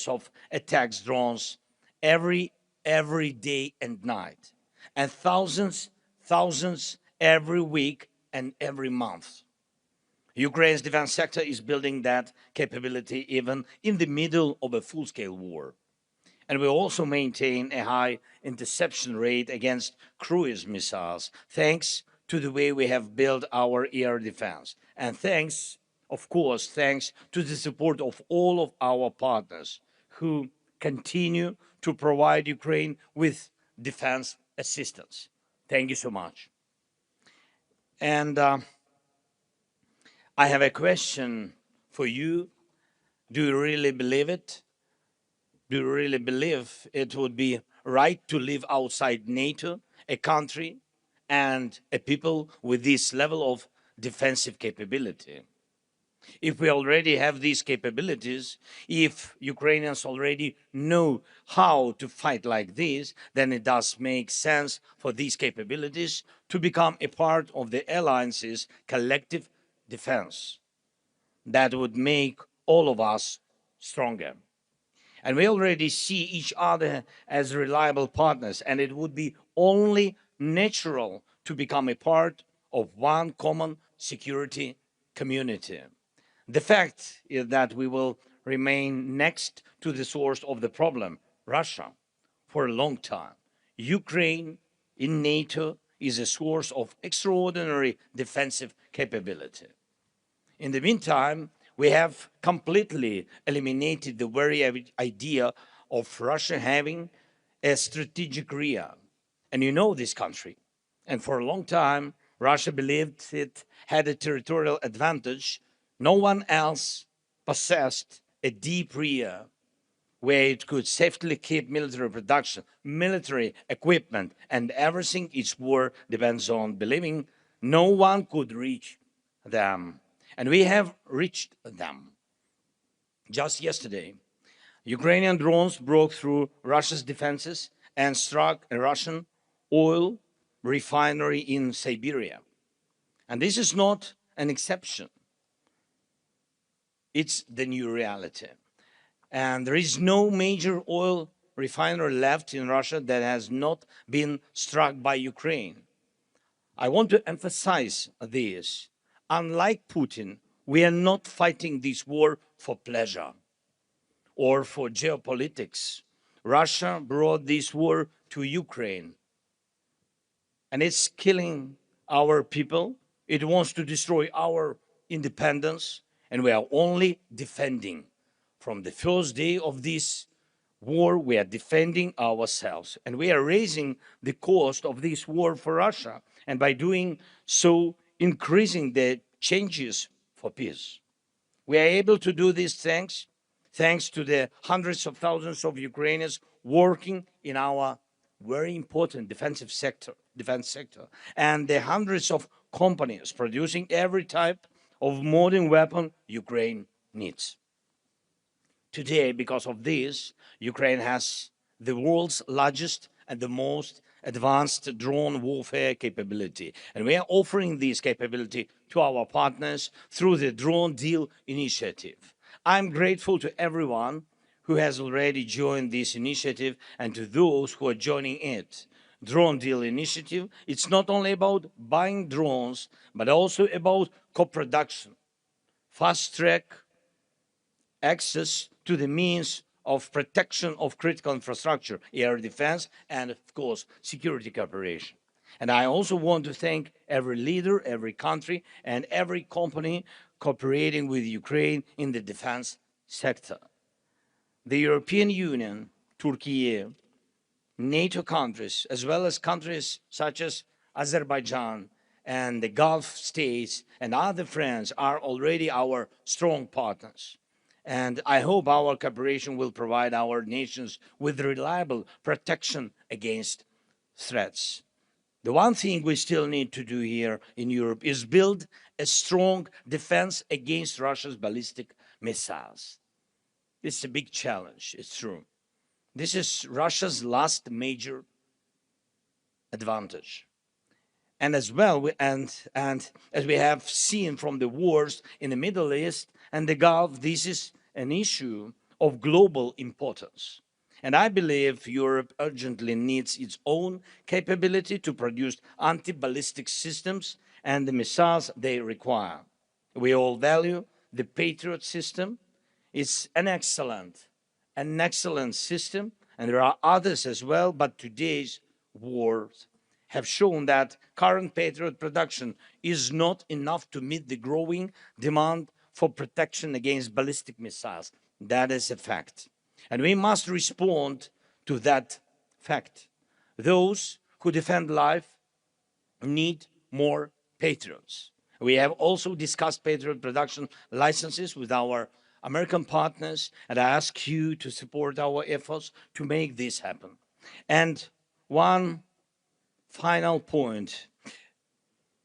of attack drones every day and night, and thousands every week and every month. Ukraine's defense sector is building that capability even in the middle of a full-scale war. And we also maintain a high interception rate against cruise missiles, thanks to the way we have built our air defense. And thanks, of course, thanks to the support of all of our partners who continue to provide Ukraine with defense assistance. Thank you so much. And I have a question for you. Do you really believe it? Do you really believe it would be right to live outside NATO, a country and a people with this level of defensive capability? If we already have these capabilities, if Ukrainians already know how to fight like this, then it does make sense for these capabilities to become a part of the alliance's collective defense. That would make all of us stronger. And we already see each other as reliable partners, and it would be only natural to become a part of one common security community. The fact is that we will remain next to the source of the problem, Russia, for a long time. Ukraine in NATO is a source of extraordinary defensive capability. In the meantime, we have completely eliminated the very idea of Russia having a strategic area. And you know this country. And for a long time, Russia believed it had a territorial advantage. No one else possessed a deep area where it could safely keep military production, military equipment, and everything its war depends on, believing no one could reach them. And we have reached them. Just yesterday, Ukrainian drones broke through Russia's defenses and struck a Russian oil refinery in Siberia. And this is not an exception. It's the new reality. And there is no major oil refinery left in Russia that has not been struck by Ukraine. I want to emphasize this. Unlike Putin, we are not fighting this war for pleasure or for geopolitics. Russia brought this war to Ukraine, and it's killing our people. It wants to destroy our independence, and we are only defending. From the first day of this war, we are defending ourselves, and we are raising the cost of this war for Russia, and by doing so, increasing the changes for peace. We are able to do this thanks to the hundreds of thousands of Ukrainians working in our very important defense sector, and the hundreds of companies producing every type of modern weapon Ukraine needs. Today, because of this, Ukraine has the world's largest and the most advanced drone warfare capability. And we are offering this capability to our partners through the Drone Deal Initiative. I'm grateful to everyone who has already joined this initiative and to those who are joining it. Drone Deal Initiative, it's not only about buying drones, but also about co-production, fast-track access to the means of protection of critical infrastructure, air defense, and of course, security cooperation. And I also want to thank every leader, every country, and every company cooperating with Ukraine in the defense sector. The European Union, Turkey, NATO countries, as well as countries such as Azerbaijan and the Gulf states and other friends are already our strong partners. And I hope our cooperation will provide our nations with reliable protection against threats. The one thing we still need to do here in Europe is build a strong defense against Russia's ballistic missiles. This is a big challenge, it's true. This is Russia's last major advantage. And as well, and as we have seen from the wars in the Middle East and the Gulf, this is an issue of global importance. And I believe Europe urgently needs its own capability to produce anti-ballistic systems and the missiles they require. We all value the Patriot system. It's an excellent system, and there are others as well, but today's wars have shown that current Patriot production is not enough to meet the growing demand for protection against ballistic missiles. That is a fact. And we must respond to that fact. Those who defend life need more Patriots. We have also discussed Patriot production licenses with our American partners, and I ask you to support our efforts to make this happen. And one final point.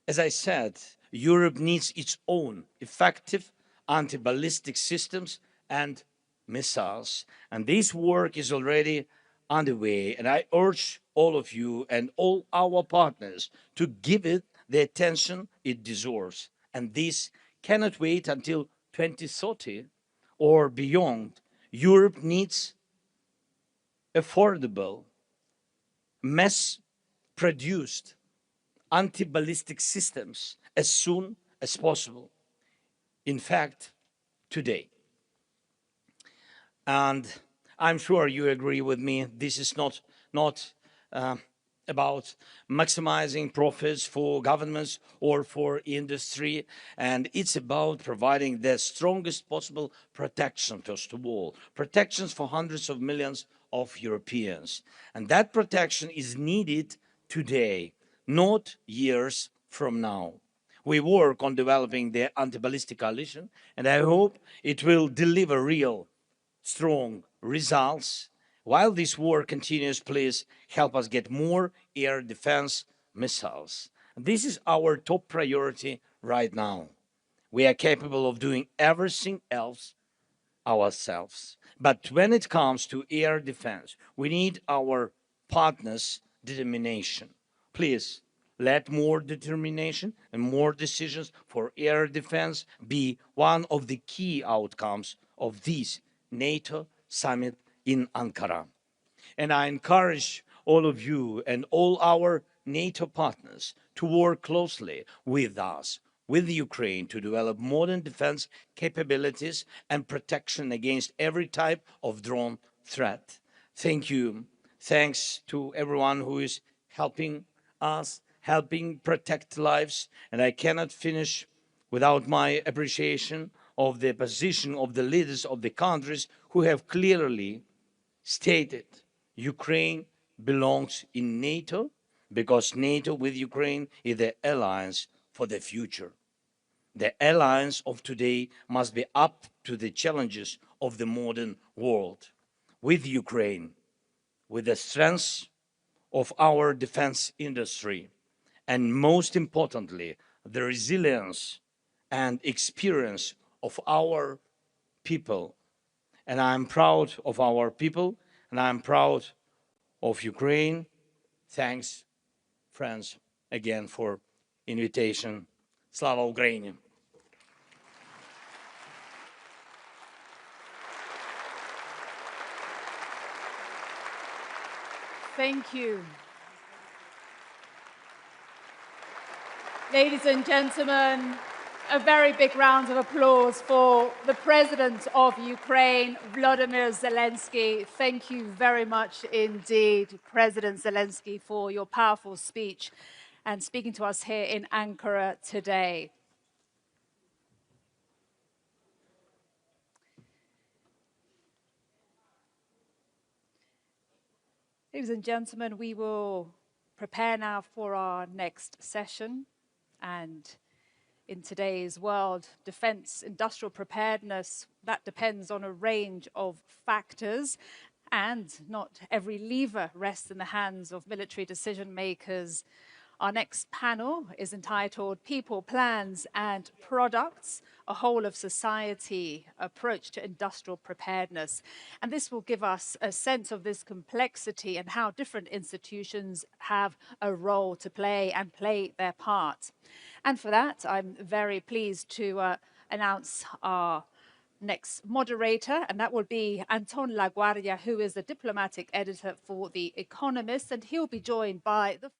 As I said, Europe needs its own effective anti-ballistic systems and missiles. And this work is already underway. And I urge all of you and all our partners to give it the attention it deserves. And this cannot wait until 2030 or beyond. Europe needs affordable, mass-produced anti-ballistic systems as soon as possible. In fact, today. And I'm sure you agree with me, this is not not about maximizing profits for governments or for industry, and it's about providing the strongest possible protection, first of all, protections for hundreds of millions of Europeans. And that protection is needed today, not years from now. We work on developing the anti-ballistic coalition, and I hope it will deliver real, strong results. While this war continues, please help us get more air defense missiles. This is our top priority right now. We are capable of doing everything else ourselves. But when it comes to air defense, we need our partners' determination. Please, let more determination and more decisions for air defense be one of the key outcomes of this NATO summit in Ankara. And I encourage all of you and all our NATO partners to work closely with us, with Ukraine, to develop modern defense capabilities and protection against every type of drone threat. Thank you. Thanks to everyone who is helping us, helping protect lives. And I cannot finish without my appreciation of the position of the leaders of the countries who have clearly stated Ukraine belongs in NATO because NATO with Ukraine is the alliance for the future. The alliance of today must be up to the challenges of the modern world. With Ukraine, with the strength of our defense industry, and most importantly, the resilience and experience of our people. And I'm proud of our people, and I'm proud of Ukraine. Thanks, friends, again for invitation. Slava Ukraini! Thank you. Ladies and gentlemen, a very big round of applause for the President of Ukraine, Volodymyr Zelensky. Thank you very much indeed, President Zelensky, for your powerful speech and speaking to us here in Ankara today. Ladies and gentlemen, we will prepare now for our next session. And in today's world, defense, industrial preparedness, that depends on a range of factors. And not every lever rests in the hands of military decision makers. Our next panel is entitled People, Plans and Products, a whole of society approach to industrial preparedness. And this will give us a sense of this complexity and how different institutions have a role to play and play their part. And for that, I'm very pleased to announce our next moderator, and that will be Anton Laguardia, who is the diplomatic editor for The Economist, and he'll be joined by the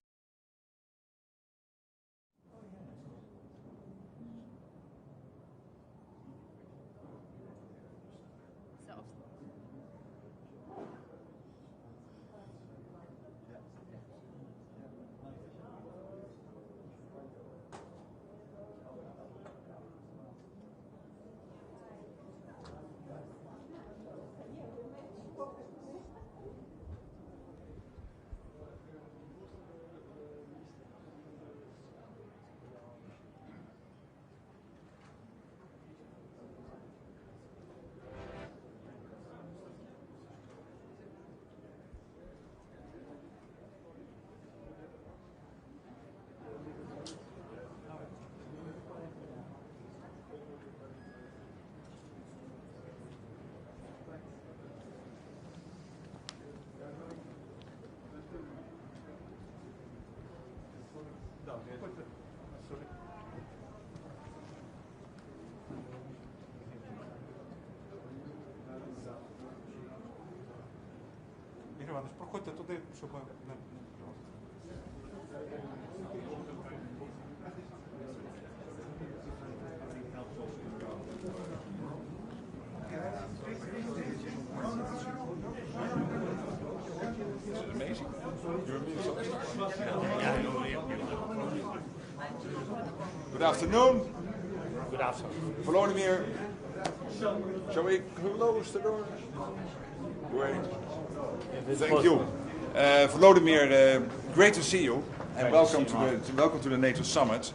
Іванович, проходьте туди, щоб не... Is it amazing? Good afternoon. Good afternoon. Volodymyr, shall we close the door? Great. Thank you. Volodymyr, great to see you, and welcome to the NATO Summit.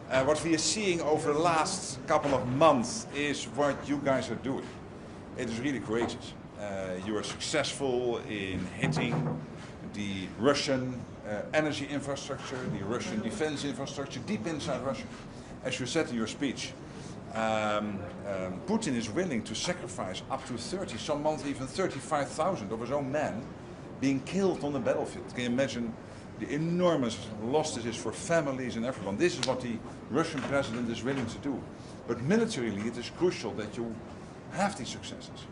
What we are seeing over the last couple of months is what you guys are doing. It is really courageous. You are successful in hitting the Russian energy infrastructure, the Russian defense infrastructure, deep inside Russia. As you said in your speech, Putin is willing to sacrifice up to 30, some months even 35,000 of his own men being killed on the battlefield. Can you imagine the enormous loss this is for families and everyone? This is what the Russian president is willing to do. But militarily, it is crucial that you have these successes.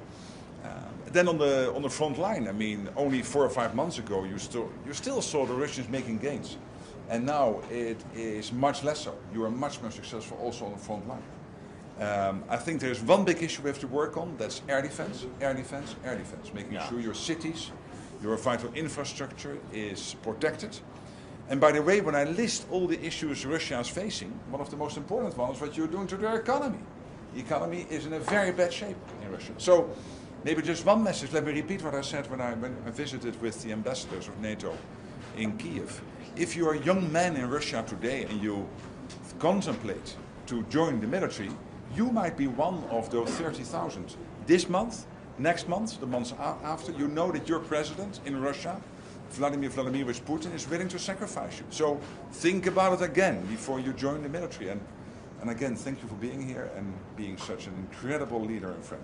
Then on the front line, I mean, only 4 or 5 months ago, you still saw the Russians making gains, and now it is much less so. You are much more successful also on the front line. I think there's one big issue we have to work on. That's air defense, air defense, air defense. Making sure your cities, your vital infrastructure is protected. And by the way, when I list all the issues Russia is facing, one of the most important ones is what you're doing to their economy. The economy is in a very bad shape in Russia. So maybe just one message. Let me repeat what I said when I visited with the ambassadors of NATO in Kiev. If you are a young man in Russia today and you contemplate to join the military, you might be one of those 30,000. This month, next month, the months after, you know that your president in Russia, Vladimir Vladimirovich Putin, is willing to sacrifice you. So think about it again before you join the military. And again, thank you for being here and being such an incredible leader and friend.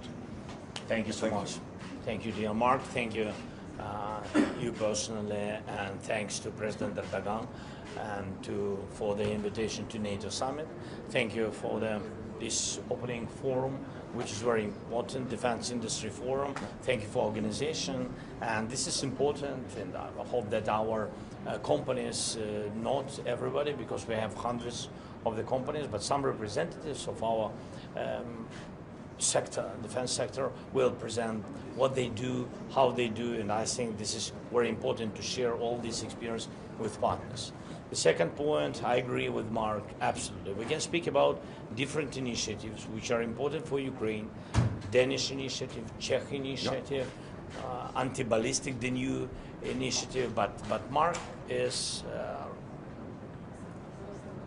Thank you so much. Thank you, dear Mark. Thank you, you personally, and thanks to President Erdogan and for the invitation to NATO Summit. Thank you for this opening forum, which is very important, Defense Industry Forum. Thank you for organization, and this is important, and I hope that our companies, not everybody, because we have hundreds of the companies, but some representatives of our sector, defense sector, will present what they do, how they do, and I think this is very important to share all this experience with partners. The second point, I agree with Mark, absolutely. We can speak about different initiatives which are important for Ukraine, Danish initiative, Czech initiative, anti-ballistic, the new initiative, but Mark is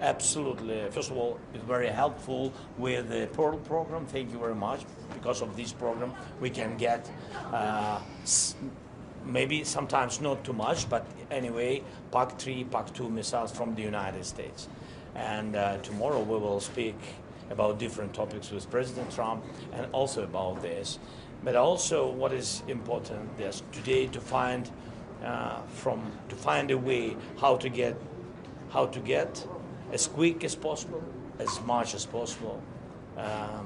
absolutely, first of all, it's very helpful with the Pearl program. Thank you very much. Because of this program, we can get maybe sometimes not too much, but anyway, PAC-3, PAC-2 missiles from the United States. And tomorrow we will speak about different topics with President Trump and also about this. But also what is important is today to find a way how to get as quick as possible, as much as possible,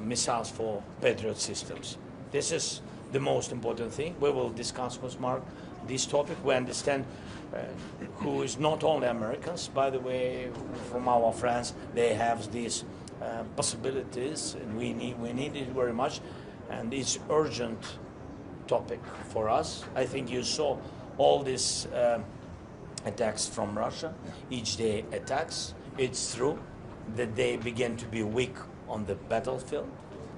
missiles for Patriot systems. This is the most important thing. We will discuss with Mark this topic. We understand who is not only Americans, by the way, from our friends, they have these possibilities, and we need it very much, and it's urgent topic for us. I think you saw all these attacks from Russia, each day attacks. It's true that they begin to be weak on the battlefield.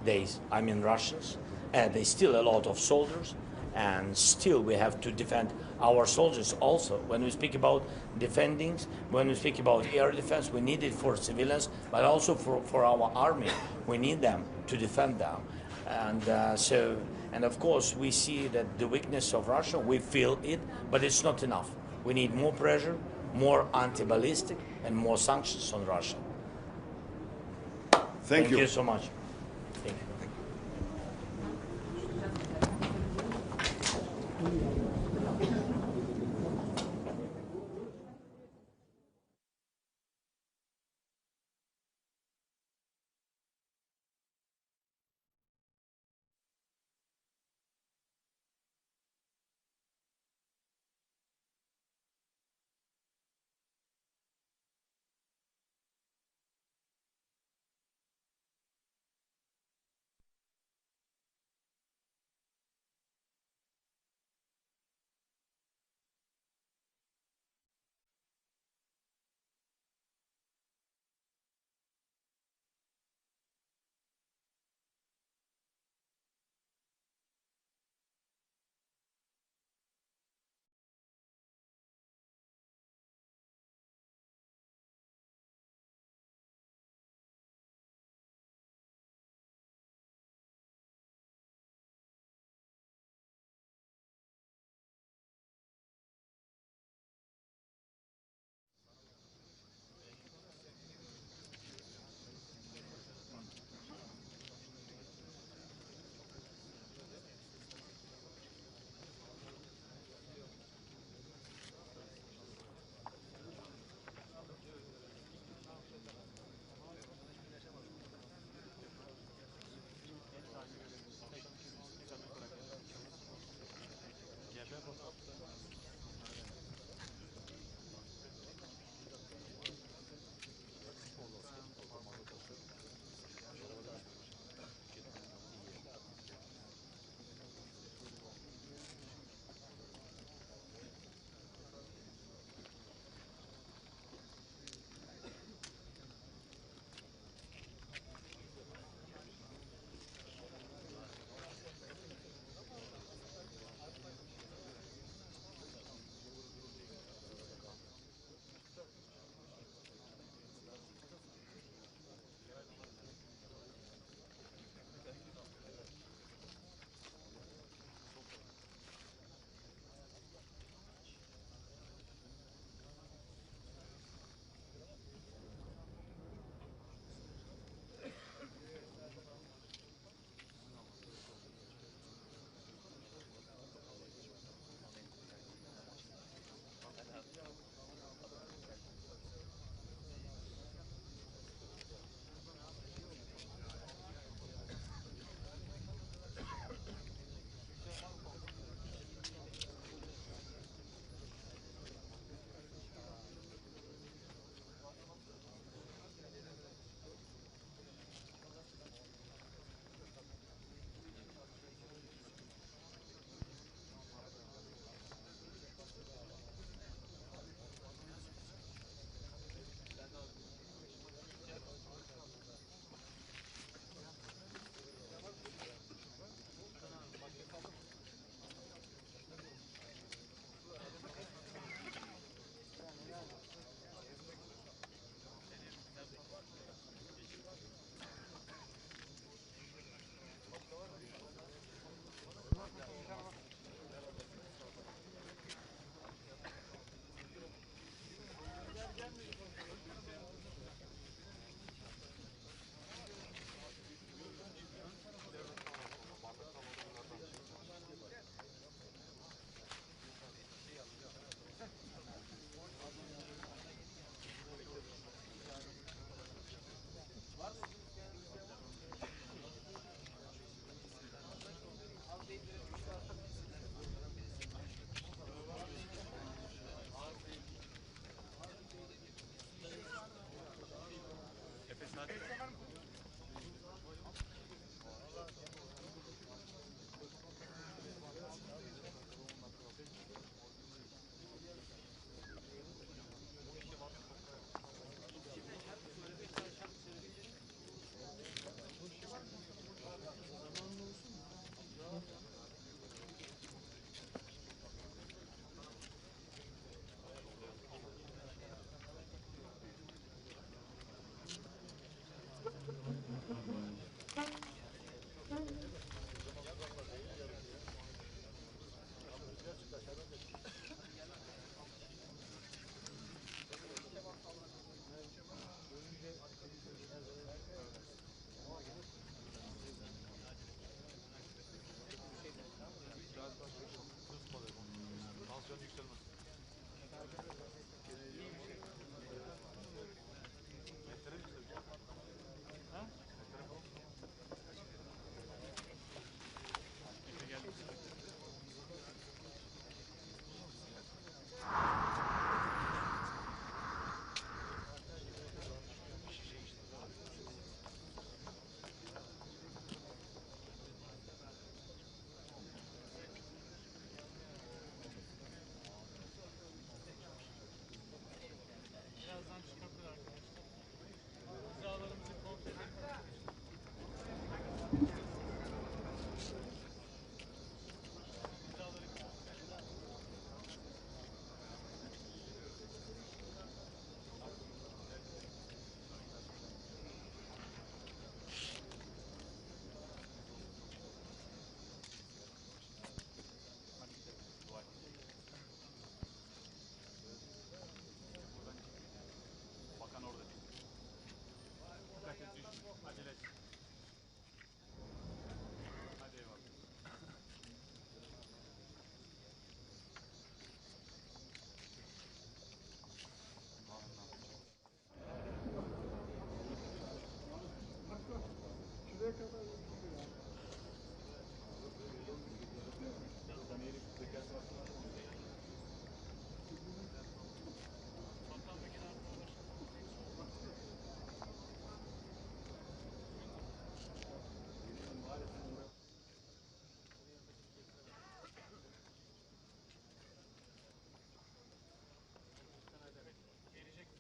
Russians, and they still a lot of soldiers, and still we have to defend our soldiers also. When we speak about defending, when we speak about air defense, we need it for civilians, but also for our army. We need them to defend them. And of course, we see that the weakness of Russia, we feel it, but it's not enough. We need more pressure, more anti-ballistic, and more sanctions on Russia. Thank you so much. Thank you.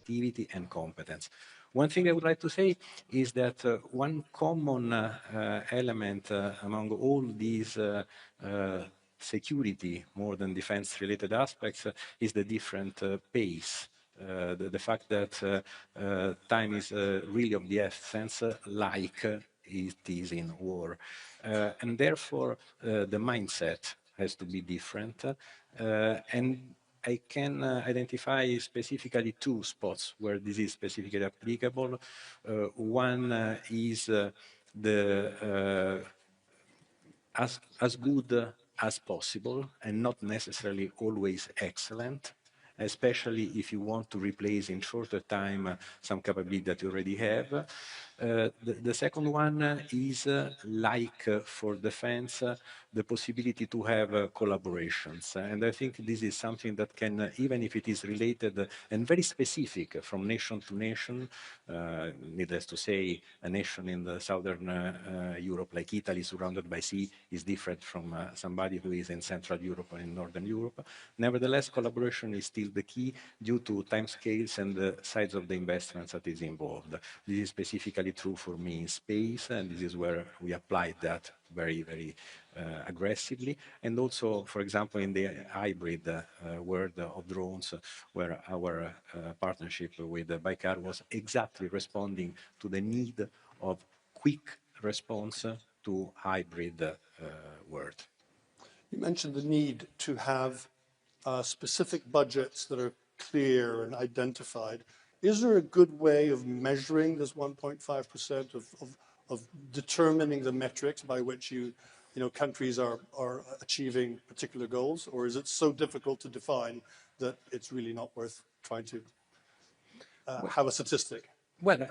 creativity and competence. One thing I would like to say is that one common element among all these security, more than defense-related aspects, is the different pace. The fact that time is really of the essence, like it is in war. And therefore, the mindset has to be different. And I can identify specifically two spots where this is specifically applicable. One is as good as possible and not necessarily always excellent, especially if you want to replace in shorter time some capability that you already have. The second one is, like for defense, the possibility to have collaborations. And I think this is something that can, even if it is related and very specific from nation to nation, needless to say, a nation in the southern Europe like Italy surrounded by sea is different from somebody who is in Central Europe or in Northern Europe. Nevertheless, collaboration is still the key due to timescales and the size of the investments that is involved. This is specifically true for me in space, and this is where we applied that very, very aggressively. And also, for example, in the hybrid world of drones, where our partnership with Baykar was exactly responding to the need of quick response to hybrid world. You mentioned the need to have specific budgets that are clear and identified. Is there a good way of measuring this 1.5%, of determining the metrics by which countries are achieving particular goals, or is it so difficult to define that it's really not worth trying to have a statistic? Well,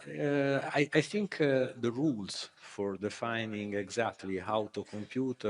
I think the rules for defining exactly how to compute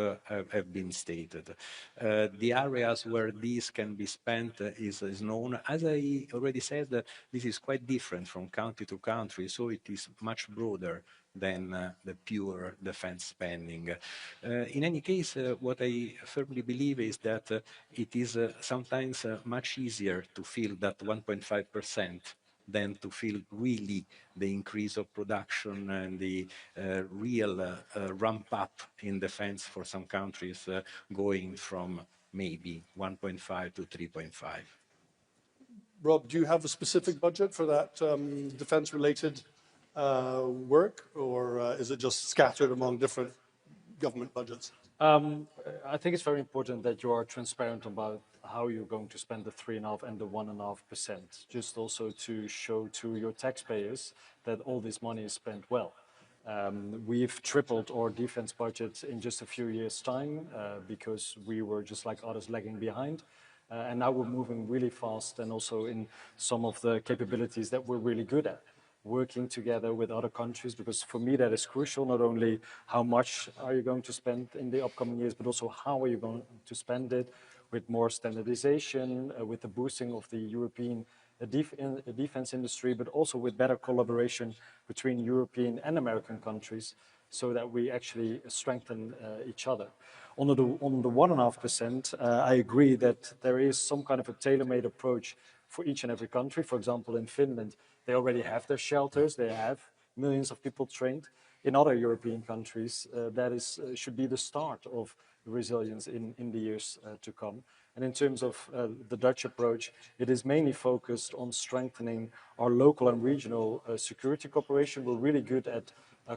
have been stated. The areas where these can be spent is known. As I already said, this is quite different from country to country, so it is much broader than the pure defense spending. In any case, what I firmly believe is that it is sometimes much easier to feel that 1.5% than to feel really the increase of production and the real ramp up in defense for some countries going from maybe 1.5 to 3.5. Rob, do you have a specific budget for that defense-related work, or is it just scattered among different government budgets? I think it's very important that you are transparent about how you're going to spend the 3.5% and the 1.5%, just also to show to your taxpayers that all this money is spent well. We've tripled our defense budget in just a few years' time because we were just like others lagging behind. And now we're moving really fast, and also in some of the capabilities that we're really good at, working together with other countries, because for me that is crucial. Not only how much are you going to spend in the upcoming years, but also how are you going to spend it, with more standardization, with the boosting of the European defense industry, but also with better collaboration between European and American countries, so that we actually strengthen each other. On the 1.5%, I agree that there is some kind of a tailor-made approach for each and every country. For example, in Finland, they already have their shelters, they have millions of people trained. In other European countries, that should be the start of resilience in the years to come. And in terms of the Dutch approach, it is mainly focused on strengthening our local and regional security cooperation. We're really good at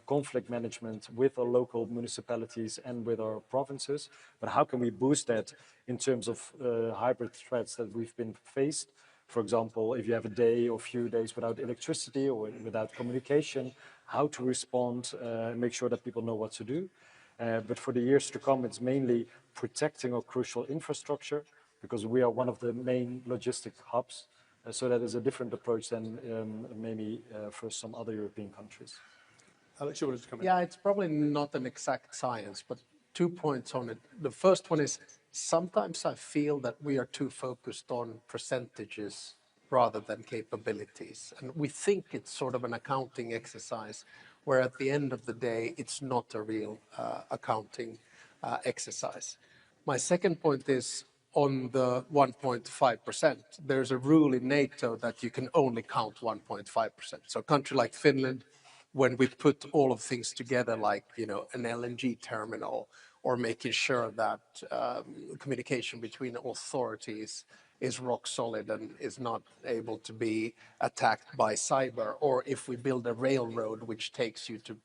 conflict management with our local municipalities and with our provinces. But how can we boost that in terms of hybrid threats that we've been faced? For example, if you have a day or few days without electricity or without communication, how to respond, make sure that people know what to do. But for the years to come, it's mainly protecting our crucial infrastructure, because we are one of the main logistic hubs. So that is a different approach than maybe for some other European countries. Alex, you wanted to come in? Yeah, it's probably not an exact science, but 2 points on it. The first one is, sometimes I feel that we are too focused on percentages rather than capabilities. And we think it's sort of an accounting exercise, where at the end of the day, it's not a real accounting exercise. My second point is, on the 1.5%. There's a rule in NATO that you can only count 1.5%. So a country like Finland, when we put all of things together, like, you know, an LNG terminal, or making sure that communication between authorities is rock solid and is not able to be attacked by cyber, or if we build a railroad which takes you to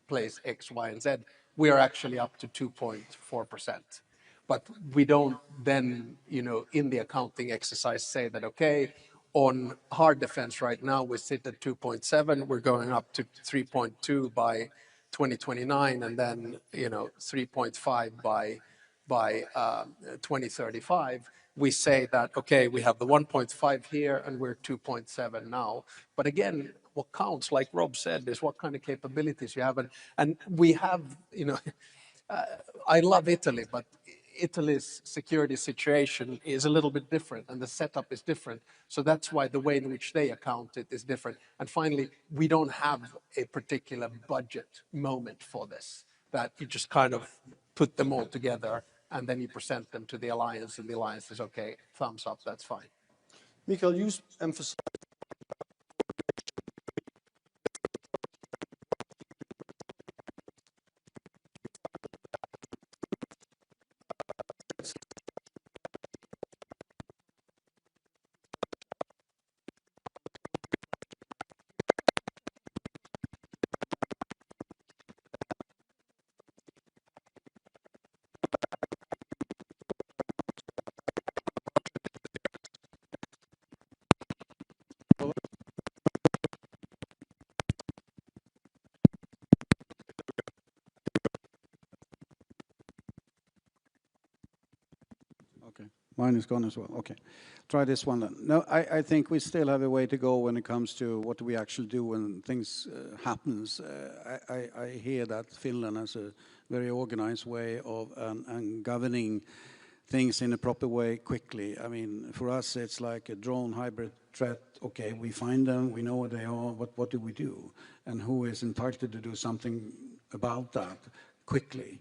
place X, Y, and Z, we are actually up to 2.4%. But we don't then, you know, in the accounting exercise say that, okay, on hard defense right now, we sit at 2.7, we're going up to 3.2 by 2029, and then, you know, 3.5 by 2035. We say that, okay, we have the 1.5 here and we're 2.7 now. But again, what counts, like Rob said, is what kind of capabilities you have. And we have, you know, I love Italy, but Italy's security situation is a little bit different and the setup is different. So that's why the way in which they account it is different. And finally, we don't have a particular budget moment for this, that you just kind of put them all together and then you present them to the alliance and the alliance is, okay, thumbs up, that's fine. Mikael, you emphasized Mine is gone as well. Okay. Try this one then. No, I think we still have a way to go when it comes to what we actually do when things happens. I hear that Finland has a very organized way of and governing things in a proper way quickly. I mean, for us, it's like a drone hybrid threat. Okay, we find them, we know what they are, but what do we do? And who is entitled to do something about that quickly?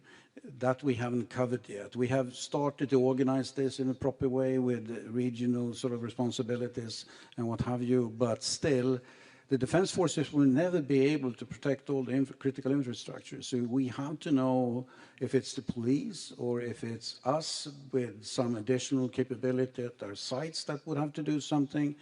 That we haven't covered yet. We have started to organize this in a proper way with regional sort of responsibilities and what have you, but still, the defense forces will never be able to protect all the critical infrastructure. So we have to know if it's the police or if it's us with some additional capability at our sites that would have to do something.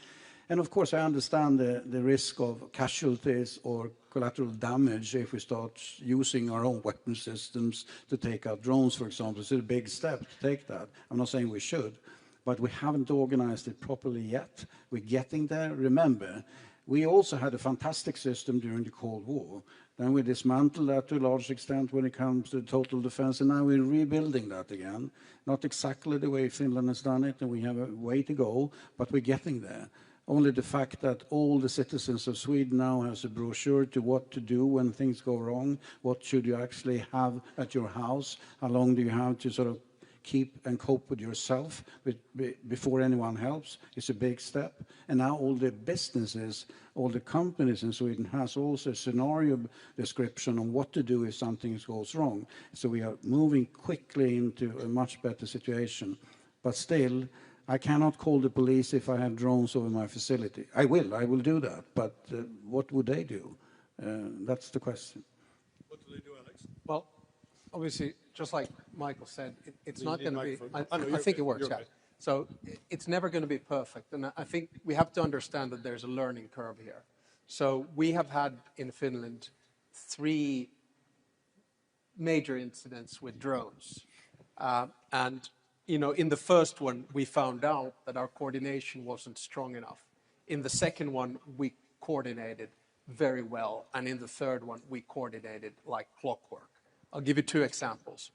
And of course, I understand the risk of casualties or collateral damage if we start using our own weapon systems to take out drones, for example. It's a big step to take that. I'm not saying we should, but we haven't organized it properly yet. We're getting there. Remember, we also had a fantastic system during the Cold War. Then we dismantled that to a large extent when it comes to total defense, and now we're rebuilding that again. Not exactly the way Finland has done it, and we have a way to go, but we're getting there. Only the fact that all the citizens of Sweden now has a brochure to what to do when things go wrong, what should you actually have at your house, how long do you have to sort of keep and cope with yourself before anyone helps, is a big step. And now all the businesses, all the companies in Sweden has also a scenario description on what to do if something goes wrong. So we are moving quickly into a much better situation. But still, I cannot call the police if I have drones over my facility. I will do that, but what would they do? That's the question. What do they do, Alex? Well, obviously, just like Michael said, it's not going to be, I think it works, yeah. So it's never going to be perfect. And I think we have to understand that there's a learning curve here. So we have had in Finland 3 major incidents with drones. And you know, in the first one, we found out that our coordination wasn't strong enough. In the second one, we coordinated very well. And in the third one, we coordinated like clockwork. I'll give you 2 examples.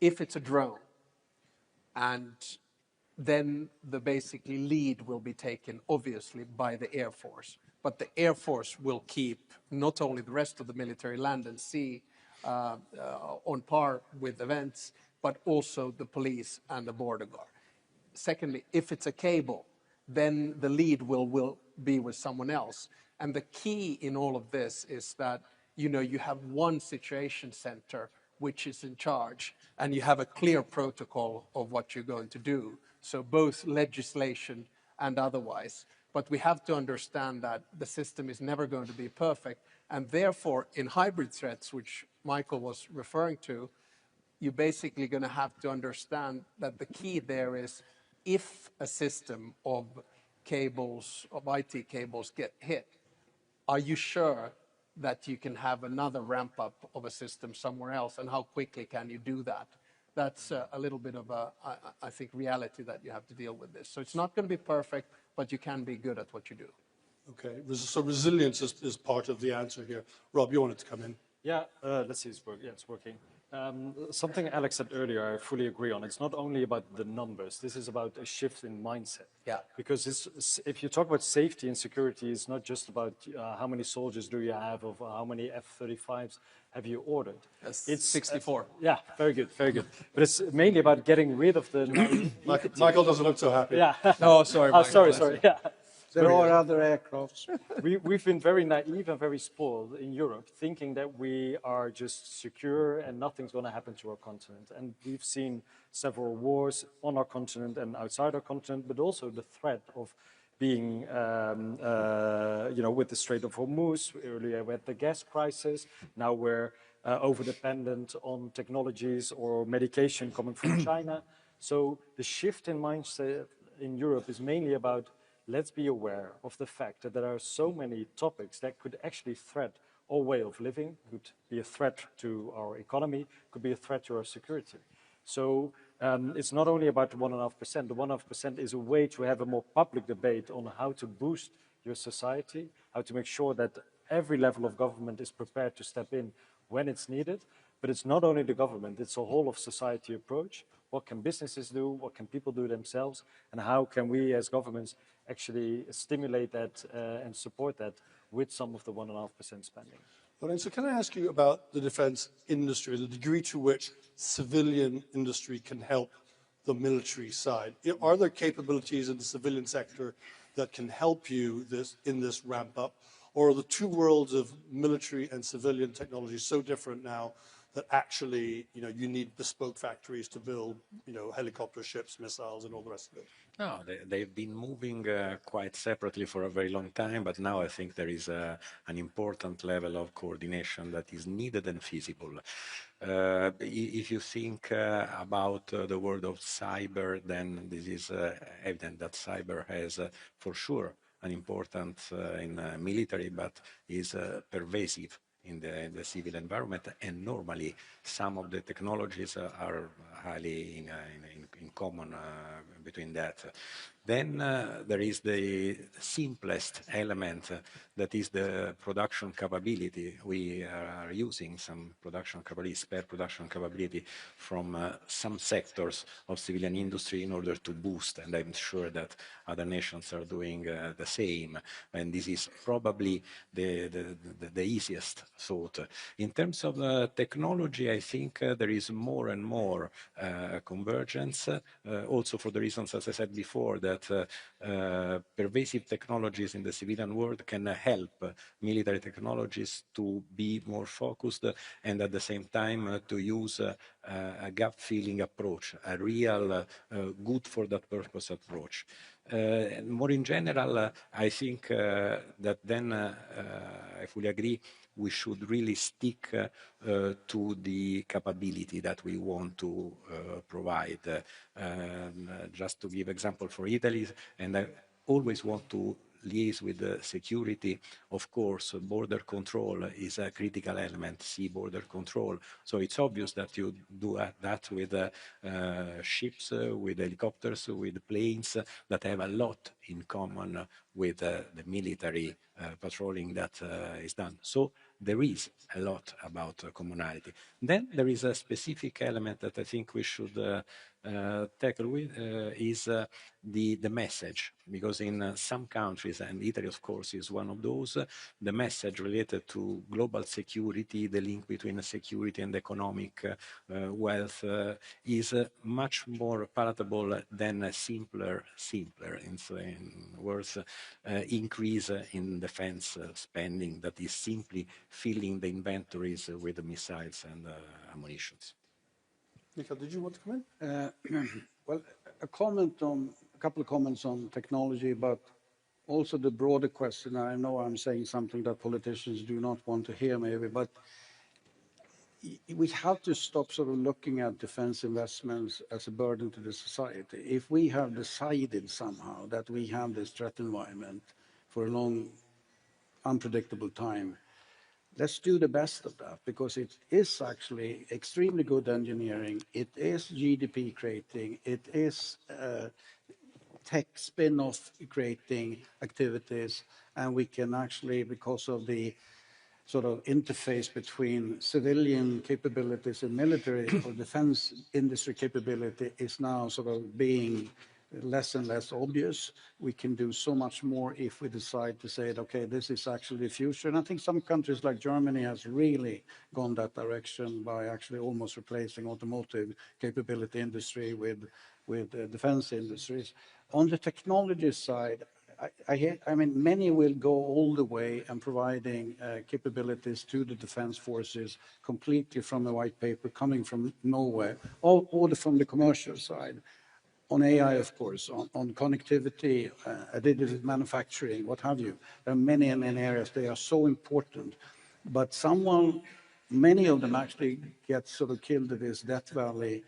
If it's a drone, and then the basically lead will be taken, obviously, by the Air Force. But the Air Force will keep not only the rest of the military land and sea on par with events, but also the police and the border guard. Secondly, if it's a cable, then the lead will be with someone else. And the key in all of this is that, you know, you have one situation center which is in charge, and you have a clear protocol of what you're going to do. so both legislation and otherwise. But we have to understand that the system is never going to be perfect, and therefore, in hybrid threats, which Michael was referring to, you're basically going to have to understand that the key there is if a system of cables, of IT cables get hit, are you sure that you can have another ramp up of a system somewhere else, and how quickly can you do that? That's a little bit of a, I think, reality that you have to deal with this. So it's not going to be perfect, but you can be good at what you do. Okay, so resilience is part of the answer here. Rob, you wanted to come in. Yeah, let's see, it's working. Something Alex said earlier, I fully agree on. It's not only about the numbers. This is about a shift in mindset. Yeah. Because if you talk about safety and security, it's not just about how many soldiers do you have, or how many F-35s have you ordered. It's 64. Yeah, very good, very good. But it's mainly about getting rid of the... Michael doesn't look so happy. Yeah. Oh, sorry, Michael. Sorry, yeah. There are other aircrafts. We've been very naive and very spoiled in Europe, thinking that we are just secure and nothing's going to happen to our continent. And we've seen several wars on our continent and outside our continent, but also the threat of being, with the Strait of Hormuz. Earlier we had the gas crisis. Now we're over-dependent on technologies or medication coming from China. So the shift in mindset in Europe is mainly about, let's be aware of the fact that there are so many topics that could actually threat our way of living, could be a threat to our economy, could be a threat to our security. So it's not only about the 1.5%. The 1.5% is a way to have a more public debate on how to boost your society, how to make sure that every level of government is prepared to step in when it's needed. But it's not only the government, it's a whole of society approach. What can businesses do? What can people do themselves? And how can we as governments actually stimulate that and support that with some of the 1.5% spending? Lorenzo, can I ask you about the defense industry, the degree to which civilian industry can help the military side? Are there capabilities in the civilian sector that can help you in this ramp up? Or are the two worlds of military and civilian technology so different now that actually, you need bespoke factories to build, helicopter ships, missiles, and all the rest of it? No, they've been moving quite separately for a very long time, but now I think there is an important level of coordination that is needed and feasible. If you think about the world of cyber, then this is evident that cyber has for sure an importance in military, but is pervasive in the civil environment, and normally some of the technologies are highly in common between that. Then there is the simplest element, that is the production capability. We are using some production capability, spare production capability from some sectors of civilian industry in order to boost, and I'm sure that other nations are doing the same. And this is probably the easiest thought. In terms of technology, I think there is more and more convergence, also for the reasons, as I said before, that pervasive technologies in the civilian world can help military technologies to be more focused and at the same time to use a gut-feeling approach, a real good for that purpose approach. More in general, I think that then I fully agree we should really stick to the capability that we want to provide. Just to give example for Italy, and I always want to liaise with the security. Of course, border control is a critical element, sea border control. So it's obvious that you do that with ships, with helicopters, with planes that have a lot in common with the military patrolling that is done. So there is a lot about commonality. Then there is a specific element that I think we should tackle with is the message, because in some countries, and Italy of course is one of those, the message related to global security, the link between security and economic wealth is much more palatable than simpler in words, increase in defense spending that is simply filling the inventories with missiles and ammunitions. Mikael, did you want to come in? Well, a couple of comments on technology, but also the broader question. I know I'm saying something that politicians do not want to hear, maybe, but we have to stop sort of looking at defense investments as a burden to the society. If we have decided somehow that we have this threat environment for a long, unpredictable time, let's do the best of that, because it is actually extremely good engineering. It is GDP creating. It is tech spin-off creating activities. And we can actually, because of the sort of interface between civilian capabilities and military or defense industry capability is now sort of being less and less obvious. We can do so much more if we decide to say, okay, this is actually the future. And I think some countries like Germany has really gone that direction by actually almost replacing automotive capability industry with defense industries. On the technology side, I mean, many will go all the way and providing capabilities to the defense forces completely from a white paper coming from nowhere, or from the commercial side. On AI, of course, on connectivity, additive manufacturing, what have you. There are many areas. They are so important. But many of them actually get sort of killed in this death valley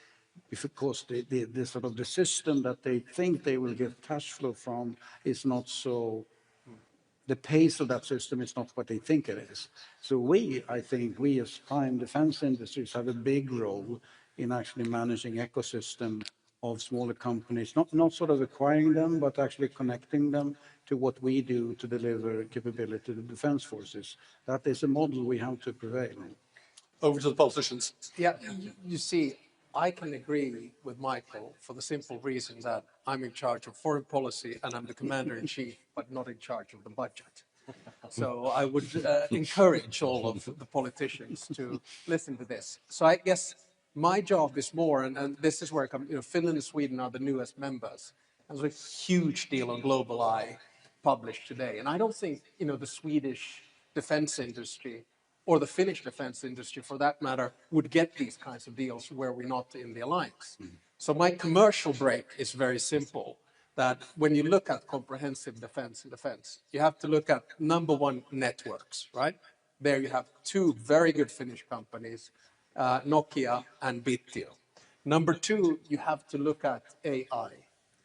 because the sort of the system that they think they will get cash flow from is not so, the pace of that system is not what they think it is. So I think we as prime defense industries have a big role in actually managing ecosystem of smaller companies, not sort of acquiring them, but actually connecting them to what we do to deliver capability to the defense forces. That is a model we have to prevail in. Over to the politicians. Yeah, you see, I can agree with Michael for the simple reason that I'm in charge of foreign policy and I'm the commander-in-chief, but not in charge of the budget. So I would encourage all of the politicians to listen to this. So I guess my job is more, and this is where I come, Finland and Sweden are the newest members. There's a huge deal on Global Eye published today. And I don't think, the Swedish defense industry or the Finnish defense industry, for that matter, would get these kinds of deals were we not in the alliance. So my commercial break is very simple, that when you look at comprehensive defense, you have to look at number one, networks, right? There you have two very good Finnish companies, Nokia and Bitio. Number two, you have to look at AI.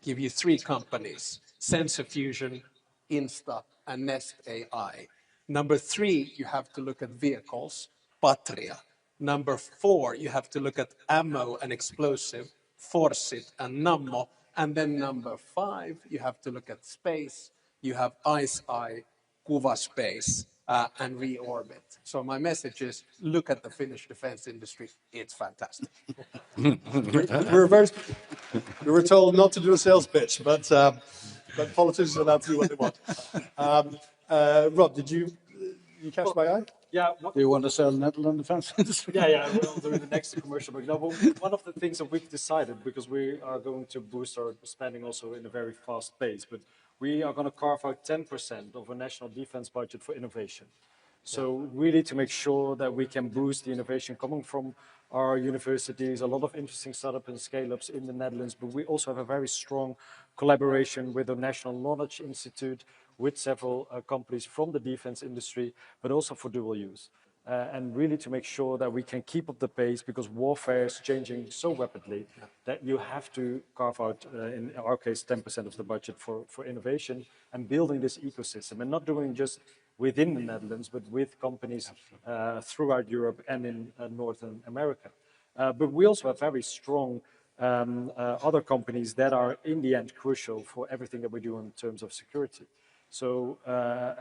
Give you three companies, Sensor Fusion, Insta, and Nest AI. Number three, you have to look at vehicles, Patria. Number four, you have to look at ammo and explosive, Forsit and Nammo. And then number five, you have to look at space. You have ICEYE, Kuva Space, and Reorbit. So my message is, look at the Finnish defense industry. It's fantastic. We were told not to do a sales pitch, but politicians are allowed to do what they want. Rob, did you catch my eye? Yeah. Do you want to sell Netherlands defense industry? Yeah, we'll do the next commercial break. Now, one of the things that we've decided, because we are going to boost our spending also in a very fast pace, but we are going to carve out 10% of our national defense budget for innovation. So really to make sure that we can boost the innovation coming from our universities, a lot of interesting startups and scale-ups in the Netherlands, but we also have a very strong collaboration with the National Knowledge Institute, with several companies from the defense industry, but also for dual use. And really to make sure that we can keep up the pace, because warfare is changing so rapidly that you have to carve out, in our case, 10% of the budget for innovation and building this ecosystem, and not doing just within the Netherlands, but with companies throughout Europe and in Northern America. But we also have very strong other companies that are in the end crucial for everything that we do in terms of security. So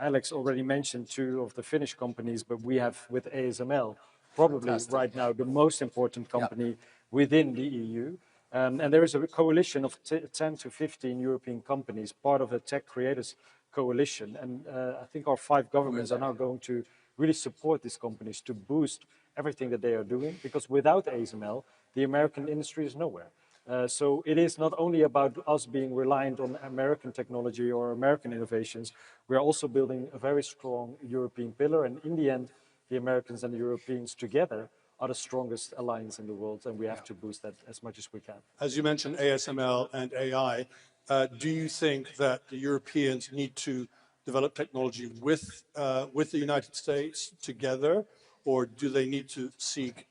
Alex already mentioned two of the Finnish companies, but we have with ASML probably right now the most important company within the EU. And there is a coalition of 10 to 15 European companies, part of the Tech Creators Coalition. And I think our 5 governments are now going to really support these companies to boost everything that they are doing, because without ASML, the American industry is nowhere. So it is not only about us being reliant on American technology or American innovations, we are also building a very strong European pillar. And in the end, the Americans and the Europeans together are the strongest alliance in the world, and we have to boost that as much as we can. As you mentioned, ASML and AI, do you think that the Europeans need to develop technology with the United States together, or do they need to seek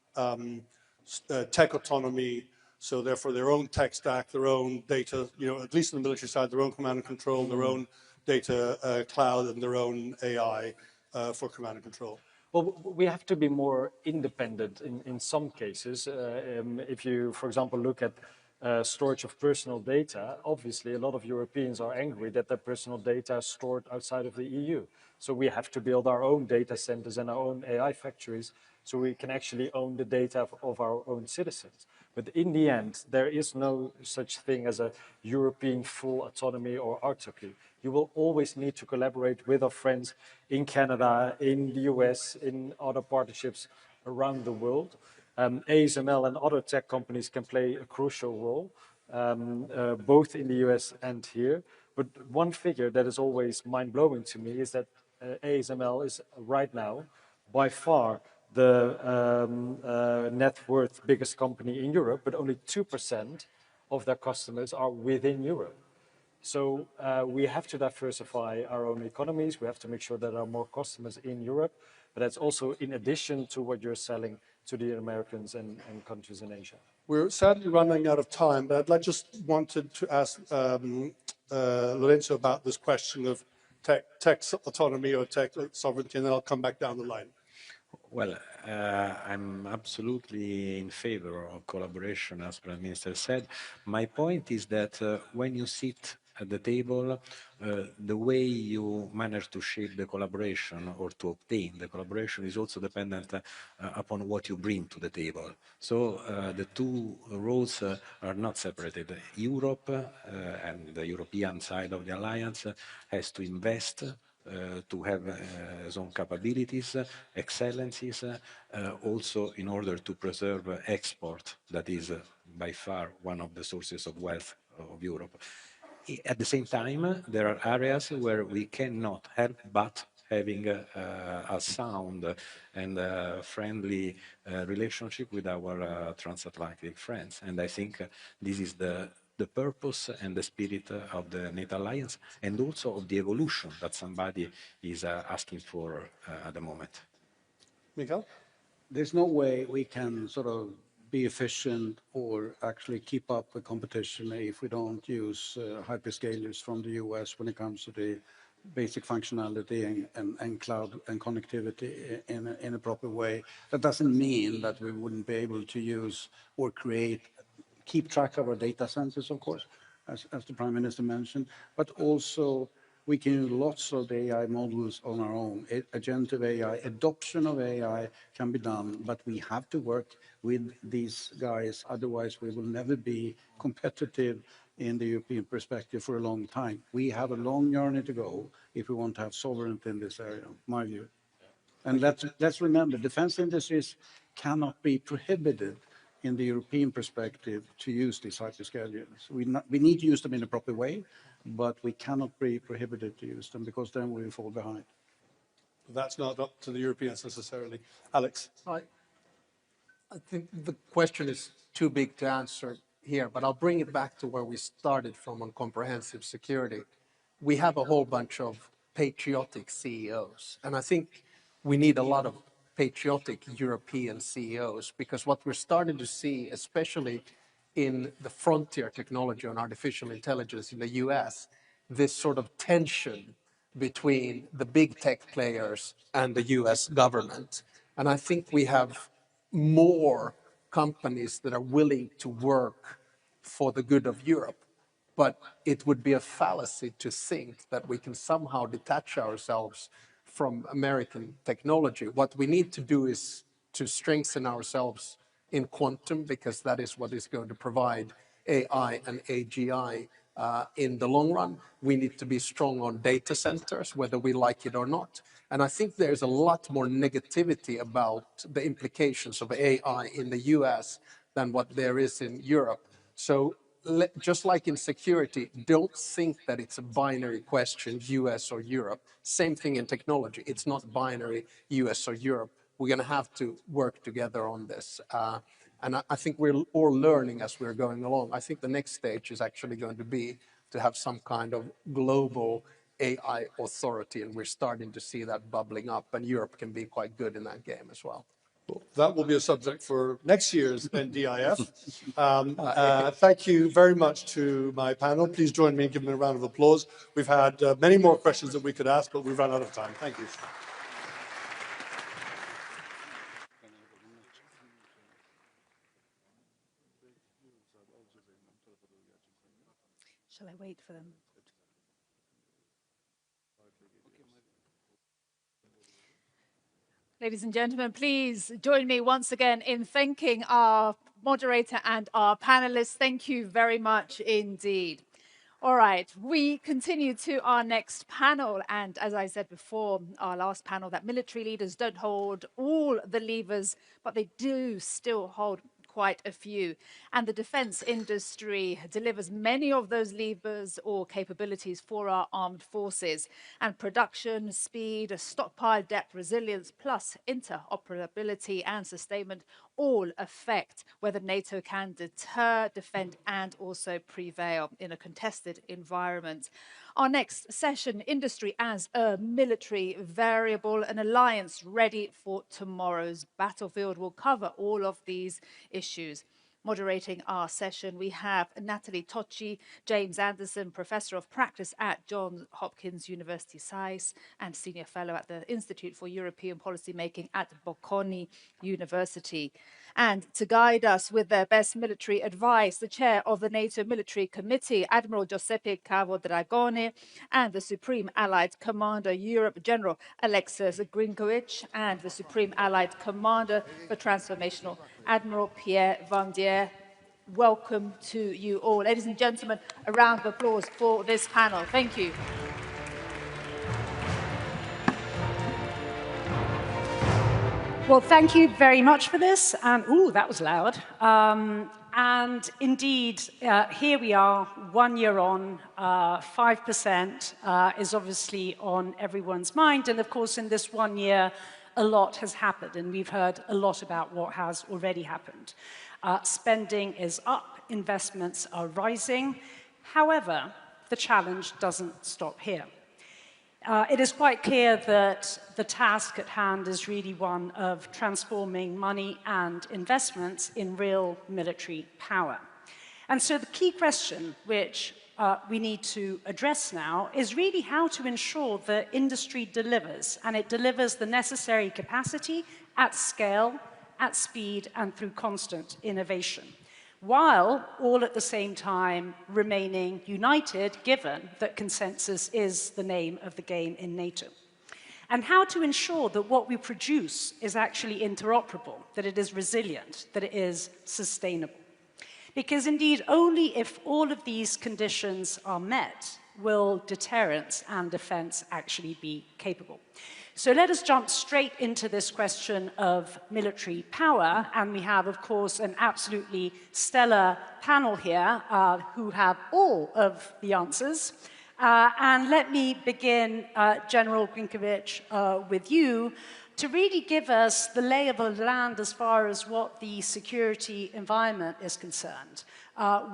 tech autonomy, so therefore their own tech stack, their own data, at least on the military side, their own command and control, their own data cloud, and their own AI for command and control? Well, we have to be more independent in some cases. If you, for example, look at storage of personal data, obviously a lot of Europeans are angry that their personal data is stored outside of the EU. So we have to build our own data centers and our own AI factories so we can actually own the data of our own citizens. But in the end, there is no such thing as a European full autonomy or autarky. You will always need to collaborate with our friends in Canada, in the US, in other partnerships around the world. ASML and other tech companies can play a crucial role, both in the US and here. But one figure that is always mind-blowing to me is that ASML is right now by far the net worth biggest company in Europe, but only 2% of their customers are within Europe. So we have to diversify our own economies. We have to make sure that there are more customers in Europe, but that's also in addition to what you're selling to the Americans and countries in Asia. We're sadly running out of time, but I just wanted to ask Lorenzo about this question of tech autonomy or tech sovereignty, and then I'll come back down the line. Well, I'm absolutely in favor of collaboration, as Prime Minister said. My point is that when you sit at the table, the way you manage to shape the collaboration or to obtain the collaboration is also dependent upon what you bring to the table. So the two roles are not separated. Europe and the European side of the alliance has to invest to have its own capabilities, excellencies, also in order to preserve export, that is by far one of the sources of wealth of Europe. At the same time, there are areas where we cannot help but having a sound and friendly relationship with our transatlantic friends. And I think this is the purpose and the spirit of the NATO alliance, and also of the evolution that somebody is asking for at the moment. Mikael? There's no way we can sort of be efficient or actually keep up the competition if we don't use hyperscalers from the US when it comes to the basic functionality and cloud and connectivity in a proper way. That doesn't mean that we wouldn't be able to use or keep track of our data centers, of course, as the Prime Minister mentioned, but also we can use lots of the AI models on our own. Agentive AI, adoption of AI can be done, but we have to work with these guys, otherwise we will never be competitive in the European perspective for a long time. We have a long journey to go if we want to have sovereignty in this area, my view. And let's remember, defense industries cannot be prohibited in the European perspective to use these hyperscalers. We need to use them in a proper way, but we cannot be prohibited to use them because then we will fall behind. That's not up to the Europeans necessarily. Alex? I think the question is too big to answer here, but I'll bring it back to where we started from on comprehensive security. We have a whole bunch of patriotic CEOs, and I think we need a lot of patriotic European CEOs, because what we're starting to see, especially in the frontier technology on artificial intelligence in the US, this sort of tension between the big tech players and the US government. And I think we have more companies that are willing to work for the good of Europe. But it would be a fallacy to think that we can somehow detach ourselves from American technology. What we need to do is to strengthen ourselves in quantum, because that is what is going to provide AI and AGI in the long run. We need to be strong on data centers, whether we like it or not. And I think there's a lot more negativity about the implications of AI in the US than what there is in Europe. So just like in security, don't think that it's a binary question, US or Europe. Same thing in technology. It's not binary, US or Europe. we're going to have to work together on this. And I think we're all learning as we're going along. I think the next stage is actually going to be to have some kind of global AI authority, and we're starting to see that bubbling up, and Europe can be quite good in that game as well. Well, that will be a subject for next year's NDIF. Thank you very much to my panel. Please join me in giving them a round of applause. We've had many more questions that we could ask, but we've run out of time. Thank you. Shall I wait for them? Ladies and gentlemen, please join me once again in thanking our moderator and our panelists. Thank you very much indeed. All right, we continue to our next panel. And as I said before, our last panel, that military leaders don't hold all the levers, but they do still hold quite a few. And the defense industry delivers many of those levers or capabilities for our armed forces. And production, speed, stockpile depth, resilience, plus interoperability and sustainment all affect whether NATO can deter, defend, and also prevail in a contested environment. Our next session, Industry as a Military Variable, an alliance ready for tomorrow's battlefield, will cover all of these issues. Moderating our session, we have Natalie Tocci, James Anderson, Professor of Practice at Johns Hopkins University SAIS and Senior Fellow at the Institute for European Policymaking at Bocconi University. And to guide us with their best military advice, the Chair of the NATO Military Committee, Admiral Giuseppe Cavo-Dragone, and the Supreme Allied Commander Europe, General Alexis Grinkovich, and the Supreme Allied Commander for Transformational, Admiral Pierre Vandier. Welcome to you all. Ladies and gentlemen, a round of applause for this panel. Thank you. Well, thank you very much for this. And, ooh, that was loud. And indeed, here we are, 1 year on, 5% is obviously on everyone's mind. And of course, in this 1 year, a lot has happened. And we've heard a lot about what has already happened. Spending is up, investments are rising. However, the challenge doesn't stop here. It is quite clear that the task at hand is really one of transforming money and investments in real military power. And so the key question which we need to address now is really how to ensure that industry delivers, and it delivers the necessary capacity at scale, at speed, and through constant innovation, while all at the same time remaining united, given that consensus is the name of the game in NATO. And how to ensure that what we produce is actually interoperable, that it is resilient, that it is sustainable. Because indeed, only if all of these conditions are met will deterrence and defense actually be capable. So let us jump straight into this question of military power. And we have, of course, an absolutely stellar panel here who have all of the answers. And let me begin, General Grinkovich, with you, to really give us the lay of the land as far as what the security environment is concerned.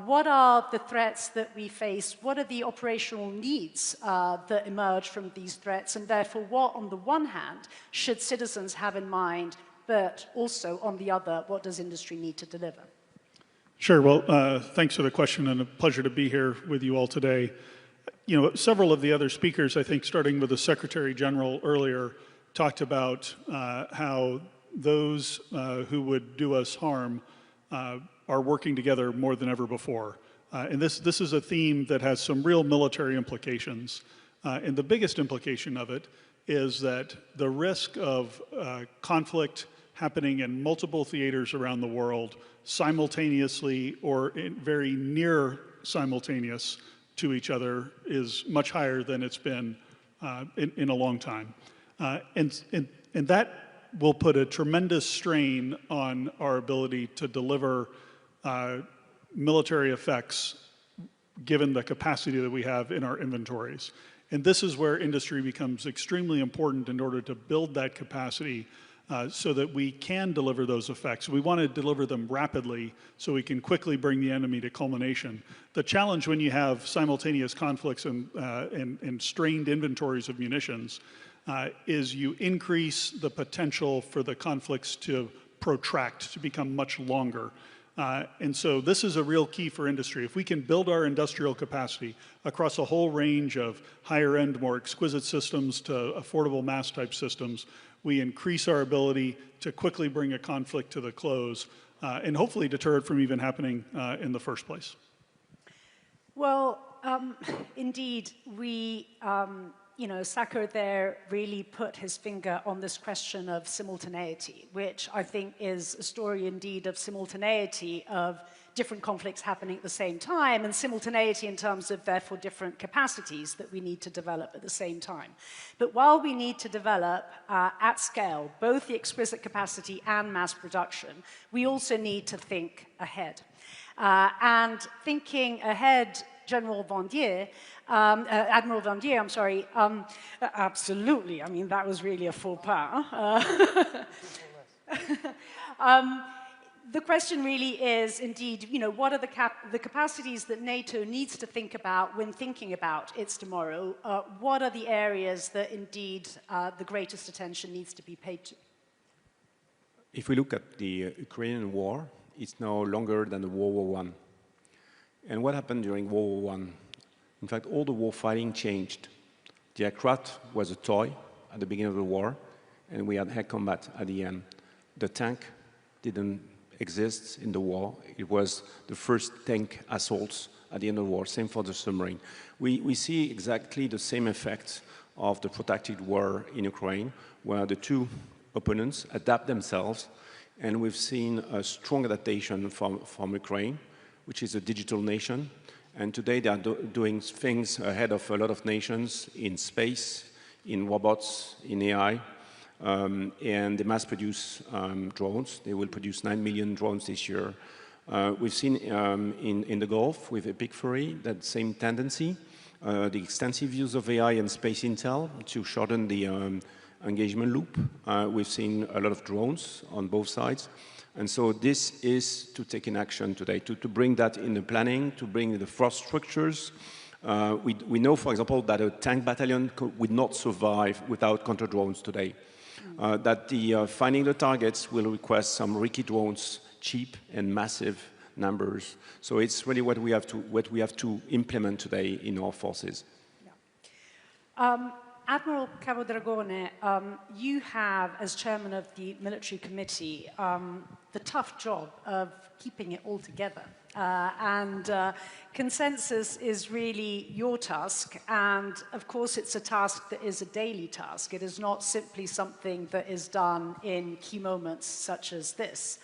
What are the threats that we face? What are the operational needs that emerge from these threats? And therefore, what, on the one hand, should citizens have in mind, but also, on the other, what does industry need to deliver? Sure. Well, thanks for the question, and a pleasure to be here with you all today. You know, several of the other speakers, I think, starting with the Secretary General earlier, talked about how those who would do us harm are working together more than ever before. And this is a theme that has some real military implications. And the biggest implication of it is that the risk of conflict happening in multiple theaters around the world simultaneously or very near simultaneous to each other is much higher than it's been in a long time. And that will put a tremendous strain on our ability to deliver military effects given the capacity that we have in our inventories. And this is where industry becomes extremely important in order to build that capacity so that we can deliver those effects. We want to deliver them rapidly so we can quickly bring the enemy to culmination. The challenge when you have simultaneous conflicts and strained inventories of munitions is you increase the potential for the conflicts to protract, to become much longer. And so this is a real key for industry. If we can build our industrial capacity across a whole range of higher end, more exquisite systems to affordable mass type systems, we increase our ability to quickly bring a conflict to the close and hopefully deter it from even happening in the first place. Well, indeed, we, Saker there really put his finger on this question of simultaneity, which I think is a story indeed of simultaneity of different conflicts happening at the same time, and simultaneity in terms of, therefore, different capacities that we need to develop at the same time. But while we need to develop at scale both the exquisite capacity and mass production, we also need to think ahead. And thinking ahead, Admiral Vandier, I'm sorry, absolutely, I mean, that was really a faux pas. The question really is, indeed, what are the capacities that NATO needs to think about when thinking about its tomorrow? What are the areas that, indeed, the greatest attention needs to be paid to? If we look at the Ukrainian war, it's now longer than the World War I. And what happened during World War I? In fact, all the war fighting changed. The aircraft was a toy at the beginning of the war, and we had air combat at the end. The tank didn't exist in the war. It was the first tank assaults at the end of the war. Same for the submarine. We see exactly the same effect of the protracted war in Ukraine, where the two opponents adapt themselves, and we've seen a strong adaptation from Ukraine, which is a digital nation. And today they are doing things ahead of a lot of nations in space, in robots, in AI, and they mass produce drones. They will produce 9 million drones this year. We've seen in the Gulf with Epic Fury that same tendency, the extensive use of AI and space intel to shorten the engagement loop. We've seen a lot of drones on both sides. And so this is to take in action today, to bring that in the planning, to bring the force structures. We know, for example, that a tank battalion would not survive without counter-drones today. That finding the targets will request some risky drones, cheap and massive numbers. So it's really what we have to implement today in our forces. Yeah. Admiral Capodragone, you have, as chairman of the military committee, the tough job of keeping it all together. And consensus is really your task. And of course, it's a task that is a daily task. It is not simply something that is done in key moments such as this.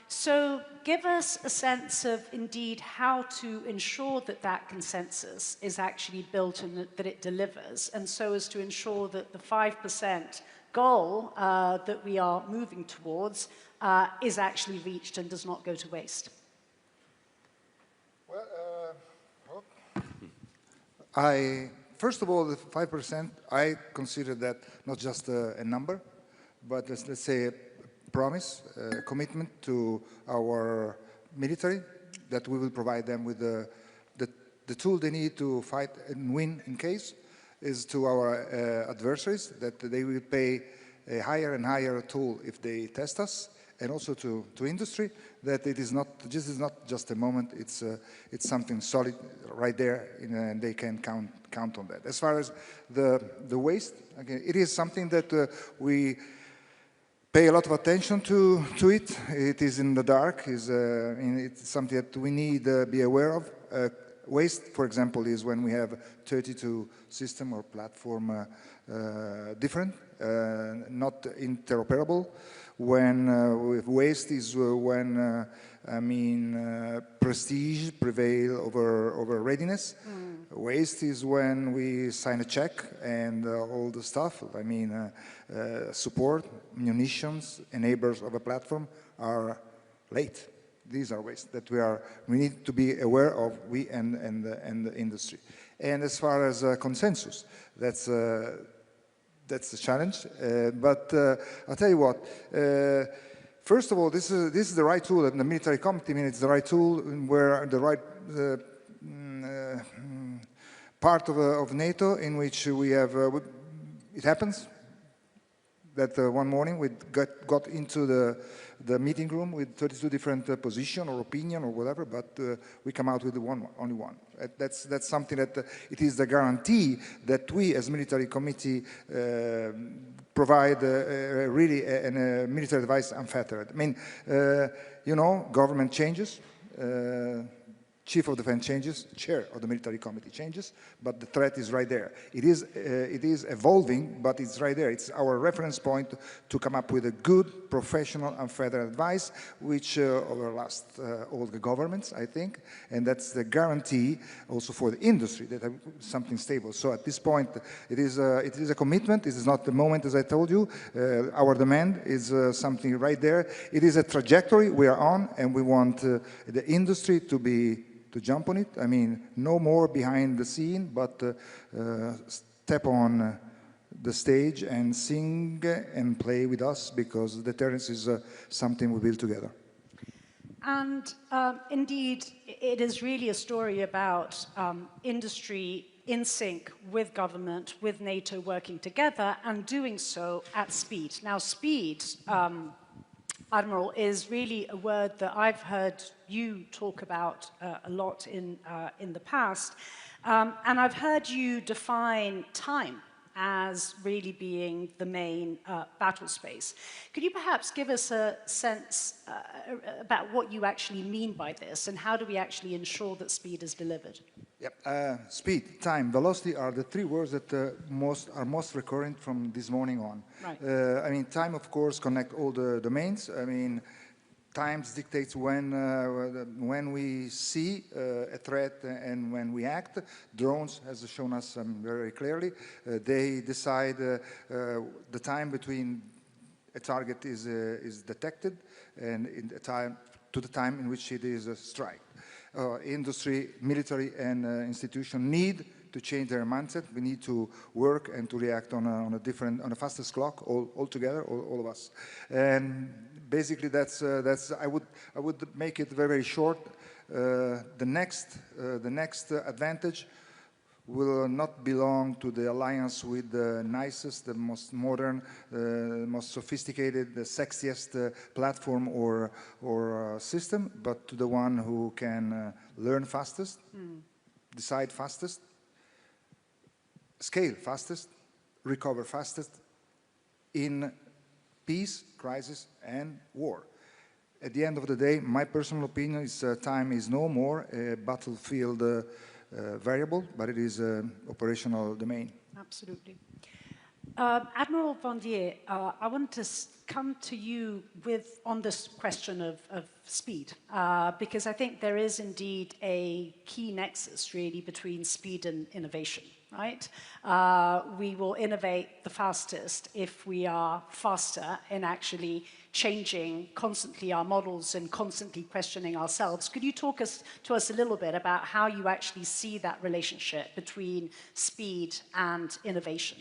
So give us a sense of, indeed, how to ensure that that consensus is actually built and that it delivers, and so as to ensure that the 5% goal that we are moving towards is actually reached and does not go to waste. Well, first of all, the 5%, I consider that not just a number, but let's say promise, commitment to our military, that we will provide them with the tool they need to fight and win in case, is to our adversaries, that they will pay a higher and higher toll if they test us, and also to industry, that this is not just a moment, it's something solid right there, and they can count on that. As far as the waste, again, it is something that we pay a lot of attention to it. It is in the dark. It's something that we need to be aware of. Waste, for example, is when we have 32 system or platform different, not interoperable. When waste is when prestige prevail over readiness. Waste is when we sign a check and all the stuff. Support, munitions, enablers of a platform are late. These are waste that we need to be aware of, we and the industry. And as far as consensus, that's that's the challenge. But I'll tell you what. First of all, this is the right tool. And the military committee, I mean, it's the right tool where the right part of NATO in which we have. It happens that one morning we got into the meeting room with 32 different position or opinion or whatever, but we come out with only one. That's something that it is the guarantee that we as military committee provide really a military advice unfettered. I mean, you know, government changes, Chief of Defense changes, Chair of the Military Committee changes, but the threat is right there. It is evolving, but it's right there. It's our reference point to come up with a good, professional, unfettered advice, which overlasts all the governments, I think, and that's the guarantee also for the industry that something stable. So at this point, it is a commitment. It is not the moment, as I told you. Our demand is something right there. It is a trajectory we are on, and we want the industry to jump on it. I mean, no more behind the scene, but step on the stage and sing and play with us, because deterrence is something we build together. And indeed, it is really a story about industry in sync with government, with NATO working together, and doing so at speed. Now, speed, Admiral, is really a word that I've heard you talk about a lot in the past. And I've heard you define time as really being the main battle space. Could you perhaps give us a sense about what you actually mean by this, and how do we actually ensure that speed is delivered? Yep. Speed, time, velocity are the three words that are most recurrent from this morning on. Right. I mean, time, of course, connect all the domains. I mean, time dictates when we see a threat and when we act. Drones has shown us very clearly. They decide the time between a target is detected and to the time in which it is a strike. Industry, military, and institution need to change their mindset. We need to work and to react on a fastest clock all together, all of us. And basically, that's I would make it very, very short. The next advantage will not belong to the alliance with the nicest, the most modern, the most sophisticated, the sexiest platform or system, but to the one who can learn fastest, decide fastest, scale fastest, recover fastest in peace, crisis, and war. At the end of the day, my personal opinion is time is no more a battlefield variable, but it is an operational domain. Absolutely. Admiral Vandier, I want to come to you on this question of speed, because I think there is indeed a key nexus really between speed and innovation, right? We will innovate the fastest if we are faster in actually changing constantly our models and constantly questioning ourselves. Could you talk to us a little bit about how you actually see that relationship between speed and innovation?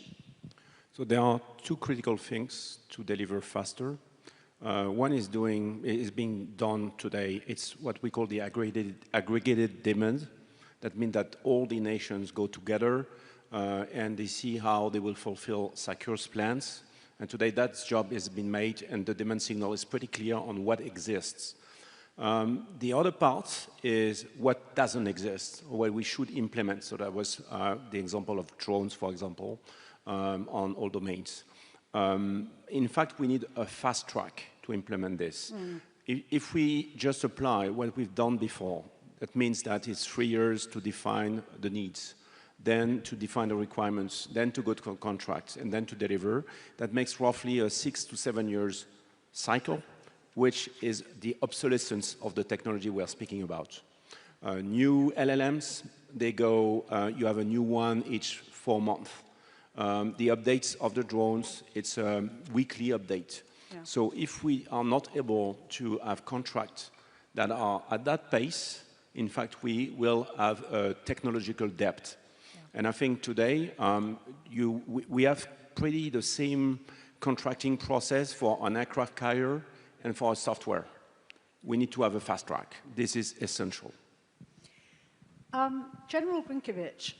So there are two critical things to deliver faster. One is being done today. It's what we call the aggregated demand. That means that all the nations go together and they see how they will fulfill SACEUR's plans. And today that job has been made, and the demand signal is pretty clear on what exists. The other part is what doesn't exist, or what we should implement. So that was the example of drones, for example, on all domains. In fact, we need a fast track to implement this. If we just apply what we've done before, that means that it's 3 years to define the needs, then to define the requirements, then to go to contracts, and then to deliver. That makes roughly a 6 to 7 years cycle, which is the obsolescence of the technology we are speaking about. New LLMs, they go, you have a new one each 4 months. The updates of the drones, it's a weekly update. Yeah. So if we are not able to have contracts that are at that pace, in fact, we will have a technological debt. And I think today we have pretty the same contracting process for an aircraft carrier and for a software. We need to have a fast track. This is essential. General Brinkovic,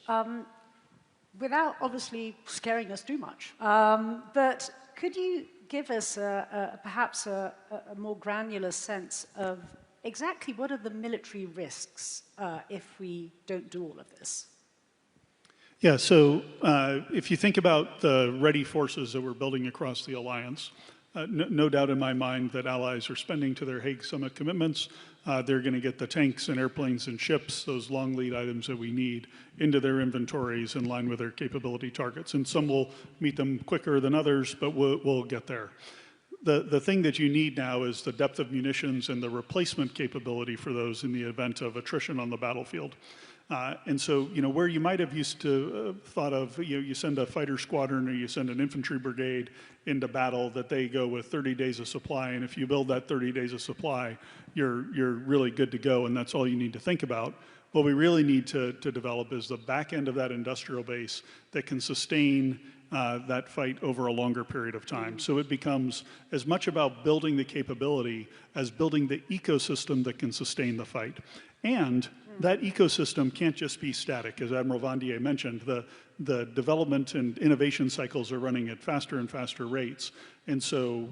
without obviously scaring us too much, but could you give us perhaps a more granular sense of exactly what are the military risks if we don't do all of this? Yeah, so if you think about the ready forces that we're building across the alliance, no doubt in my mind that allies are spending to their Hague Summit commitments. They're going to get the tanks and airplanes and ships, those long lead items that we need, into their inventories in line with their capability targets. And some will meet them quicker than others, but we'll get there. The thing that you need now is the depth of munitions and the replacement capability for those in the event of attrition on the battlefield. And so, you know, where you might have used to thought of, you send a fighter squadron or you send an infantry brigade into battle, that they go with 30 days of supply, and if you build that 30 days of supply, you're really good to go, and that's all you need to think about. What we really need to develop is the back end of that industrial base that can sustain that fight over a longer period of time. So it becomes as much about building the capability as building the ecosystem that can sustain the fight. And that ecosystem can't just be static. As Admiral Vandier mentioned, the development and innovation cycles are running at faster and faster rates. And so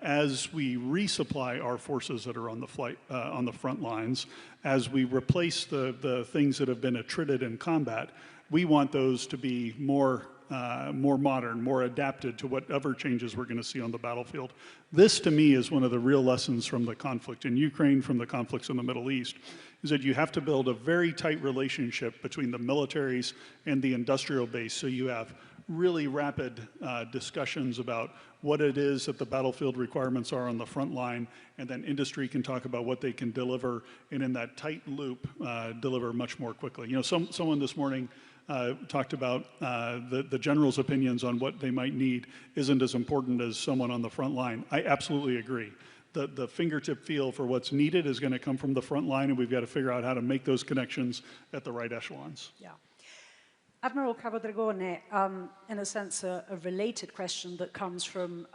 as we resupply our forces that are on the front lines, as we replace the things that have been attrited in combat, we want those to be more modern, more adapted to whatever changes we're going to see on the battlefield. This, to me, is one of the real lessons from the conflict in Ukraine, from the conflicts in the Middle East, is that you have to build a very tight relationship between the militaries and the industrial base, so you have really rapid discussions about what it is that the battlefield requirements are on the front line, and then industry can talk about what they can deliver, and in that tight loop, deliver much more quickly. You know, someone this morning talked about the general's opinions on what they might need isn't as important as someone on the front line. I absolutely agree. The fingertip feel for what's needed is going to come from the front line, and we've got to figure out how to make those connections at the right echelons. Yeah. Admiral Capodragone, in a sense, a related question that comes from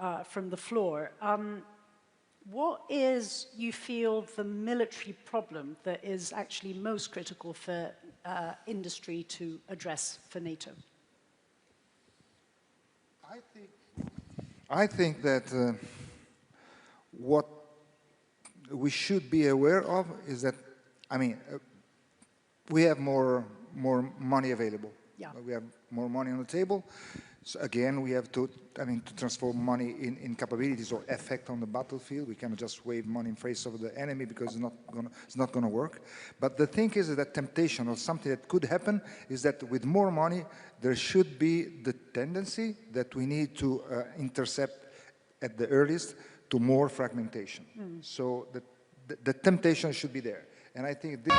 the floor. What is, you feel, the military problem that is actually most critical for industry to address for NATO? I think that what we should be aware of is that, I mean, we have more money available. Yeah. We have more money on the table. So again, we have to transform money in capabilities or effect on the battlefield. We cannot just wave money in face of the enemy because it's not gonna work. But the thing is that temptation or something that could happen is that with more money, there should be the tendency that we need to intercept at the earliest to more fragmentation. So the temptation should be there. And I think this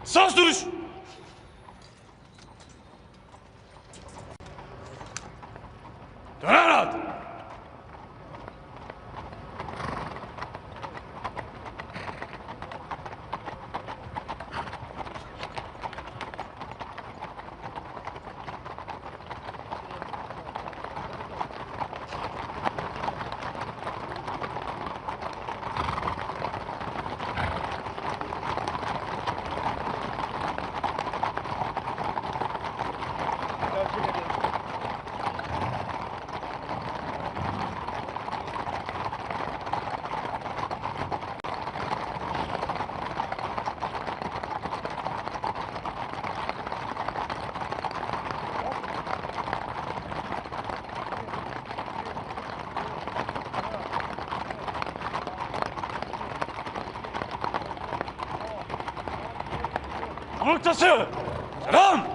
Sağ duruş. Döner. Noktası. Selam.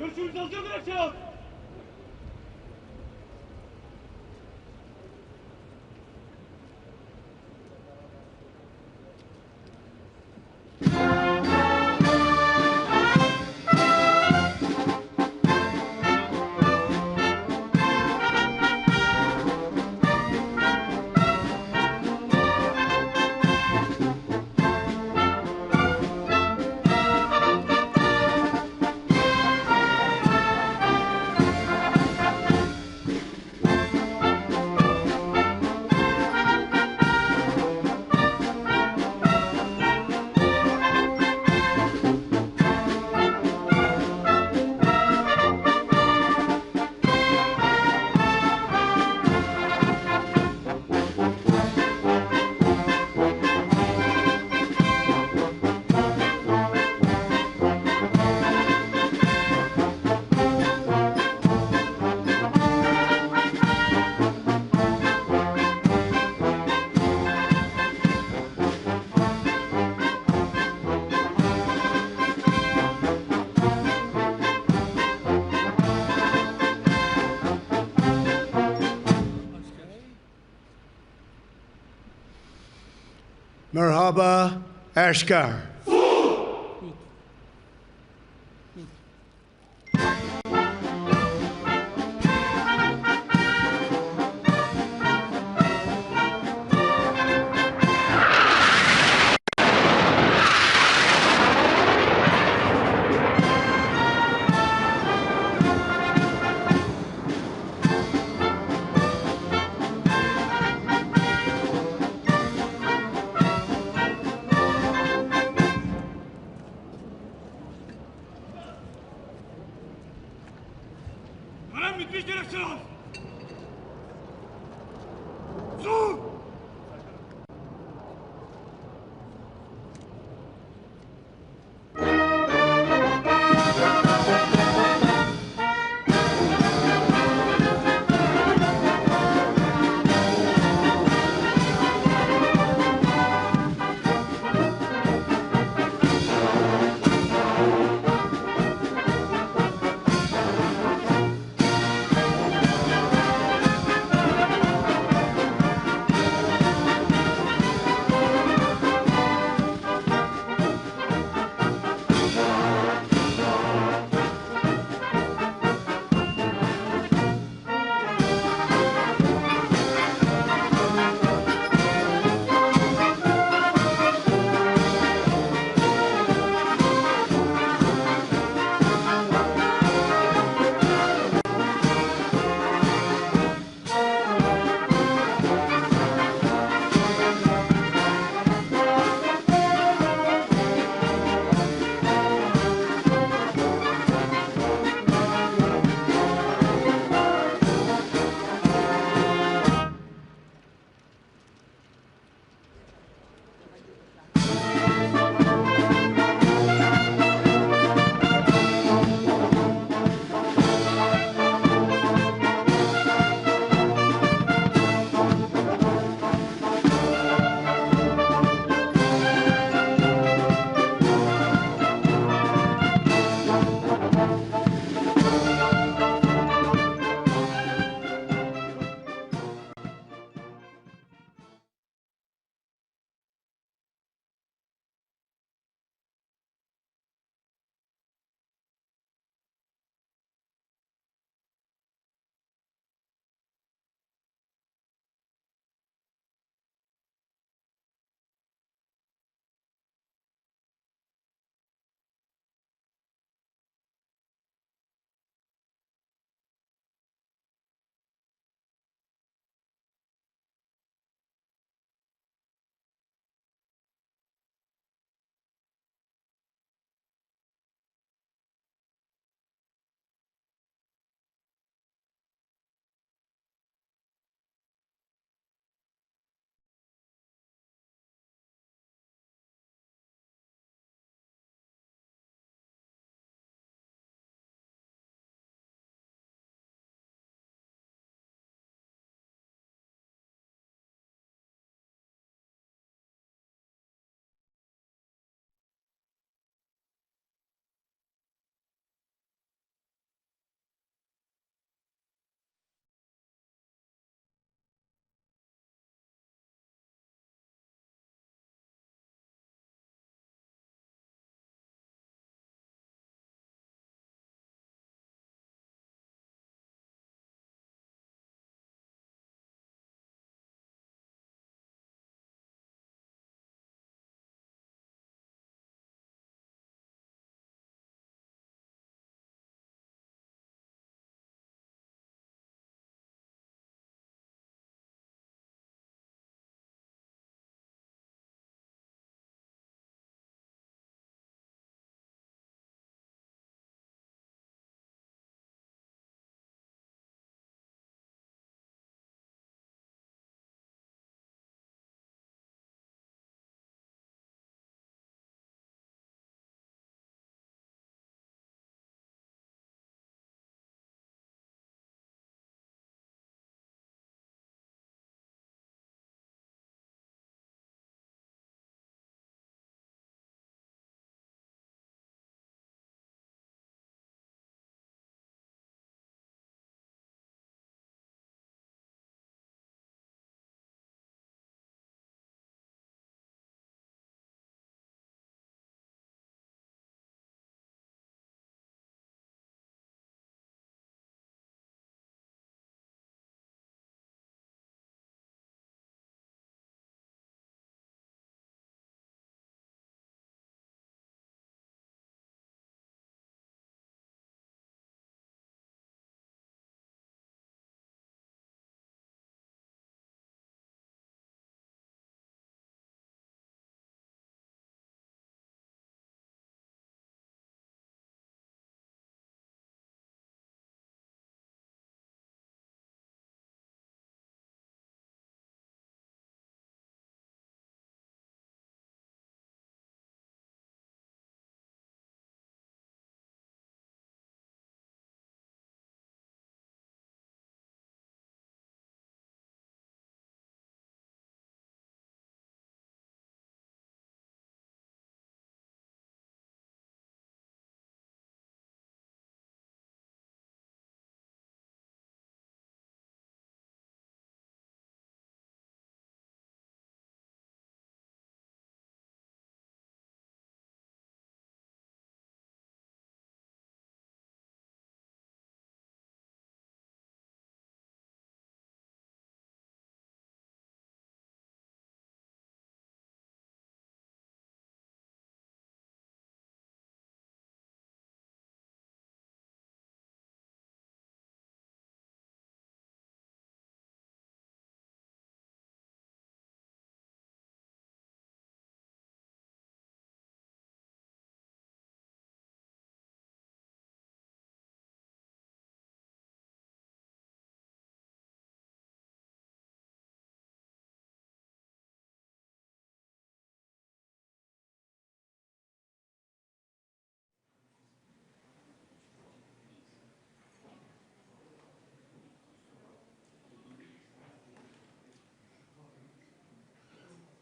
Görüşürüz, alacağım bırakacağım. Merhaba Ashkar.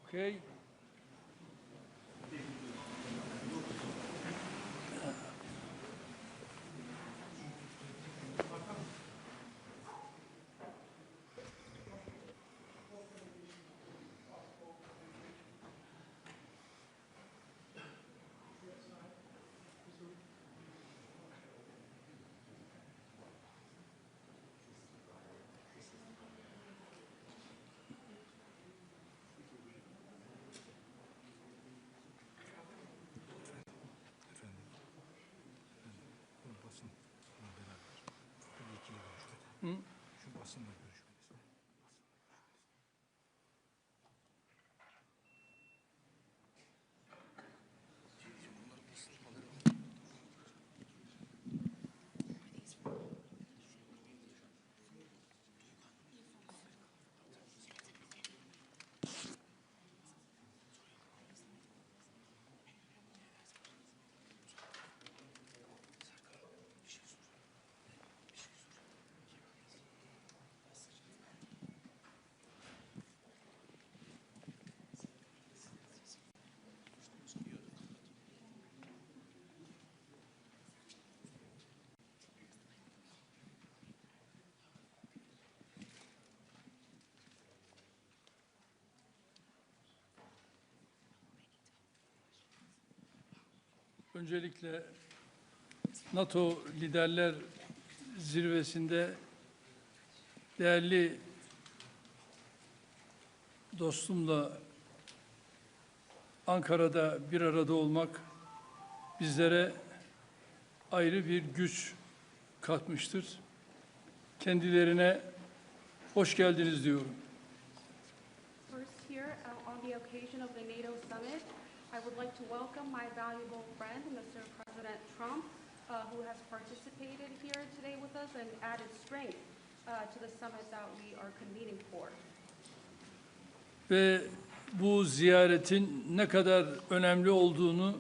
Okay. Öncelikle NATO Liderler Zirvesi'nde değerli dostumla Ankara'da bir arada olmak bizlere ayrı bir güç katmıştır. Kendilerine hoş geldiniz diyorum. First here, on the occasion of the NATO summit, I would like to welcome my valuable friend, Mr. President Trump, who has participated here today with us and added strength to the summit that we are convening for. Ve bu ziyaretin ne kadar önemli olduğunu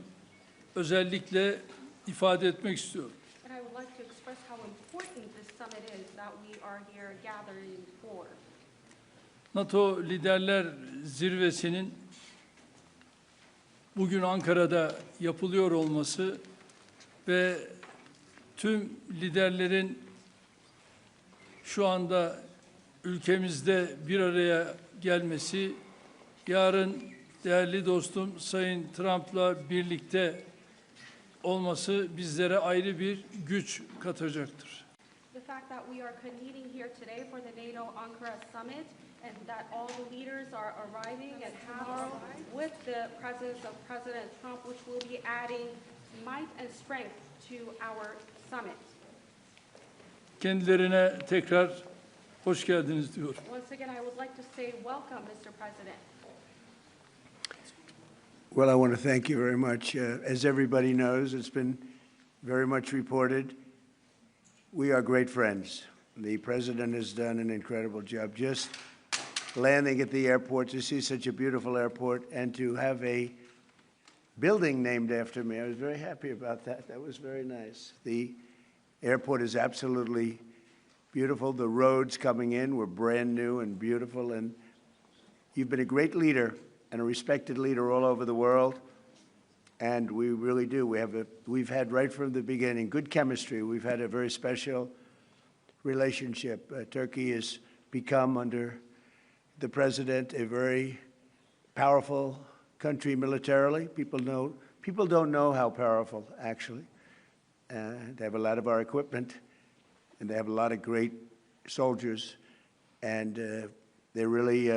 özellikle ifade etmek istiyorum. And I would like to express how important this summit is that we are here gathering for. NATO Liderler Zirvesi'nin bugün Ankara'da yapılıyor olması ve tüm liderlerin şu anda ülkemizde bir araya gelmesi, yarın değerli dostum Sayın Trump'la birlikte olması bizlere ayrı bir güç katacaktır. The fact that we are convening here today for the NATO Ankara summit and that all the leaders are arriving and tomorrow with the presence of President Trump, which will be adding might and strength to our summit. Kendilerine tekrar hoş geldiniz diyorum. Once again, I would like to say welcome, Mr. President. Well, I want to thank you very much. As everybody knows, it's been very much reported. We are great friends. The president has done an incredible job. Just landing at the airport, to see such a beautiful airport, and to have a building named after me. I was very happy about that. That was very nice. The airport is absolutely beautiful. The roads coming in were brand new and beautiful, and you've been a great leader and a respected leader all over the world, and we really do. We've had right from the beginning good chemistry. We've had a very special relationship. Turkey has become, under the president, a very powerful country militarily. People don't know how powerful, actually. They have a lot of our equipment, and they have a lot of great soldiers, and they're really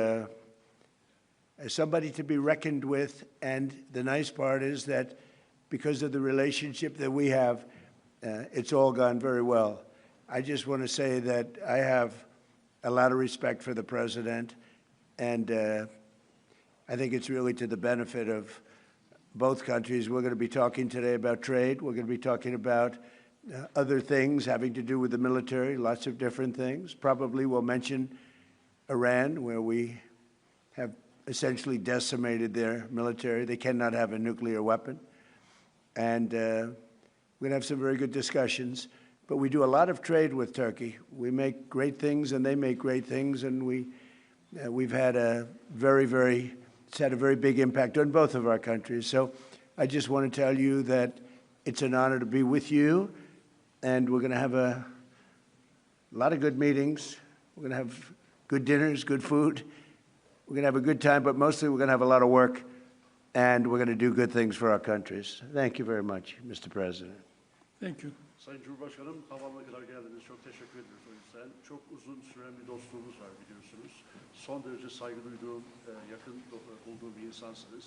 somebody to be reckoned with. And the nice part is that because of the relationship that we have, it's all gone very well. I just want to say that I have a lot of respect for the president, and I think it's really to the benefit of both countries. We're going to be talking today about trade. We're going to be talking about other things having to do with the military, lots of different things. Probably we'll mention Iran, where we have essentially decimated their military. They cannot have a nuclear weapon. And we're going to have some very good discussions. But we do a lot of trade with Turkey. We make great things, and they make great things. And we've had a very, very It's had a very big impact on both of our countries. So I just want to tell you that it's an honor to be with you, and we're going to have a lot of good meetings. We're going to have good dinners, good food. We're going to have a good time, but mostly we're going to have a lot of work, and we're going to do good things for our countries. Thank you very much, Mr. President. Thank you. Sayın Cumhurbaşkanım, tamamına kadar geldiniz. Çok teşekkür ediyoruz o yüzden. Çok uzun süren bir dostluğumuz var biliyorsunuz. Son derece saygı duyduğum, yakın bulduğum bir insansınız.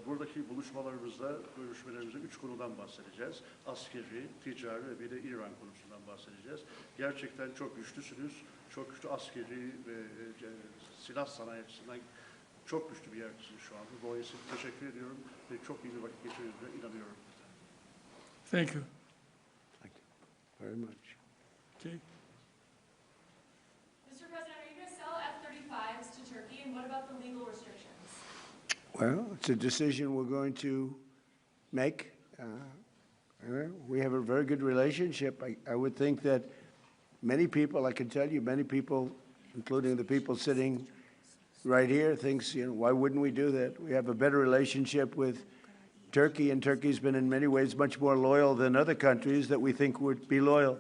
Buradaki buluşmalarımızda, görüşmelerimizde 3 konudan bahsedeceğiz. Askeri, ticari ve bir de İran konusundan bahsedeceğiz. Gerçekten çok güçlüsünüz. Çok güçlü askeri ve silah sanayi açısından çok güçlü bir yerdesiniz şu anda. Dolayısıyla teşekkür ediyorum ve çok iyi bir vakit geçirdiğinize inanıyorum. Thank you. Very much. Okay. Mr. President, are you going to sell F-35s to Turkey, and what about the legal restrictions? Well, it's a decision we're going to make. We have a very good relationship. I would think that many people, I can tell you, many people, including the people sitting right here, thinks, why wouldn't we do that? We have a better relationship with Turkey, and Turkey's been in many ways much more loyal than other countries that we think would be loyal.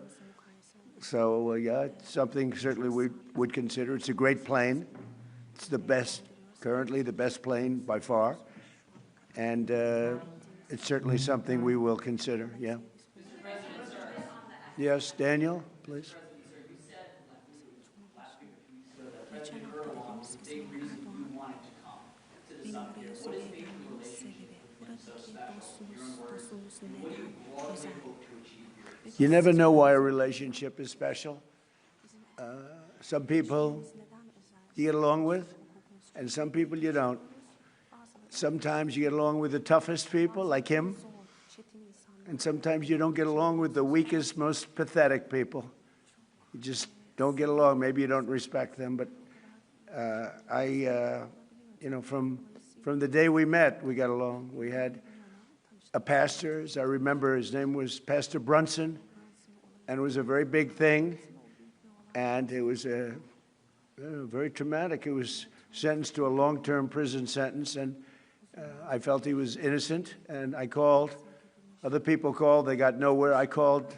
So, yeah, it's something certainly we would consider. It's a great plane. It's the best, currently the best plane by far. And it's certainly something we will consider, yeah. Yes, Daniel, please. You never know why a relationship is special. Some people you get along with, and some people you don't. Sometimes you get along with the toughest people, like him, and sometimes you don't get along with the weakest, most pathetic people. You just don't get along. Maybe you don't respect them, but from the day we met, we got along. We had a pastor, as I remember, his name was Pastor Brunson, and it was a very big thing, and it was very traumatic. He was sentenced to a long-term prison sentence, and I felt he was innocent, and I called. Other people called. They got nowhere. I called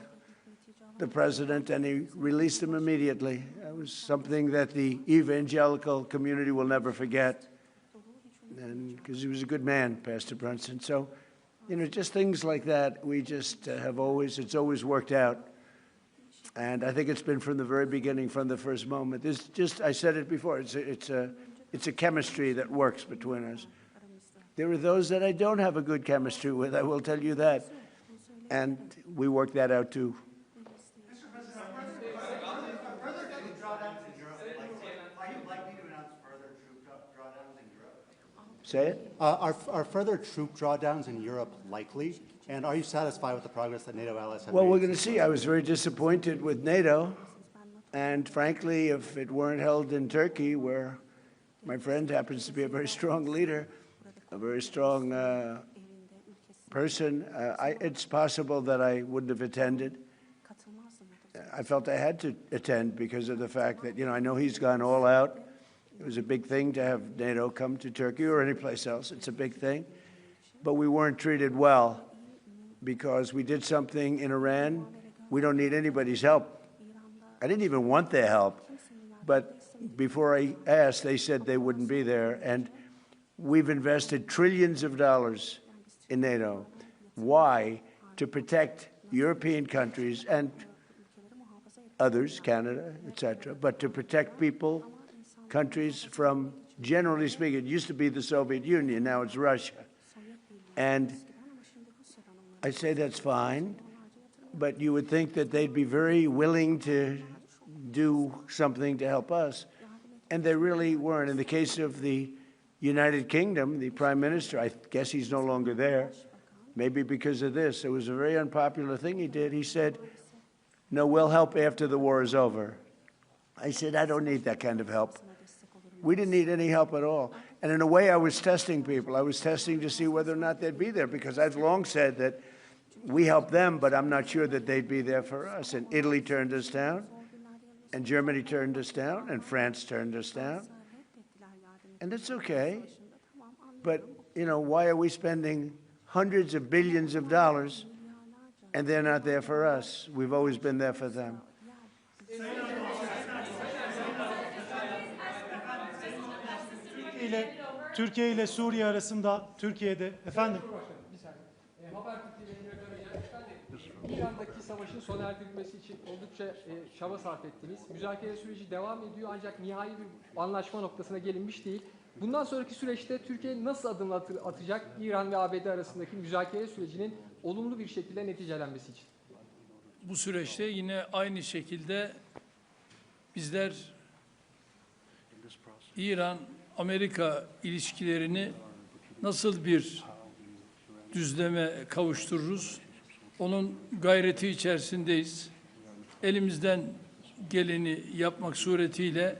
the president, and he released him immediately. It was something that the evangelical community will never forget, and because he was a good man, Pastor Brunson. So, just things like that, we just it's always worked out. And I think it's been from the very beginning, from the first moment. I said it before, it's a chemistry that works between us. There are those that I don't have a good chemistry with, I will tell you that. And we work that out too. Say it? Are further troop drawdowns in Europe likely? And are you satisfied with the progress that NATO allies have made? Well, we're going to see. I was very disappointed with NATO. And frankly, if it weren't held in Turkey, where my friend happens to be a very strong leader, a very strong person, it's possible that I wouldn't have attended. I felt I had to attend because of the fact that, I know he's gone all out. It was a big thing to have NATO come to Turkey or any place else. It's a big thing. But we weren't treated well because we did something in Iran. We don't need anybody's help. I didn't even want their help. But before I asked, they said they wouldn't be there. And we've invested trillions of dollars in NATO. Why? To protect European countries and others, Canada, etc., but to protect people, countries from, generally speaking, it used to be the Soviet Union, now it's Russia. And I say that's fine, but you would think that they'd be very willing to do something to help us. And they really weren't. In the case of the United Kingdom, the Prime Minister, I guess he's no longer there, maybe because of this. It was a very unpopular thing he did. He said, no, we'll help after the war is over. I said, I don't need that kind of help. We didn't need any help at all. And in a way, I was testing people. I was testing to see whether or not they'd be there, because I've long said that we help them, but I'm not sure that they'd be there for us. And Italy turned us down, and Germany turned us down, and France turned us down. And it's okay. But, you know, why are we spending hundreds of billions of dollars and they're not there for us? We've always been there for them. Türkiye ile Suriye arasında Türkiye'de efendim. İran'daki savaşın sona erdirilmesi için oldukça çaba sarf ettiniz. Müzakere süreci devam ediyor ancak nihai bir anlaşma noktasına gelinmiş değil. Bundan sonraki süreçte Türkiye nasıl adım atacak İran ve ABD arasındaki müzakere sürecinin olumlu bir şekilde neticelenmesi için? Bu süreçte yine aynı şekilde bizler İran-Amerika ilişkilerini nasıl bir düzleme kavuştururuz? Onun gayreti içerisindeyiz. Elimizden geleni yapmak suretiyle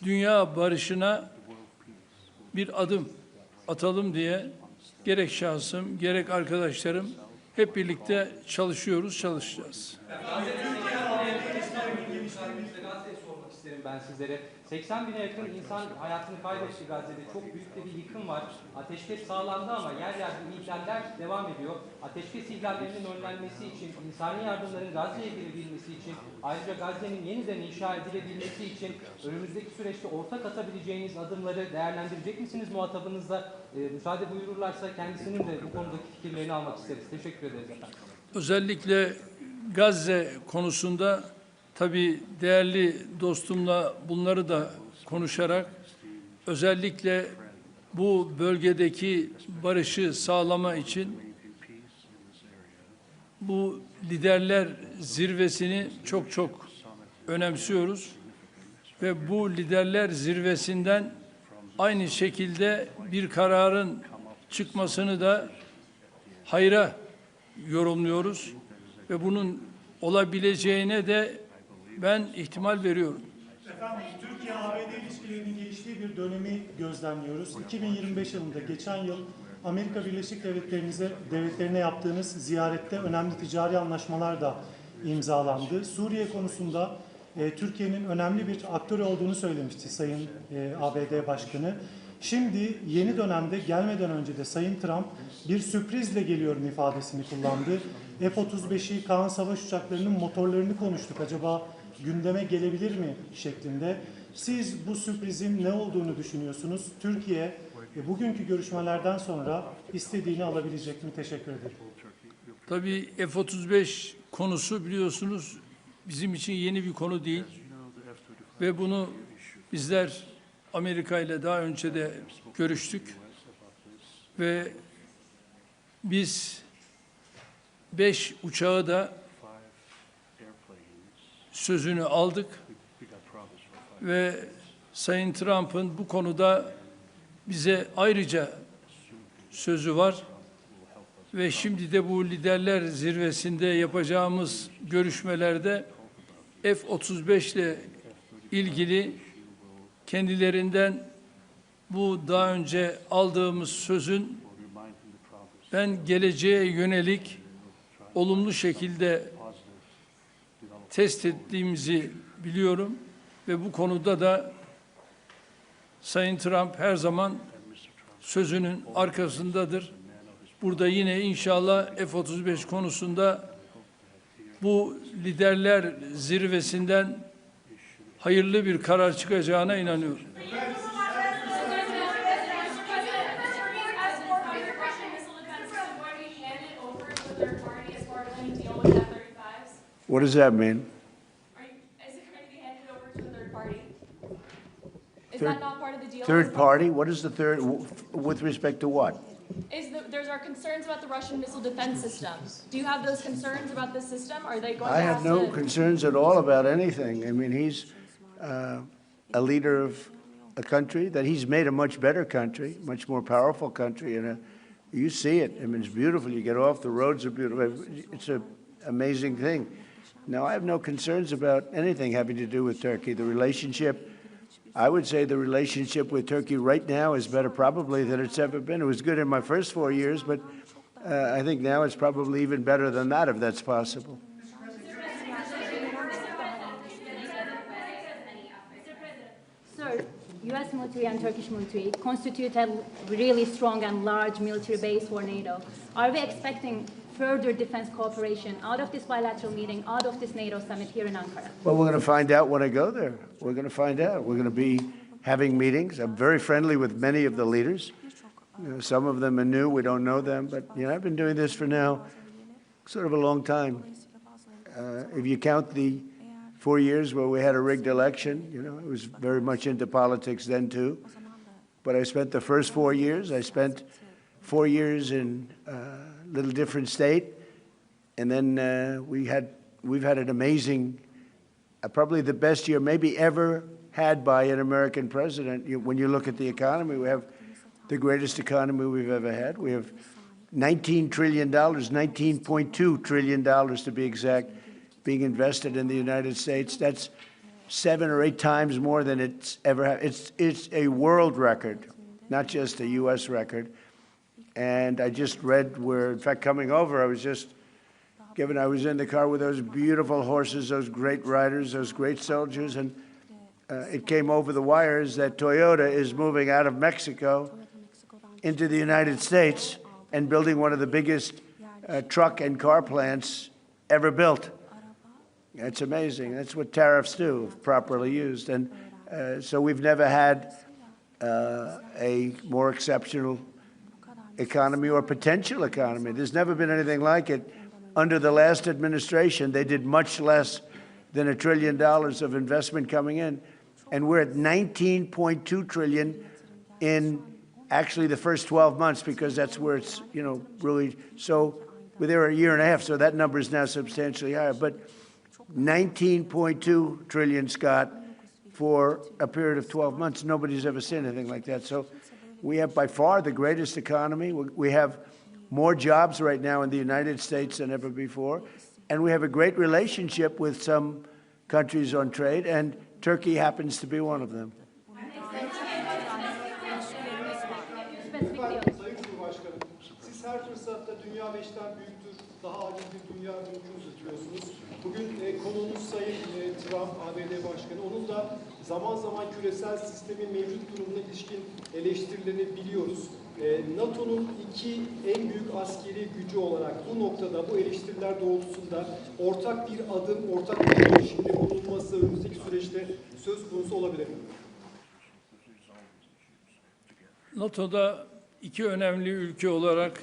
dünya barışına bir adım atalım diye gerek şahsım, gerek arkadaşlarım hep birlikte çalışacağız. Ben sizlere 80 bine yakın insan hayatını kaybetti Gazze'de. Çok büyük bir yıkım var. Ateşkes sağlandı ama yer yer ihlaller devam ediyor. Ateşkes ihlallerinin önlenmesi için, insani yardımların Gazze'ye girebilmesi için, ayrıca Gazze'nin yeniden inşa edilebilmesi için önümüzdeki süreçte ortak atabileceğiniz adımları değerlendirecek misiniz muhatabınızla? Müsaade buyururlarsa kendisinin de bu konudaki fikirlerini almak isteriz. Teşekkür ederiz efendim. Özellikle Gazze konusunda tabii değerli dostumla bunları da konuşarak özellikle bu bölgedeki barışı sağlama için bu liderler zirvesini çok önemsiyoruz ve bu liderler zirvesinden aynı şekilde bir kararın çıkmasını da hayra yorumluyoruz ve bunun olabileceğine de ben ihtimal veriyorum. Efendim, Türkiye-ABD ilişkilerinin geliştiği bir dönemi gözlemliyoruz. 2025 yılında geçen yıl Amerika Birleşik Devletleri'ne yaptığınız ziyarette önemli ticari anlaşmalar da imzalandı. Suriye konusunda Türkiye'nin önemli bir aktör olduğunu söylemişti Sayın ABD Başkanı. Şimdi yeni dönemde gelmeden önce de Sayın Trump bir sürprizle geliyorum ifadesini kullandı. F-35'i, Kaan savaş uçaklarının motorlarını konuştuk. Acaba gündeme gelebilir mi şeklinde. Siz bu sürprizin ne olduğunu düşünüyorsunuz? Türkiye bugünkü görüşmelerden sonra istediğini alabilecek mi? Teşekkür ederim. Tabii F-35 konusu biliyorsunuz bizim için yeni bir konu değil. Ve bunu bizler Amerika ile daha önce de görüştük. Ve biz 5 uçağı da sözünü aldık ve Sayın Trump'ın bu konuda bize ayrıca sözü var ve şimdi de bu liderler zirvesinde yapacağımız görüşmelerde F-35 ile ilgili kendilerinden bu daha önce aldığımız sözün ben geleceğe yönelik olumlu şekilde test ettiğimizi biliyorum ve bu konuda da Sayın Trump her zaman sözünün arkasındadır. Burada yine inşallah F-35 konusunda bu liderler zirvesinden hayırlı bir karar çıkacağına inanıyorum. What does that mean? Is it going to be handed over to a third party? Is that not part of the deal? Third party? What is the third, with respect to what? There's our concerns about the Russian missile defense system. Do you have those concerns about this system? Are they going I to have no concerns at all about anything. I mean, he's a leader of a country that he's made a much better country, much more powerful country, and you see it. I mean, it's beautiful. You get off, the roads are beautiful. It's an amazing thing. No, I have no concerns about anything having to do with Turkey. The relationship, I would say the relationship with Turkey right now is better probably than it's ever been. It was good in my first 4 years, but I think now it's probably even better than that, if that's possible. So U.S. military and Turkish military constitute a really strong and large military base for NATO. Are we expecting further defense cooperation out of this bilateral meeting, out of this NATO summit here in Ankara? Well, we're going to find out when I go there. We're going to find out. We're going to be having meetings. I'm very friendly with many of the leaders. You know, some of them are new. We don't know them. But, you know, I've been doing this for now sort of a long time. If you count the 4 years where we had a rigged election, you know, I was very much into politics then too. But I spent the first 4 years. I spent 4 years in a little different state. And then we've had an amazing, probably the best year maybe ever had by an American president. When you look at the economy, we have the greatest economy we've ever had. We have $19 trillion, $19.2 trillion to be exact, being invested in the United States. That's 7 or 8 times more than it's ever had. It's a world record, not just a U.S. record. And I just read where, in fact, coming over, I was in the car with those beautiful horses, those great riders, those great soldiers, and it came over the wires that Toyota is moving out of Mexico into the United States and building one of the biggest truck and car plants ever built. That's amazing. That's what tariffs do, if properly used. And so we've never had a more exceptional economy or potential economy. There's never been anything like it. Under the last administration, they did much less than $1 trillion of investment coming in. And we're at $19.2 trillion in actually the first 12 months, because that's where it's, you know, really, so we're there a year and a half, so that number is now substantially higher. But 19.2 trillion, Scott, for a period of 12 months. Nobody's ever seen anything like that. So we have by far the greatest economy. We have more jobs right now in the United States than ever before. And we have a great relationship with some countries on trade, and Turkey happens to be one of them. Sayın Cumhurbaşkanım, siz her fırsatta dünya 5'ten büyüktür, daha acil bir dünya mümkün tutuyorsunuz. Bugün konuğunuz Sayın Trump, ABD Başkanı, onun da zaman zaman küresel sistemin mevcut durumuna ilişkin eleştirilerini biliyoruz. NATO'nun 2 en büyük askeri gücü olarak bu noktada, bu eleştiriler doğrultusunda ortak bir adım, ortak bir girişimde bulunması önümüzdeki süreçte söz konusu olabilir mi? NATO'da 2 önemli ülke olarak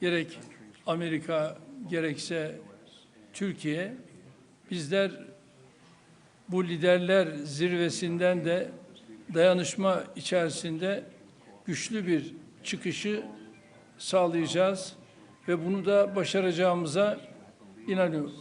gerek Amerika gerekse Türkiye, bizler bu liderler zirvesinden de dayanışma içerisinde güçlü bir çıkışı sağlayacağız ve bunu da başaracağımıza inanıyorum.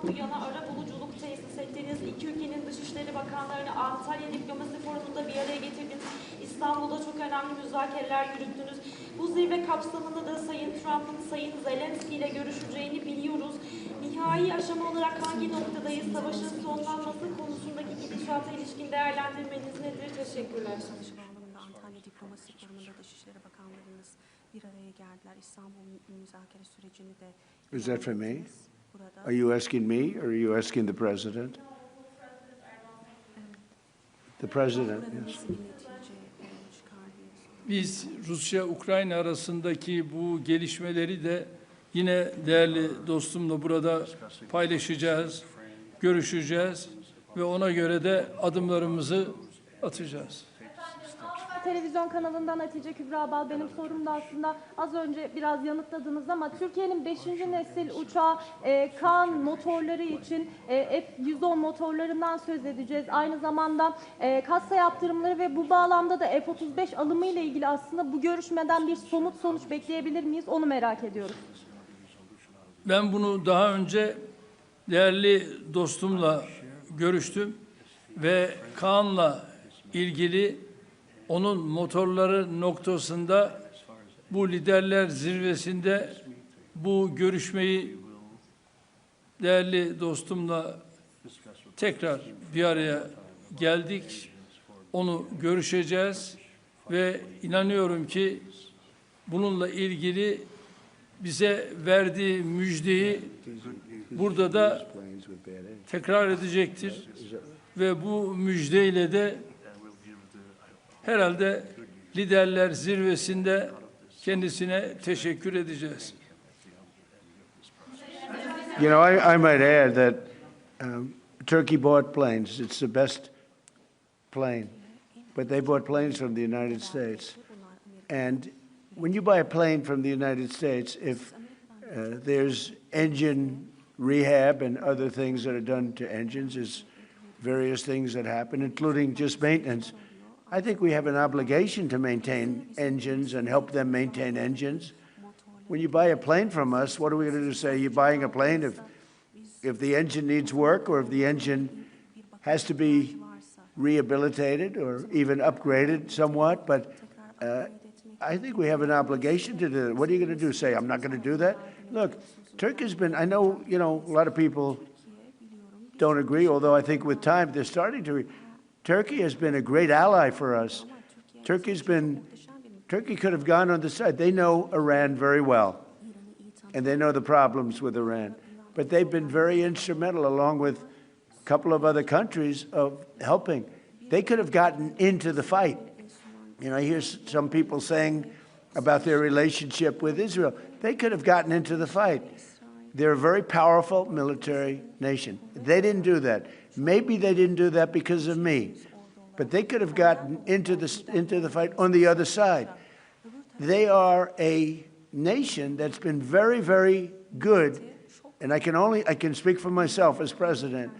Bu yana ara buluculuk tesis ettiniz. 2 ülkenin Dışişleri Bakanlarını Antalya Diplomasi Forumu'nda bir araya getirdiniz. İstanbul'da çok önemli müzakereler yürüttünüz. Bu zirve kapsamında da Sayın Trump'ın Sayın Zelenski ile görüşeceğini biliyoruz. Nihai aşama olarak hangi noktadayız? Savaşın sonlanması konusundaki gidişata ilişkin değerlendirmeniz nedir? Teşekkürler. Antalya Diplomasi Forumu'nda Dışişleri Bakanlarınız bir araya geldiler. İstanbul müzakere sürecini de... Is that for me? Are you asking me, or are you asking the president? The president, yes. Biz Rusya-Ukrayna arasındaki bu gelişmeleri de yine değerli dostumla burada paylaşacağız, görüşeceğiz ve ona göre de adımlarımızı atacağız. Televizyon kanalından Hatice Kübra Bal, benim sorum da aslında az önce biraz yanıtladınız ama Türkiye'nin 5. nesil uçağı Kaan motorları için F-110 motorlarından söz edeceğiz. Aynı zamanda kassa yaptırımları ve bu bağlamda da F-35 alımı ile ilgili aslında bu görüşmeden bir somut sonuç bekleyebilir miyiz? Onu merak ediyoruz. Ben bunu daha önce değerli dostumla görüştüm ve Kaan'la ilgili onun motorları noktasında bu liderler zirvesinde bu görüşmeyi değerli dostumla tekrar bir araya geldik. Onu görüşeceğiz ve inanıyorum ki bununla ilgili bize verdiği müjdeyi burada da tekrar edecektir. Ve bu müjdeyle de herhalde liderler zirvesinde kendisine teşekkür edeceğiz. You know, I might add that Turkey bought planes. It's the best plane. But they bought planes from the United States. And when you buy a plane from the United States, if there's engine rehab and other things that are done to engines, there's various things that happen, including just maintenance. I think we have an obligation to maintain engines and help them maintain engines. When you buy a plane from us, what are we going to do? Say you're buying a plane if the engine needs work or if the engine has to be rehabilitated or even upgraded somewhat. But I think we have an obligation to do that. What are you going to do? Say, I'm not going to do that? Look, Turkey's been, I know, you know, a lot of people don't agree, although I think with time they're starting to. Turkey has been a great ally for us. Turkey could have gone on the side. They know Iran very well, and they know the problems with Iran. But they've been very instrumental, along with a couple of other countries, of helping. They could have gotten into the fight. You know, I hear some people saying about their relationship with Israel. They could have gotten into the fight. They're a very powerful military nation. They didn't do that. Maybe they didn't do that because of me, but they could have gotten into the fight on the other side. They are a nation that's been very, very good, and I can speak for myself as president.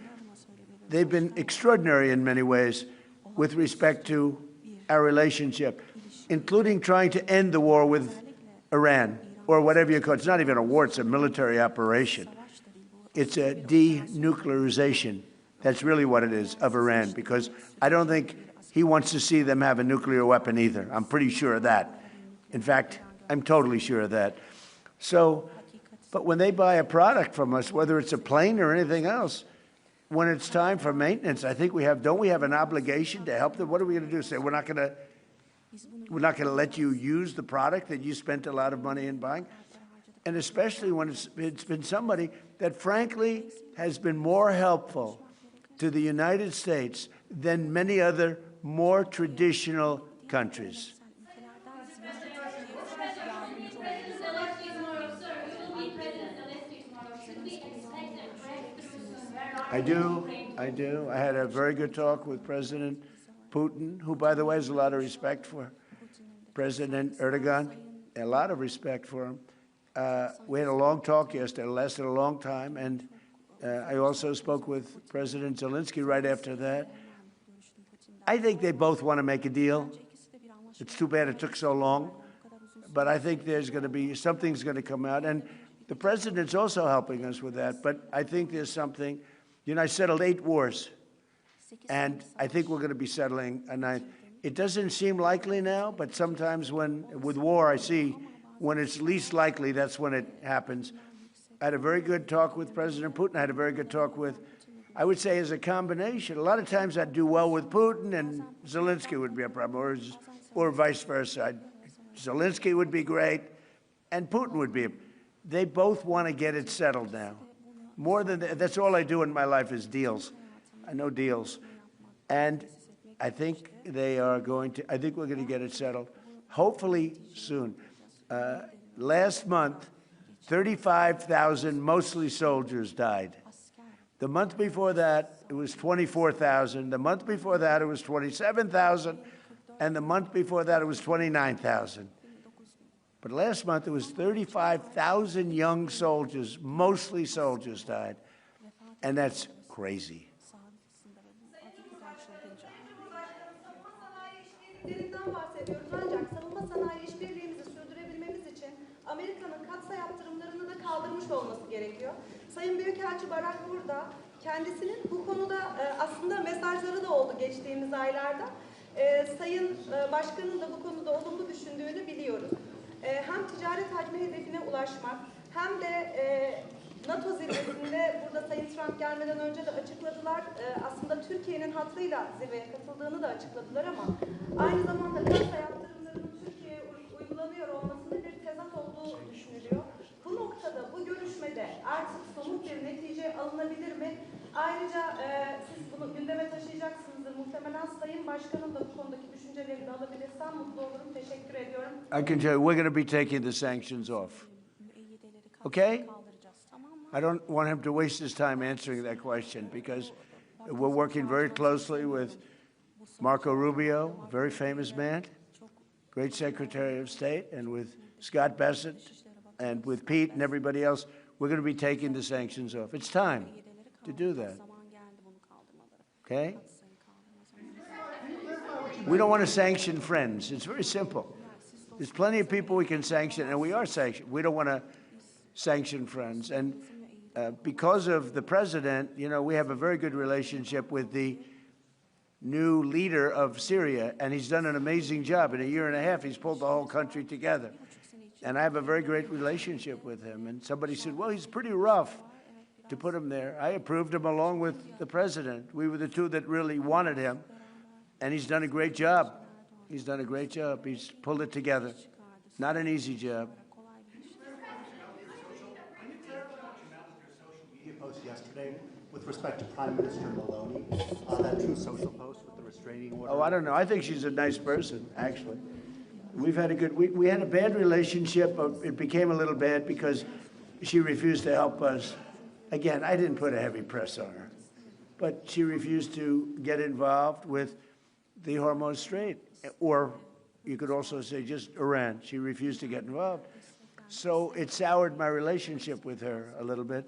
They've been extraordinary in many ways with respect to our relationship, including trying to end the war with Iran, or whatever you call it. It's not even a war, it's a military operation. It's a denuclearization. That's really what it is, of Iran, because I don't think he wants to see them have a nuclear weapon either. I'm pretty sure of that. In fact, I'm totally sure of that. So, but when they buy a product from us, whether it's a plane or anything else, when it's time for maintenance, I think don't we have an obligation to help them? What are we going to do? Say, we're not going to let you use the product that you spent a lot of money in buying? And especially when it's been somebody that frankly has been more helpful to the United States than many other more traditional countries. I do. I had a very good talk with President Putin, who, by the way, has a lot of respect for President Erdogan, a lot of respect for him. We had a long talk yesterday. It lasted a long time, and I also spoke with President Zelensky right after that. I think they both want to make a deal. It's too bad it took so long, but I think there's going to be something's going to come out, and the president's also helping us with that. But I think there's something. You know, I settled 8 wars, and I think we're going to be settling a 9th. It doesn't seem likely now, but sometimes with war, I see when it's least likely, that's when it happens. I had a very good talk with President Putin. I had a very good talk with, I would say, as a combination. A lot of times I'd do well with Putin, and Zelensky would be a problem, or vice versa. Zelensky would be great, and Putin would be. They both want to get it settled now. More than that, that's all I do in my life is deals. I know deals. And I think I think we're going to get it settled, hopefully soon. Last month, 35,000, mostly soldiers, died. The month before that, it was 24,000. The month before that, it was 27,000. And the month before that, it was 29,000. But last month, it was 35,000 young soldiers, mostly soldiers, died. And that's crazy. Amerika'nın katsayı yaptırımlarını da kaldırmış olması gerekiyor. Sayın Büyükelçi Barak burada. Kendisinin bu konuda aslında mesajları da oldu geçtiğimiz aylarda. Sayın Başkan'ın da bu konuda olumlu düşündüğünü biliyoruz. Hem ticaret hacmi hedefine ulaşmak hem de NATO zirvesinde burada Sayın Trump gelmeden önce de açıkladılar. Aslında Türkiye'nin hattıyla zirveye katıldığını da açıkladılar ama aynı zamanda katsayı yaptırımlarının Türkiye'ye uygulanıyor olmasının bir tezat olduğu düşünülüyor. Ayrıca siz bunu gündeme taşıyacaksınızdır. Muhtemelen Sayın Başkan'ın da bu konudaki düşüncelerini alabilirsem mutlu olurum. Teşekkür ediyorum. I can tell you, we're going to be taking the sanctions off. Okay? I don't want him to waste his time answering that question because we're working very closely with Marco Rubio, a very famous man, great Secretary of State, and with Scott Bessent, and with Pete and everybody else. We're going to be taking the sanctions off. It's time to do that. Okay? We don't want to sanction friends. It's very simple. There's plenty of people we can sanction, and we are sanctioned. We don't want to sanction friends. And because of the president, you know, we have a very good relationship with the new leader of Syria, and he's done an amazing job. In a year and a half, he's pulled the whole country together. And I have a very great relationship with him. And somebody said, well, he's pretty rough to put him there. I approved him along with the president. We were the two that really wanted him. And he's done a great job. He's done a great job. He's pulled it together. Not an easy job. Post yesterday with respect to Prime Minister Maloney, that True Social post with the restraining order. Oh, I don't know. I think she's a nice person, actually. We've had a good, we had a bad relationship. It became a little bad because she refused to help us. Again, I didn't put a heavy press on her, but she refused to get involved with the Hormuz Strait, or you could also say just Iran. She refused to get involved. So it soured my relationship with her a little bit.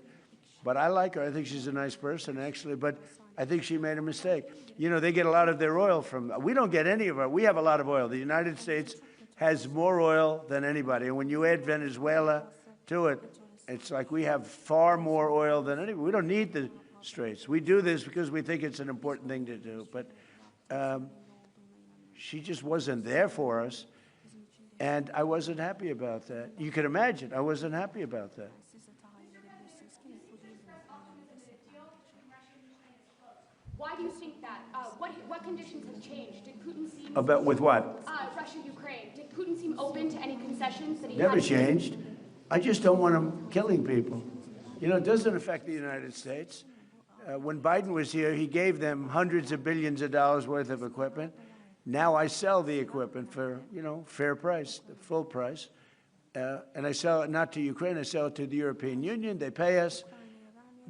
But I like her. I think she's a nice person, actually. But I think she made a mistake. You know, they get a lot of their oil from, we don't get any of our, we have a lot of oil. The United States has more oil than anybody. And when you add Venezuela to it, it's like we have far more oil than anybody. We don't need the straits. We do this because we think it's an important thing to do. But she just wasn't there for us. And I wasn't happy about that. You can imagine, I wasn't happy about that. Why do you think that? What conditions have changed? Did Putin seem... About with what? Russia-Ukraine. Did Putin seem open to any concessions that he Never had? changed. I just don't want him killing people. You know, it doesn't affect the United States. When Biden was here, he gave them hundreds of billions of dollars worth of equipment. Now I sell the equipment for, you know, fair price, the full price. And I sell it not to Ukraine, I sell it to the European Union. They pay us.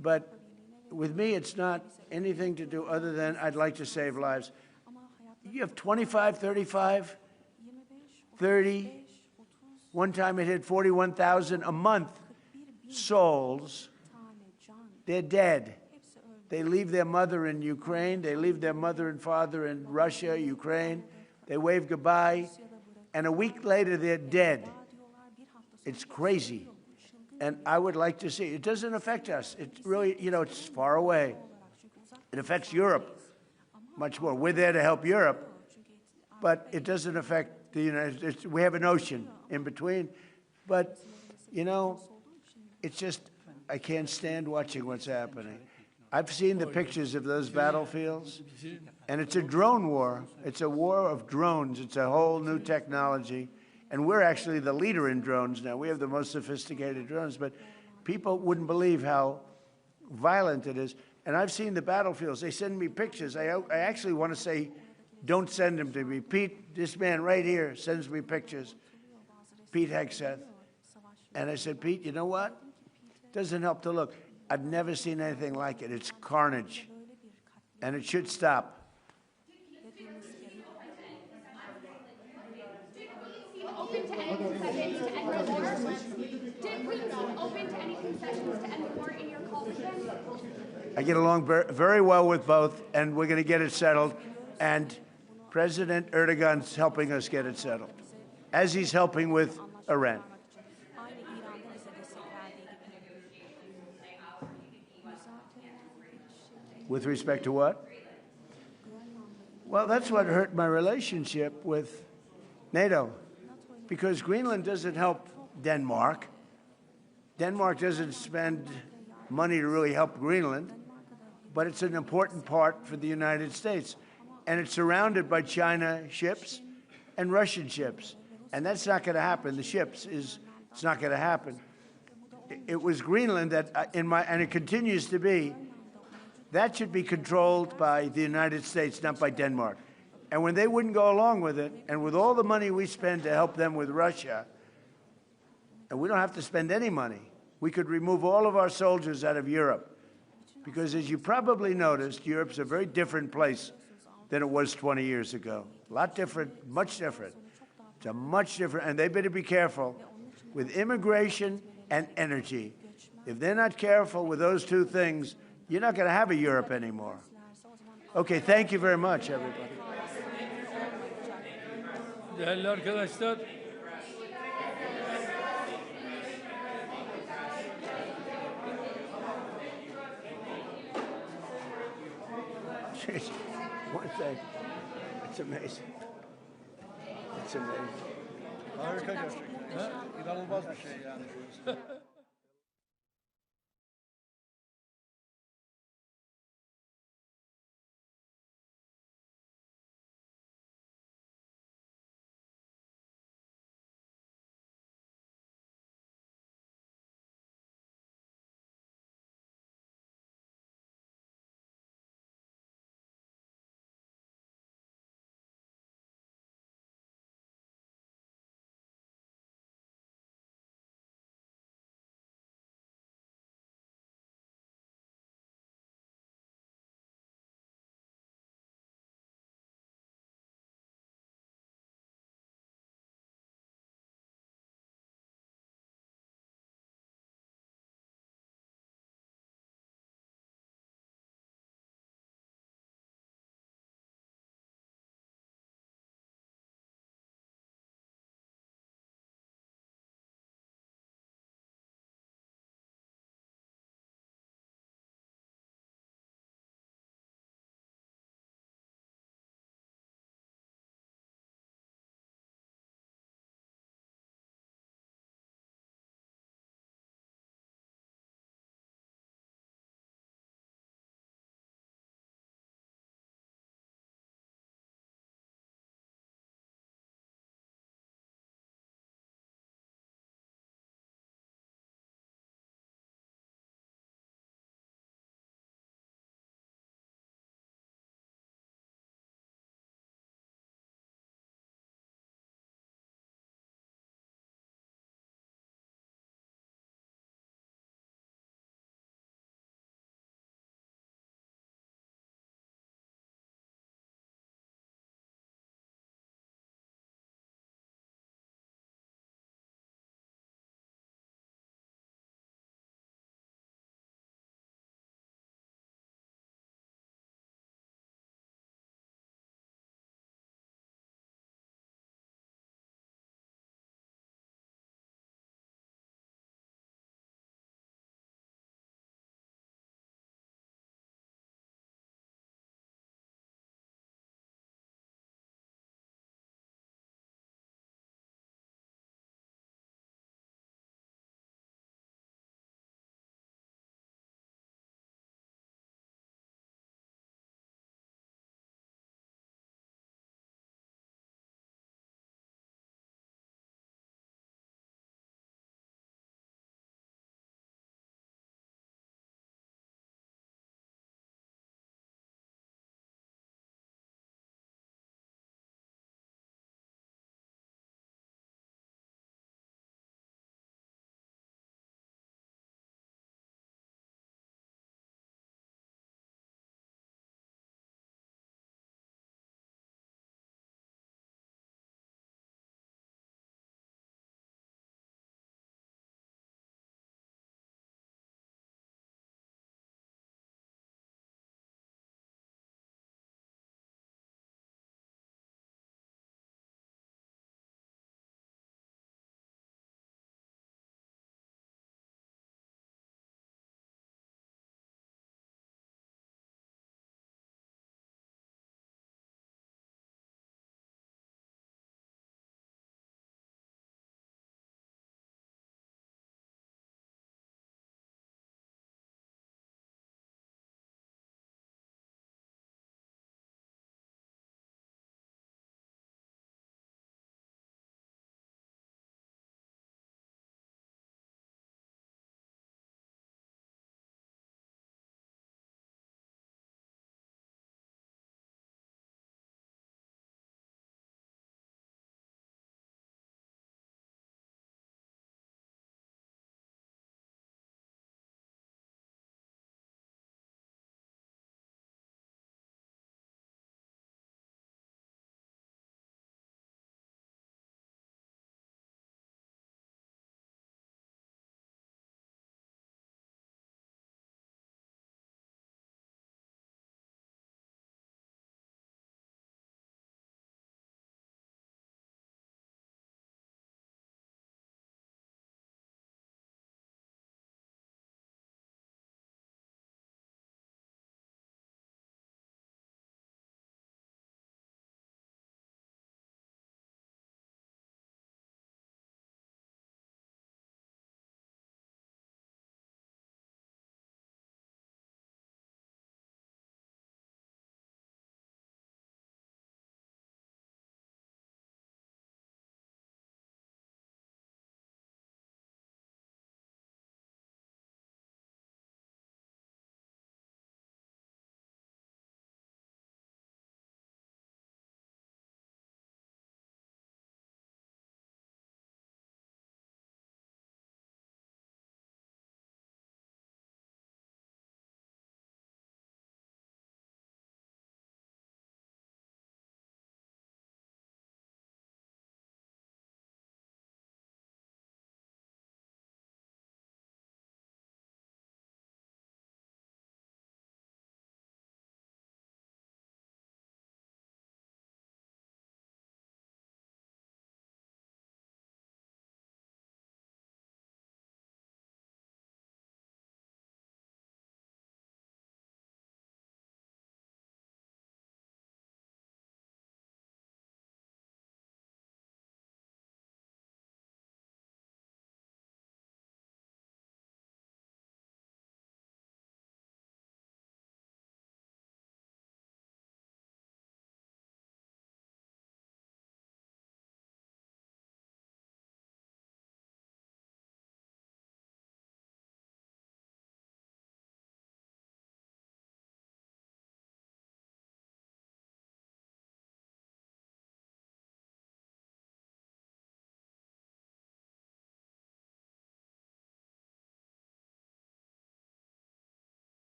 But with me, it's not anything to do other than I'd like to save lives. You have 25, 35, 30. One time it hit 41,000 a month souls. They're dead. They leave their mother in Ukraine. They leave their mother and father in Russia, Ukraine. They wave goodbye. And a week later, they're dead. It's crazy. And I would like to see, it doesn't affect us. It really, you know, it's far away. It affects Europe much more. We're there to help Europe, but it doesn't affect the United States. We have an ocean in between. But, you know, it's just, I can't stand watching what's happening. I've seen the pictures of those battlefields, and it's a drone war. It's a war of drones. It's a whole new technology. And we're actually the leader in drones now. We have the most sophisticated drones, but people wouldn't believe how violent it is. And I've seen the battlefields. They send me pictures. I actually want to say, don't send them to me. Pete, this man right here sends me pictures. Pete Hegseth. And I said, Pete, you know what? Doesn't help to look. I've never seen anything like it. It's carnage. And it should stop. Open to any concessions to end the war? Did Putin seem open to any concessions to end the war in your call with him? I get along very well with both, and we're going to get it settled. And President Erdogan's helping us get it settled, as he's helping with Iran. With respect to what? Well, that's what hurt my relationship with NATO, because Greenland doesn't help Denmark. Denmark doesn't spend money to really help Greenland, but it's an important part for the United States. And it's surrounded by China ships and Russian ships. And that's not going to happen. The ships it's not going to happen. It was Greenland that, and it continues to be, That should be controlled by the United States, not by Denmark. And when they wouldn't go along with it, and with all the money we spend to help them with Russia, and we don't have to spend any money, we could remove all of our soldiers out of Europe. Because as you probably noticed, Europe's a very different place than it was 20 years ago. A lot different, much different. It's a much different, and they better be careful with immigration and energy. If they're not careful with those two things, you're not going to have a Europe anymore. Okay, thank you very much, everybody. Değerli arkadaşlar, One thing, it's amazing. It's amazing. Harika gerçekten. İnanılmaz bir şey yani.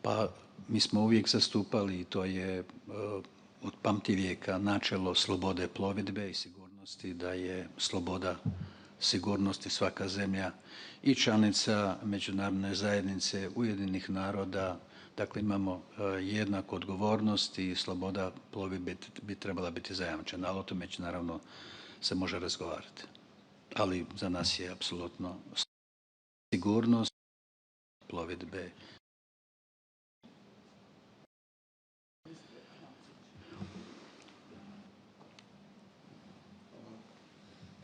Pa mi smo uvijek zastupali, i to je od pamtivijeka načelo slobode plovidbe i sigurnosti, da je sloboda sigurnosti svaka zemlja i članica međunarodne zajednice Ujedinjenih naroda. Dakle, imamo jednaku odgovornost i sloboda plovidbe bi trebala biti zajamčena, ali o tome naravno se može razgovarati. Ali za nas je apsolutno sigurnost plovidbe.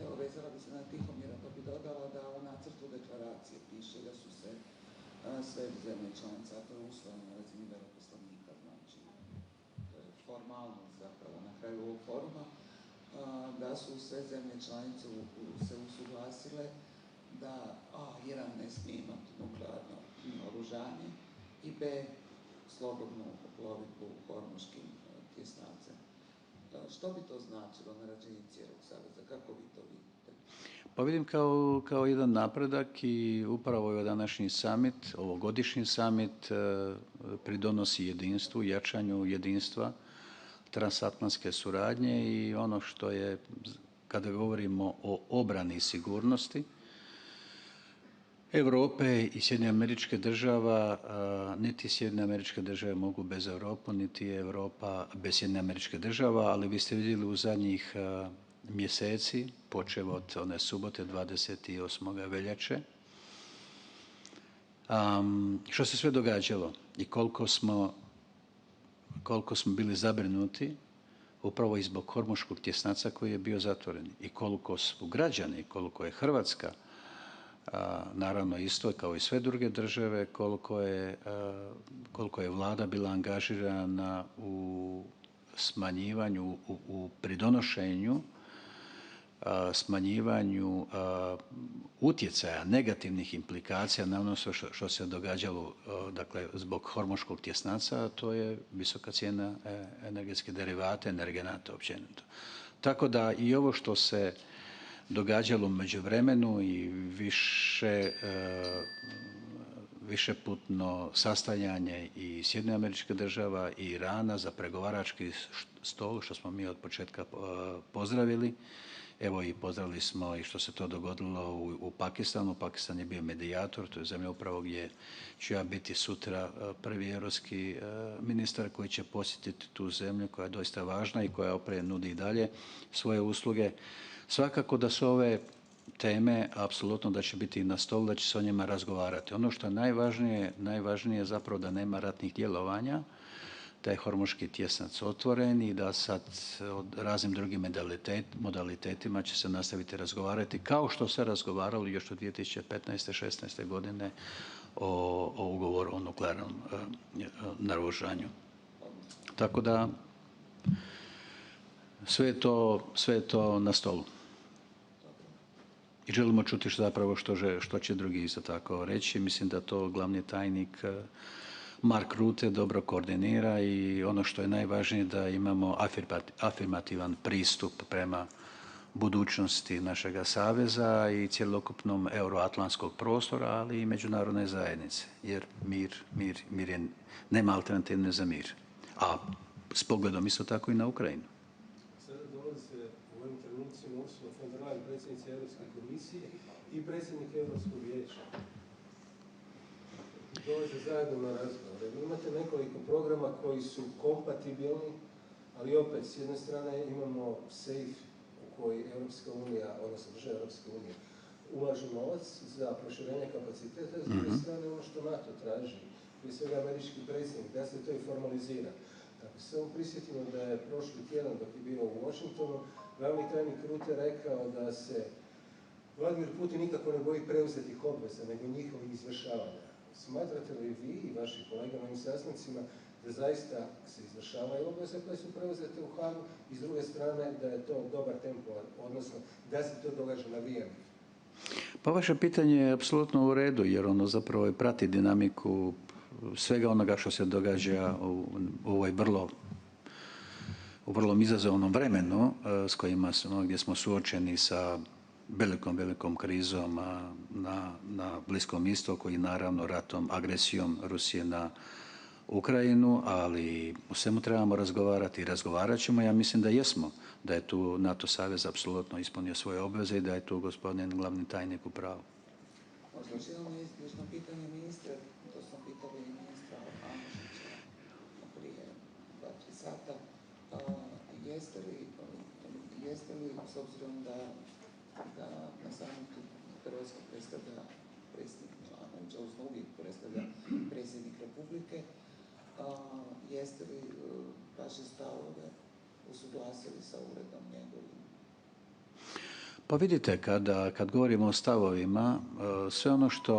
Evo, vezala bi se na Tihomira, pa bi dodala da u nacrtu deklaracije piše da su se sve zemlje članice, a to je usvojeno na razini veleposlanika, znači formalno zapravo na kraju ovog foruma, da su sve zemlje članice se usuglasile da A, Iran ne smije imati nuklearno oružanje i B, slobodnu plovidbu hormuškim tjesnacem. Što bi to značilo na razini cijelog saveza? Kako vi to vidite? Pa vidim kao jedan napredak i upravo je današnji summit, ovogodišnji summit pridonosi jedinstvu, jačanju jedinstva, transatlantske suradnje i ono što je, kada govorimo o obrani i sigurnosti, Europe i Sjedinjenih Američkih Država, niti Sjedinjene Američke Države mogu bez Europe, niti Europa bez Sjedinjenih Američkih Država, ali vi ste vidjeli u zadnjih mjeseci, počev od one subote 28. veljače, što se sve događalo i koliko smo bili zabrinuti upravo i zbog hormuškog tjesnaca koji je bio zatvoren i koliko su građani, koliko je Hrvatska, naravno isto kao i sve druge države, koliko je vlada bila angažirana u smanjivanju, u pridonošenju, smanjivanju utjecaja, negativnih implikacija na ono što se događalo, dakle, zbog hormuškog tjesnaca, a to je visoka cijena energetskih derivata, energenata općenito. Tako da i ovo što se događalo u međuvremenu i višeputno sastajanje i Sjedinjenih Američkih Država i Irana za pregovarački stol, što smo mi od početka pozdravili. Evo i pozdravili smo i što se to dogodilo u Pakistanu. Pakistan je bio medijator, to je zemlja upravo gdje ću ja biti sutra prvi europski ministar koji će posjetiti tu zemlju koja je doista važna i koja opet nudi i dalje svoje usluge. Svakako da su ove teme apsolutno da će biti na stolu, da će se o njima razgovarati. Ono što je najvažnije je zapravo da nema ratnih djelovanja, da je hormuški tjesnac otvoren i da sad o raznim drugim modalitetima će se nastaviti razgovarati kao što se razgovaralo još od 2015. 16. godine o ugovoru o nuklearnom naoružanju. Tako da sve je to na stolu. I želimo čuti što će drugi isto tako reći. Mislim da to glavni tajnik Mark Rutte dobro koordinira i ono što je najvažnije da imamo afirmativan pristup prema budućnosti našega saveza i cjelokupnom euroatlantskog prostora, ali i međunarodne zajednice, jer mir nema alternativne za mir. A s pogledom isto tako i na Ukrajinu. Sada dolaze u ovim trenucima Ursula von der Leyen, predsjednica Europske komisije i predsjednik Europskog vijeća. Dolaze zajedno na razgovore. Vi imate nekoliko programa koji su kompatibilni, ali opet s jedne strane imamo SAFE u koji Europska unija, odnosno država Europske unije, ulažu novac za proširenje kapaciteta, s druge strane ono što NATO traži, prije svega američki predsjednik, da se to i formalizira. Ako se samo prisjetimo da je prošli tjedan dok je bio u Washingtonu, glavni tajnik Rutte rekao da se Vladimir Putin nikako ne boji preuzetih obveza, nego njihovih izvršavanja. Smatrate li vi i vaši kolega na ovim sastancima da zaista se izvršavaju obveze koje su preuzete u Hagu i s druge strane da je to dobar tempo, odnosno da se to događa na vrijeme? Pa vaše pitanje je apsolutno u redu, jer ono zapravo prati dinamiku svega onoga što se događa u ovoj vrlo izazovnom vremenu s kojima gdje smo suočeni sa velikom krizom na Bliskom istoku i naravno ratom, agresijom Rusije na Ukrajinu, ali o svemu trebamo razgovarati i razgovarat ćemo. Ja mislim da jesmo, da je tu NATO savez apsolutno ispunio svoje obveze i da je tu gospodin glavni tajnik u pravu. Odlučilo mi izbježno pitanje ministra, to smo pitali i ministra prije 2-3 sata. Jeste li, s obzirom da na samitu Hrvatsko predstavlja predsjednik, odnosno uvijek predstavlja predsjednik Republike, jeste li vaše stavove usuglasili sa uredom njegovim? Pa vidite, kad govorimo o stavovima, sve ono što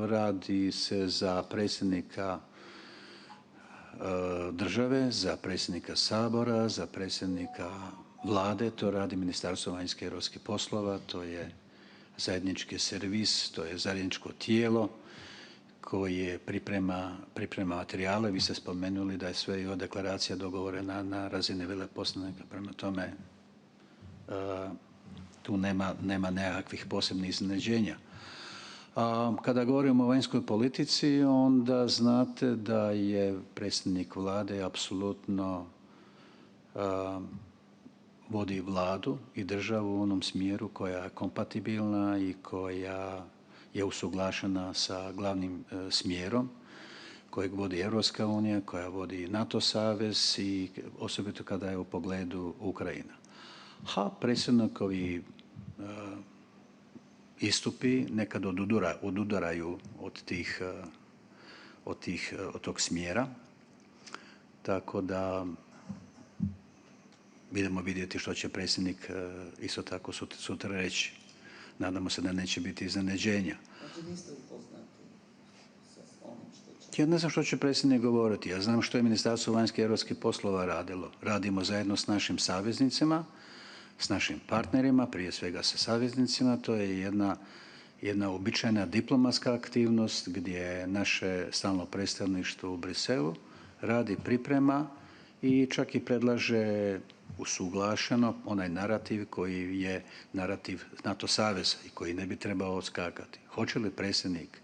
radi se za predsjednika države, za predsjednika Sabora, za predsjednika vlade, to radi Ministarstvo vanjskih i europskih poslova, to je zajednički servis, to je zajedničko tijelo koje priprema materijale. Vi ste spomenuli da je sve i ova deklaracija dogovorena na razini veleposlanika, prema tome tu nema nekakvih posebnih iznenađenja. Kada govorimo o vanjskoj politici, onda znate da je predsjednik vlade apsolutno vodi vladu i državu u onom smjeru koja je kompatibilna i koja je usuglašena sa glavnim smjerom kojeg vodi Europska unija, koja vodi NATO savez i osobito kada je u pogledu Ukrajina. Predsjednikovi istupi nekad odudaraju od tog smjera, tako da idemo vidjeti što će predsjednik isto tako sutra reći. Nadamo se da neće biti iznenađenja. Znači niste upoznati sa onim što će... Ja ne znam što će predsjednik govoriti. Ja znam što je Ministarstvo vanjskih i europskih poslova radilo. Radimo zajedno s našim saveznicima, s našim partnerima, prije svega sa saveznicima. To je jedna uobičajena diplomatska aktivnost gdje naše stalno predstavništvo u Briselu radi, priprema i čak i predlaže usuglašeno onaj narativ koji je narativ NATO saveza i koji ne bi trebao odskakati. Hoće li predsjednik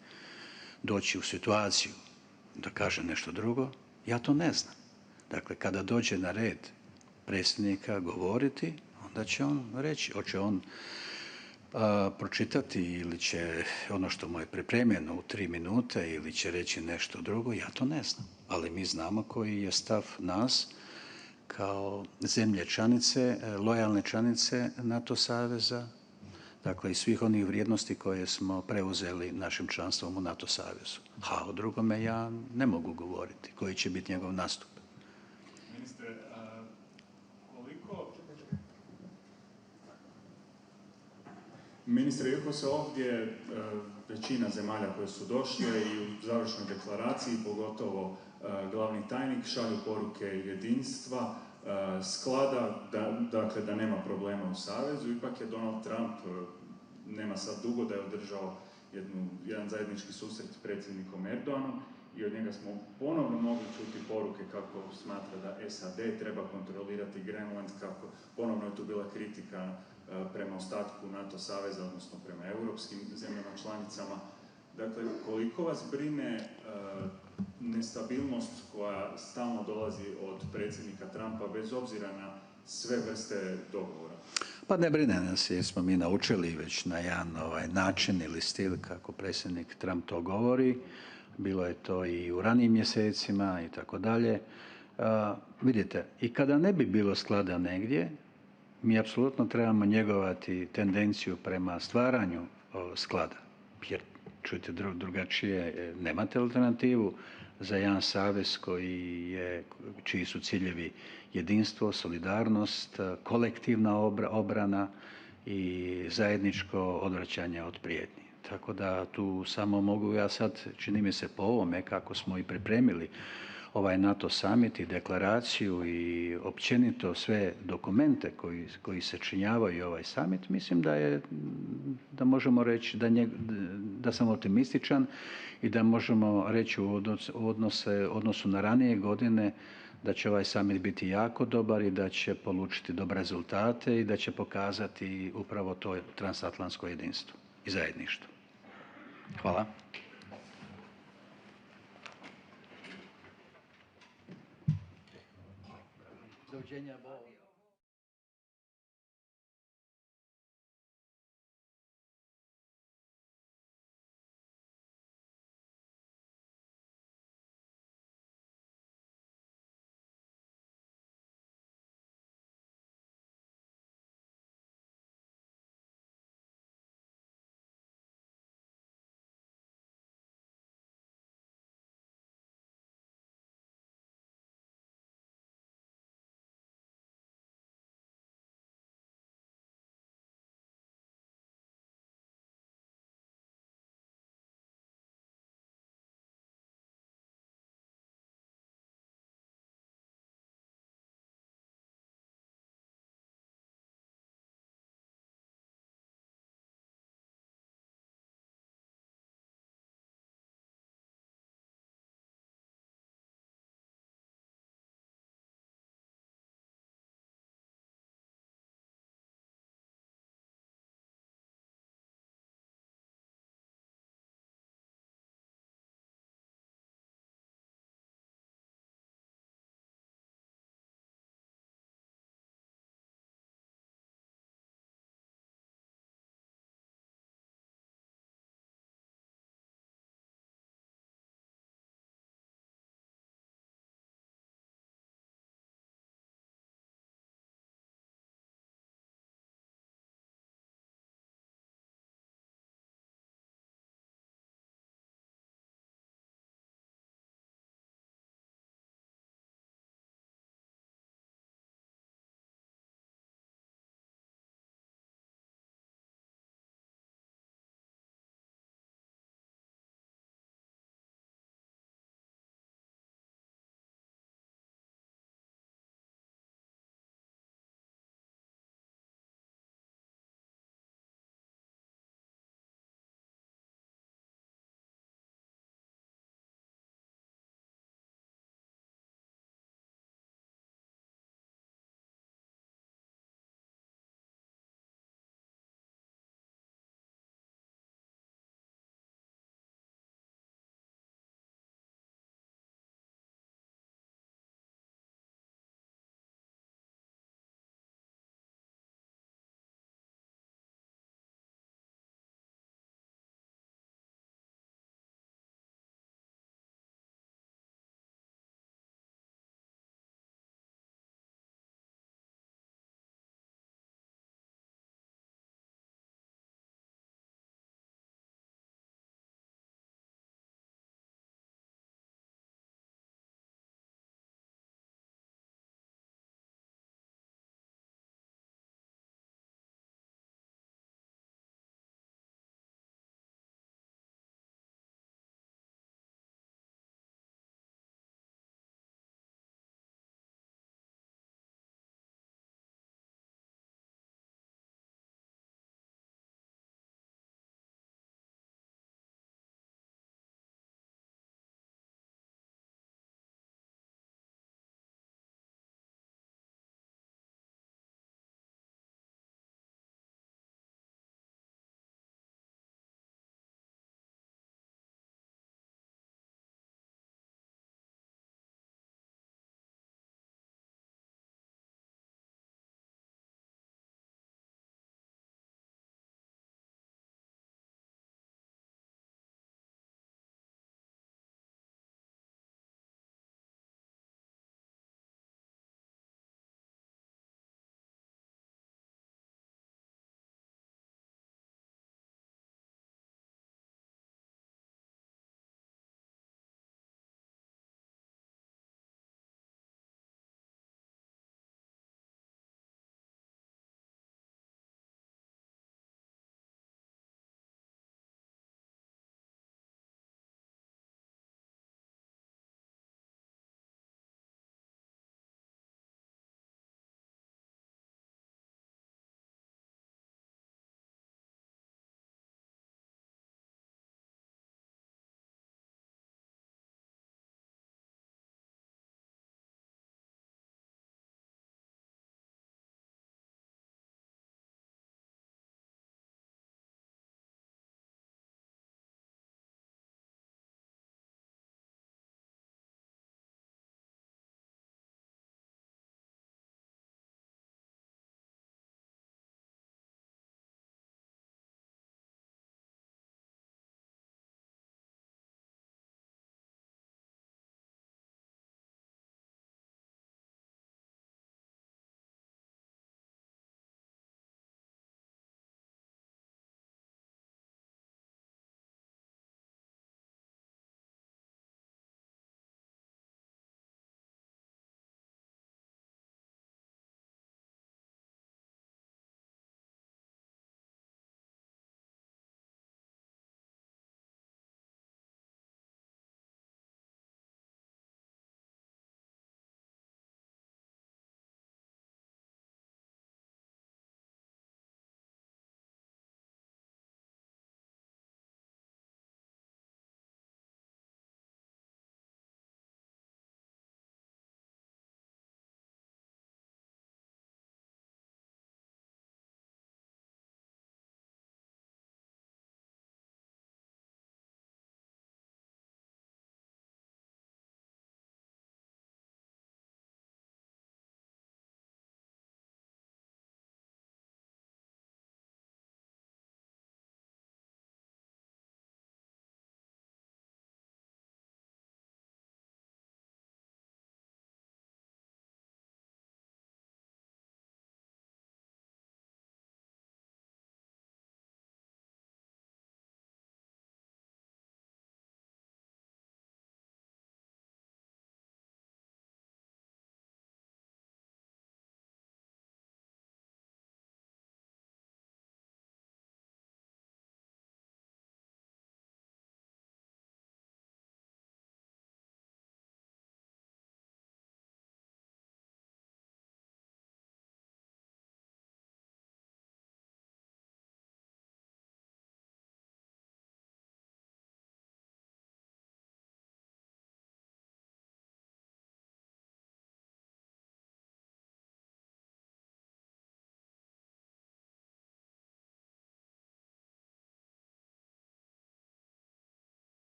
doći u situaciju da kaže nešto drugo? Ja to ne znam. Dakle, kada dođe na red predsjednika govoriti, onda će on reći, hoće on pročitati ili će ono što mu je pripremljeno u 3 minute ili će reći nešto drugo, ja to ne znam. Ali mi znamo koji je stav nas kao zemlje članice, lojalne članice NATO saveza, dakle i svih onih vrijednosti koje smo preuzeli našim članstvom u NATO savezu. O drugome ja ne mogu govoriti koji će biti njegov nastup. Ministre, iako se ovdje većina zemalja koje su došle i u završnoj deklaraciji, pogotovo glavni tajnik, šalju poruke jedinstva, sklada, dakle da nema problema u Savezu, ipak je Donald Trump, nema sad dugo da je održao jedan zajednički susret s predsjednikom Erdoganom i od njega smo ponovno mogli čuti poruke kako smatra da SAD treba kontrolirati Grenland, kako ponovno je tu bila kritika prema ostatku NATO saveza, odnosno prema europskim zemljama članicama. Dakle, koliko vas brine nestabilnost koja stalno dolazi od predsjednika Trumpa bez obzira na sve vrste dogovora? Pa ne brine nas jer smo mi naučili već na jedan način ili stil kako predsjednik Trump to govori. Bilo je to i u ranijim mjesecima i tako dalje. Vidite, i kada ne bi bilo sklada negdje, mi apsolutno trebamo njegovati tendenciju prema stvaranju sklada. Jer, čujte, drugačije nemate alternativu za jedan savez čiji su ciljevi jedinstvo, solidarnost, kolektivna obrana i zajedničko odvraćanje od prijetnji. Tako da tu samo mogu ja sad, čini mi se po ovome kako smo i pripremili ovaj NATO summit i deklaraciju i općenito sve dokumente koji se činjavaju ovaj summit, mislim da možemo reći da sam optimističan i da možemo reći u odnosu na ranije godine da će ovaj summit biti jako dobar i da će polučiti dobre rezultate i da će pokazati upravo to transatlantsko jedinstvo i zajedništvo. Hvala. Virginia Ball.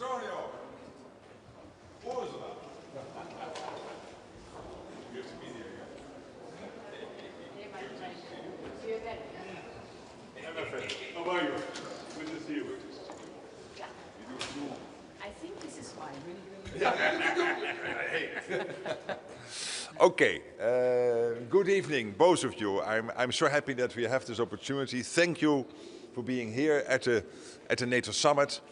Antonio. Ursula. Good to meet you again. Hey, my friend. How are you? Good to see you. I think this is fine. Okay, good evening, both of you. I'm so happy that we have this opportunity. Thank you for being here at the NATO summit.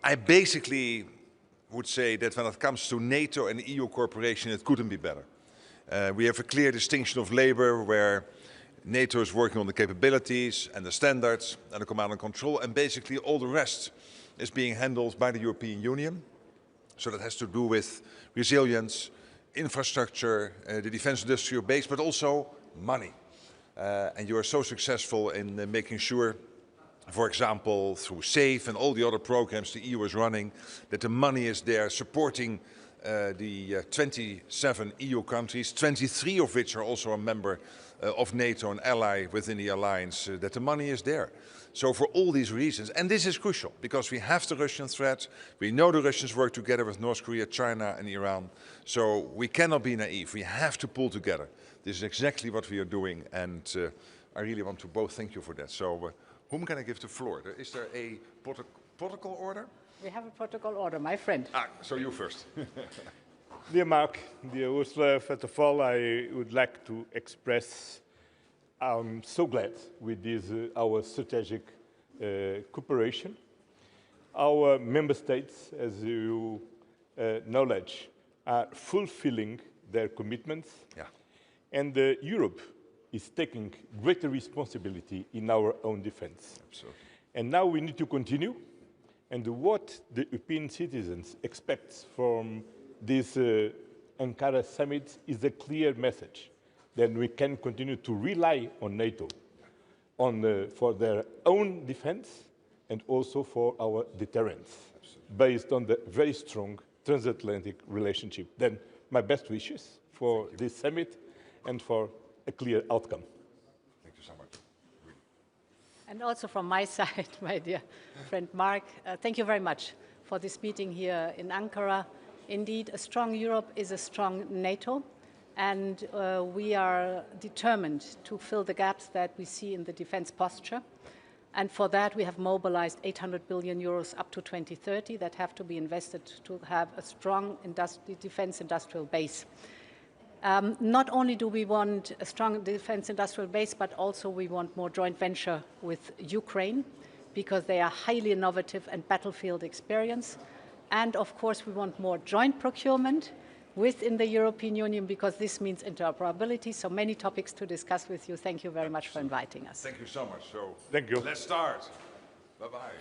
I basically would say that when it comes to NATO and EU cooperation, it couldn't be better. We have a clear distinction of labor where NATO is working on the capabilities and the standards and the command and control, and basically all the rest is being handled by the European Union. So that has to do with resilience, infrastructure, the defense industrial base, but also money. And you are so successful in making sure, for example, through SAFE and all the other programs the EU is running, that the money is there supporting the 27 EU countries, 23 of which are also a member of NATO, an ally within the alliance, that the money is there. So for all these reasons, and this is crucial, because we have the Russian threat, we know the Russians work together with North Korea, China and Iran, so we cannot be naive, we have to pull together. This is exactly what we are doing, and I really want to both thank you for that. So whom can I give the floor? Is there a protocol order? We have a protocol order, my friend. So you first. Dear Mark, dear Ursula, first of all, I would like to express I'm so glad with this, our strategic cooperation. Our member states, as you knowledge, are fulfilling their commitments. Yeah. And Europe is taking greater responsibility in our own defense. Absolutely. And now we need to continue. And what the European citizens expect from this Ankara summit is a clear message. Then we can continue to rely on NATO for their own defense and also for our deterrence, based on the very strong transatlantic relationship. Then my best wishes for this summit and for a clear outcome. Thank you so much. And also from my side, my dear friend Mark, thank you very much for this meeting here in Ankara. Indeed, a strong Europe is a strong NATO. And we are determined to fill the gaps that we see in the defense posture. And for that, we have mobilized 800 billion euros up to 2030 that have to be invested to have a strong defense industrial base. Not only do we want a strong defense industrial base, but also we want more joint venture with Ukraine, because they are highly innovative and battlefield experience. And of course, we want more joint procurement within the European Union, because this means interoperability. So many topics to discuss with you. Thank you very much for inviting us. Thank you so much. So thank you. Let's start. Bye-bye.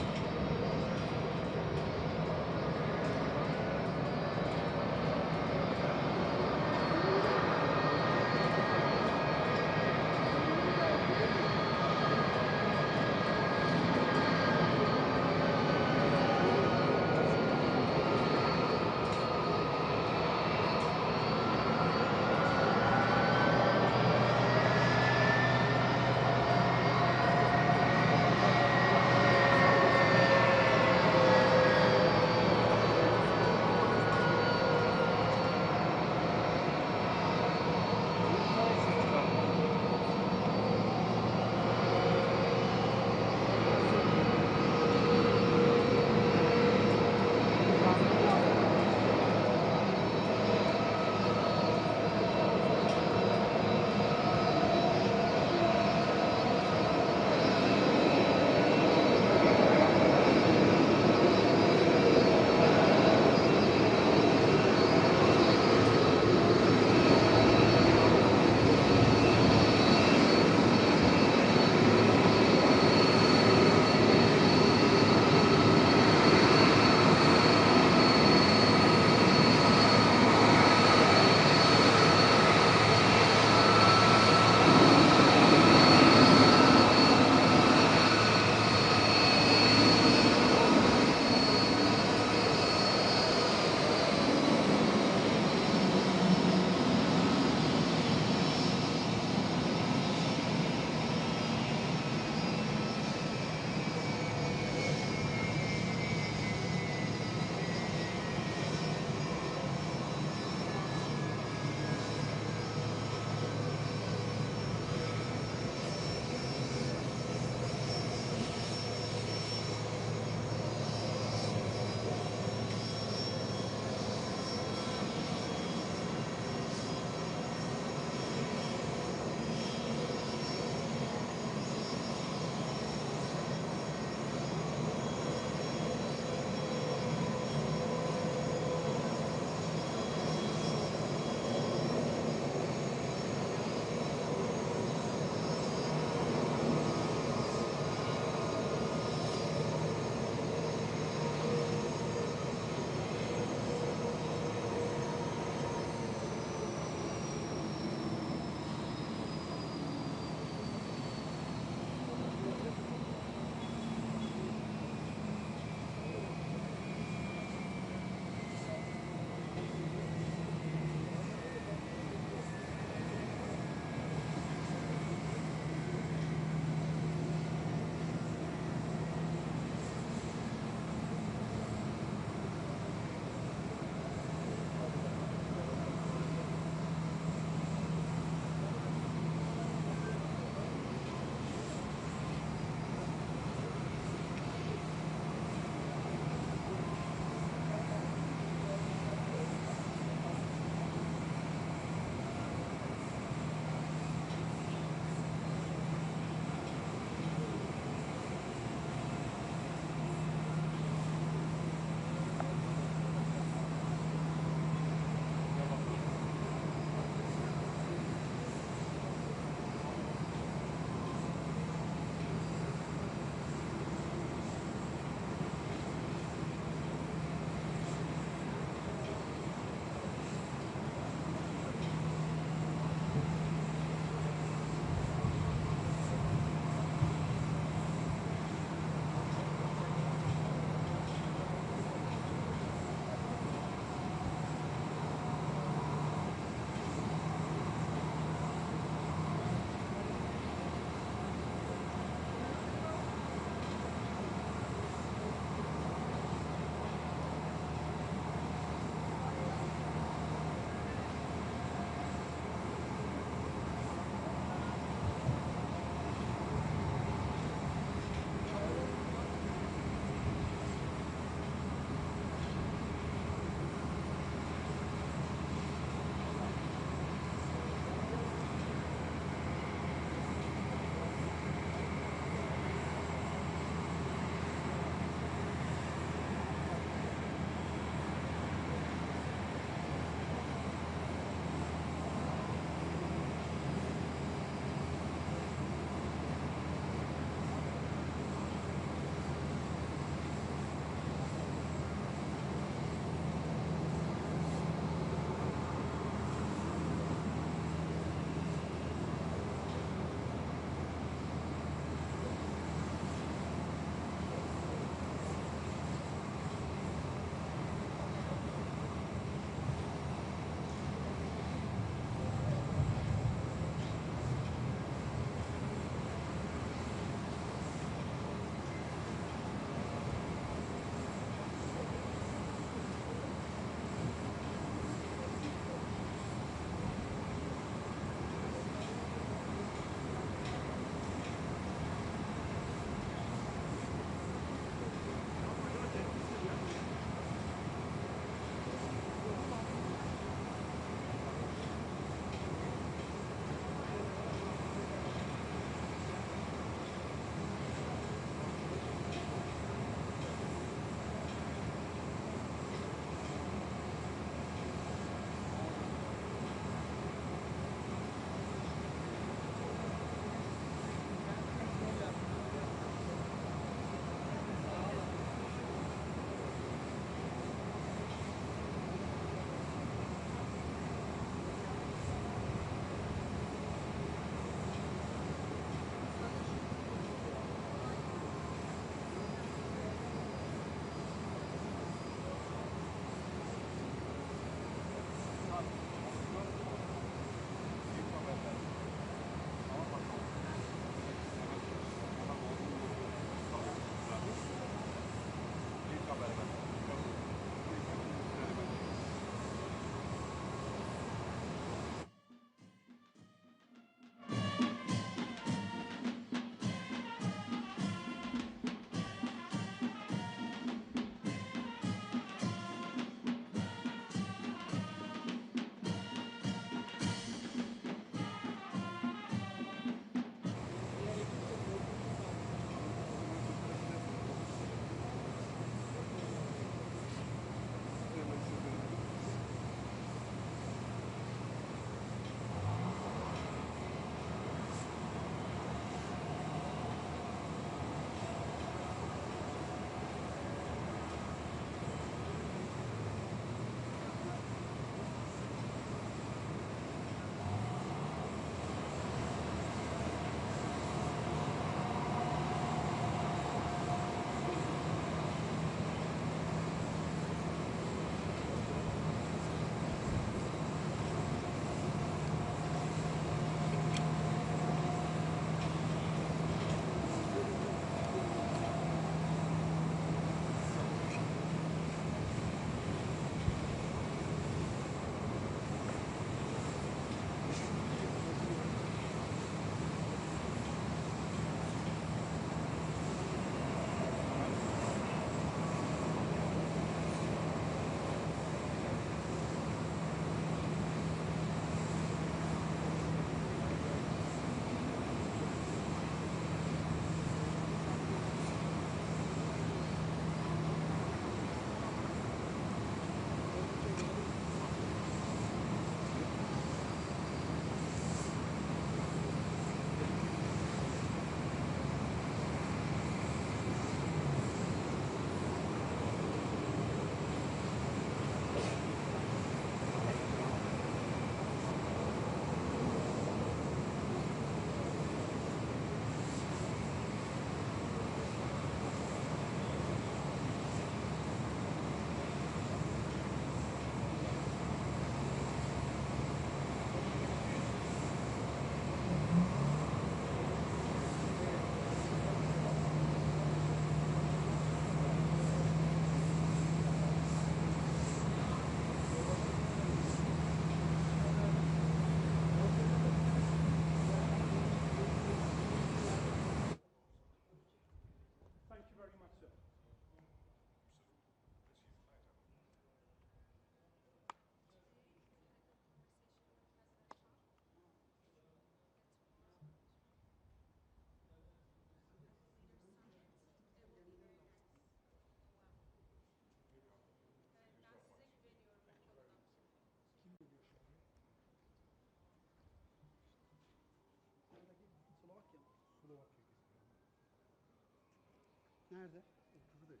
Nerede? 35.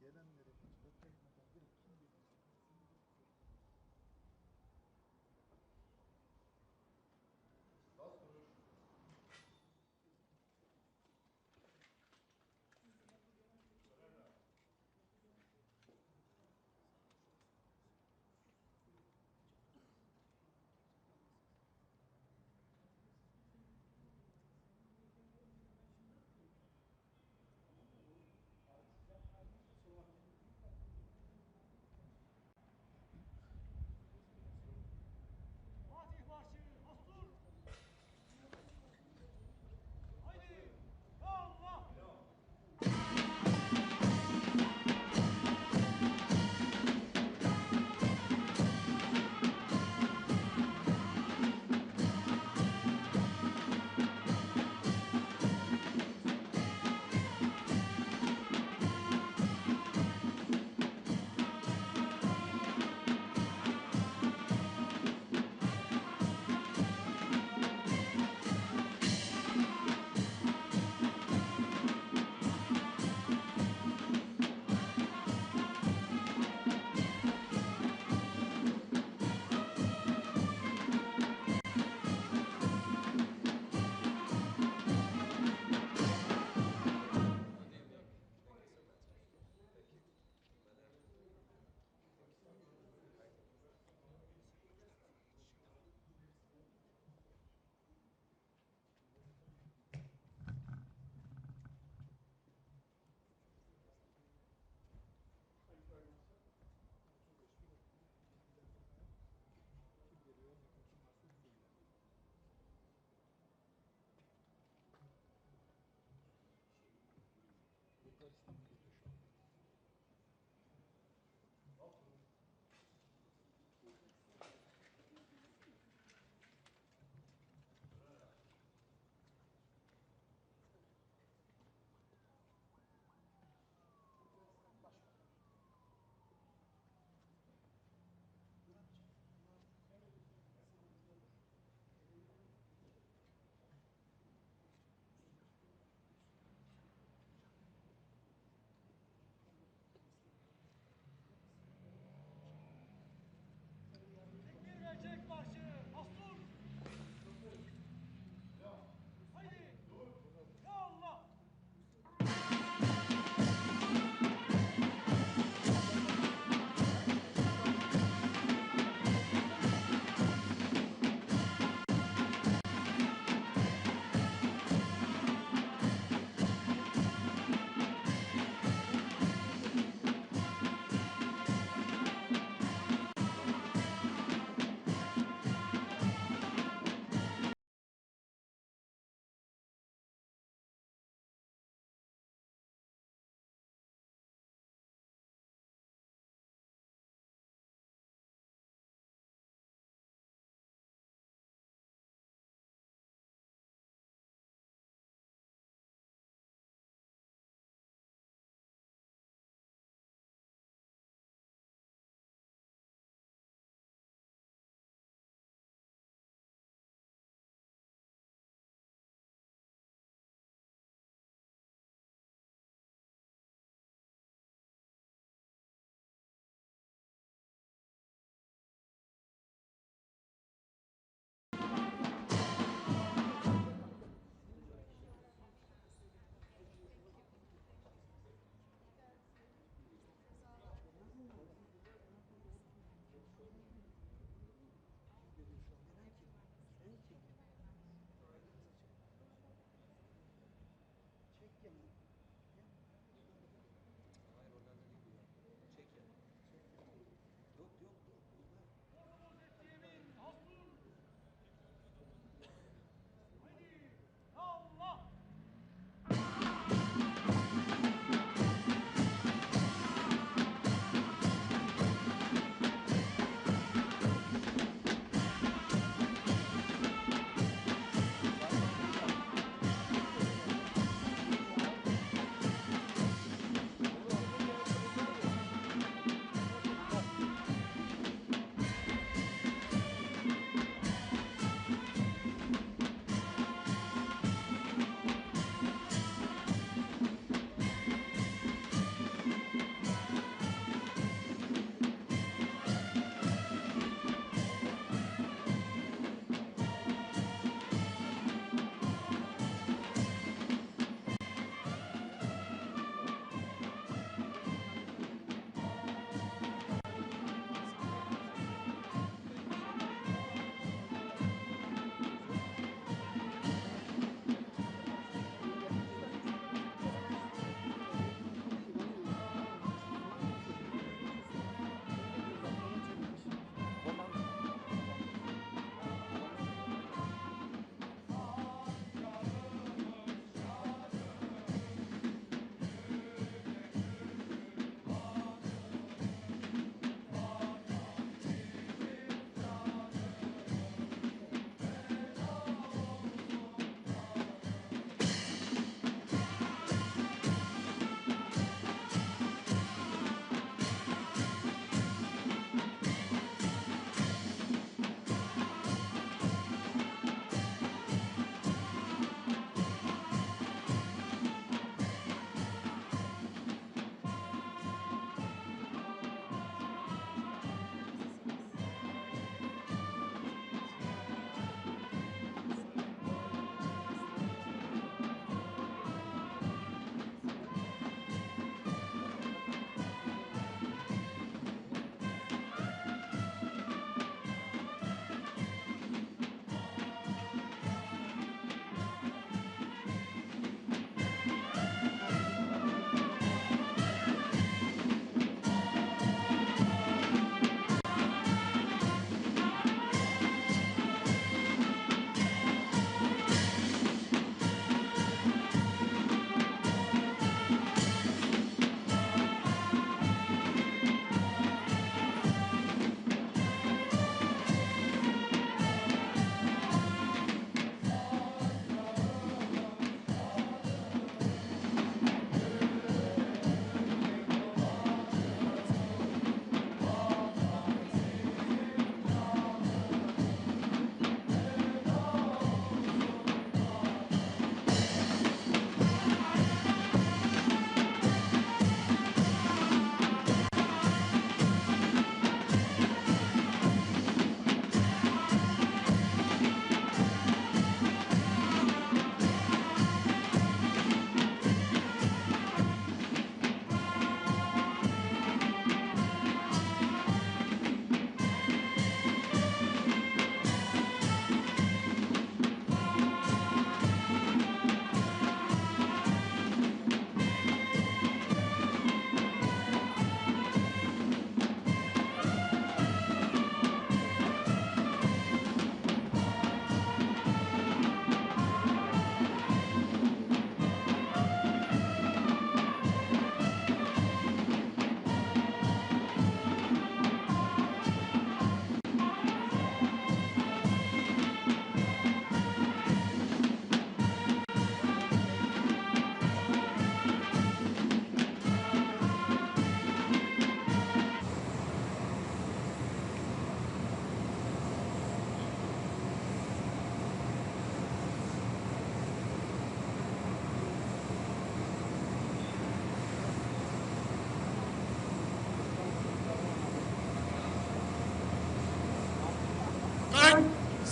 Gelenlere hiç bekletmeden direkt kim geliyor?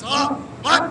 Sağ, bak!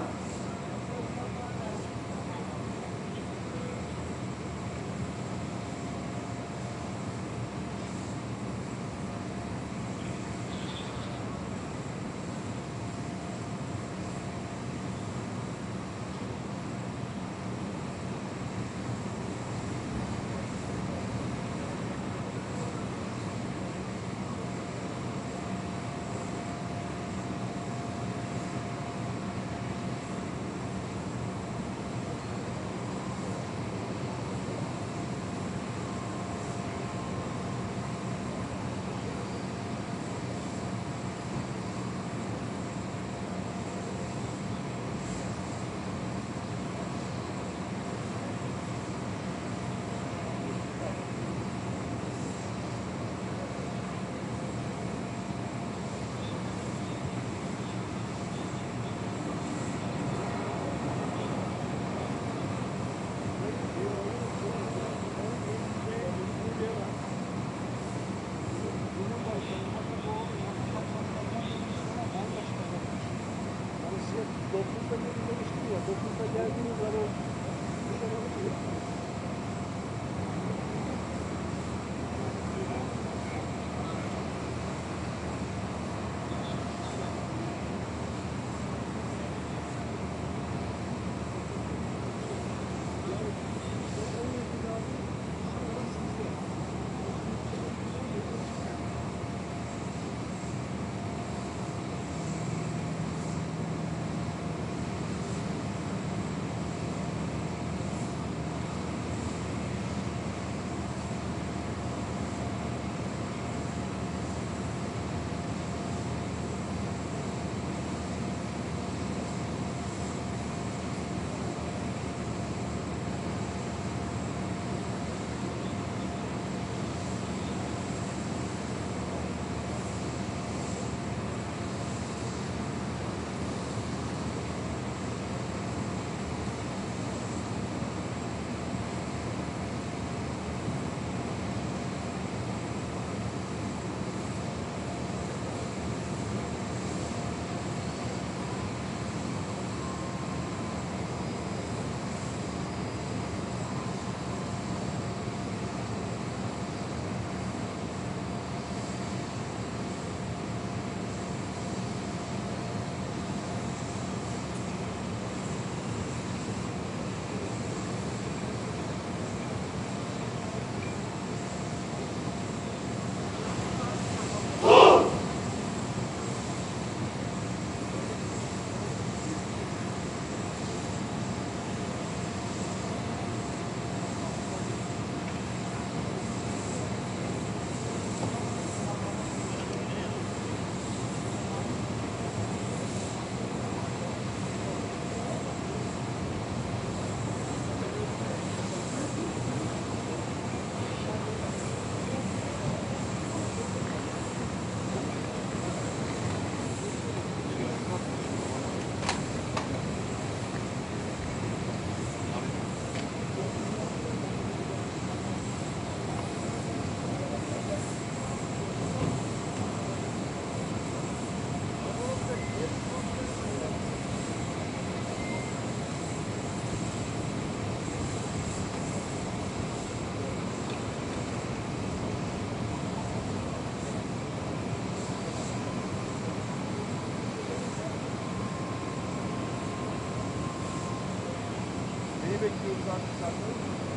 bekliyoruz artık zaten.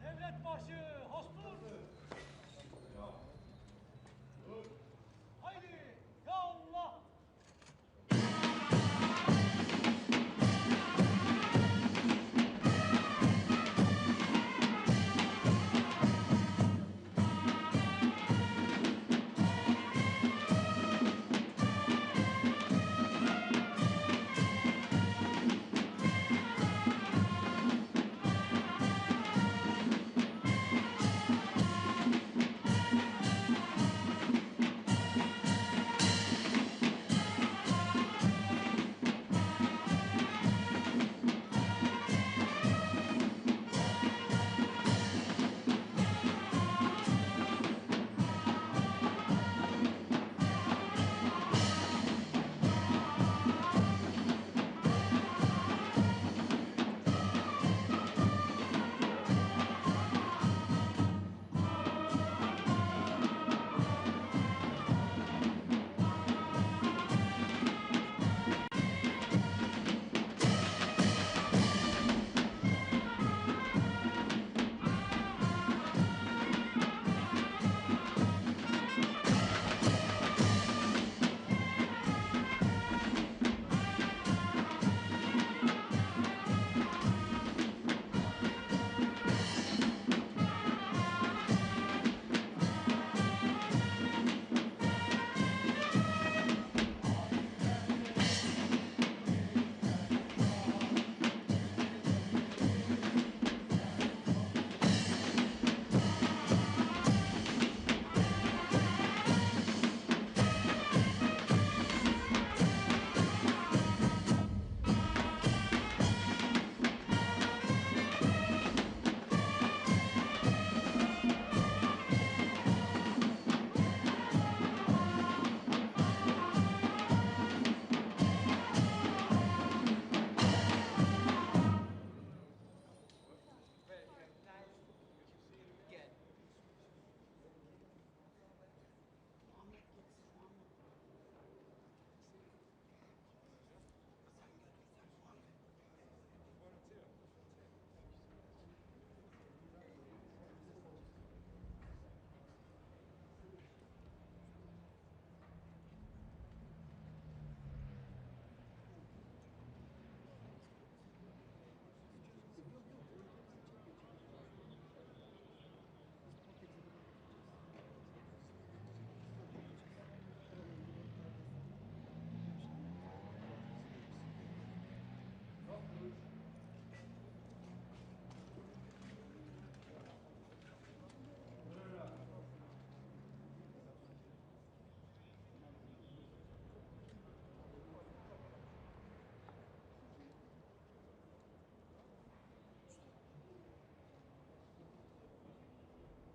Devlet başı hastur. Haydi ya Allah.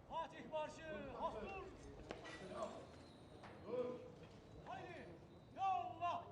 Fatih marşı hastur. Haydi ya Allah.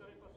tarafı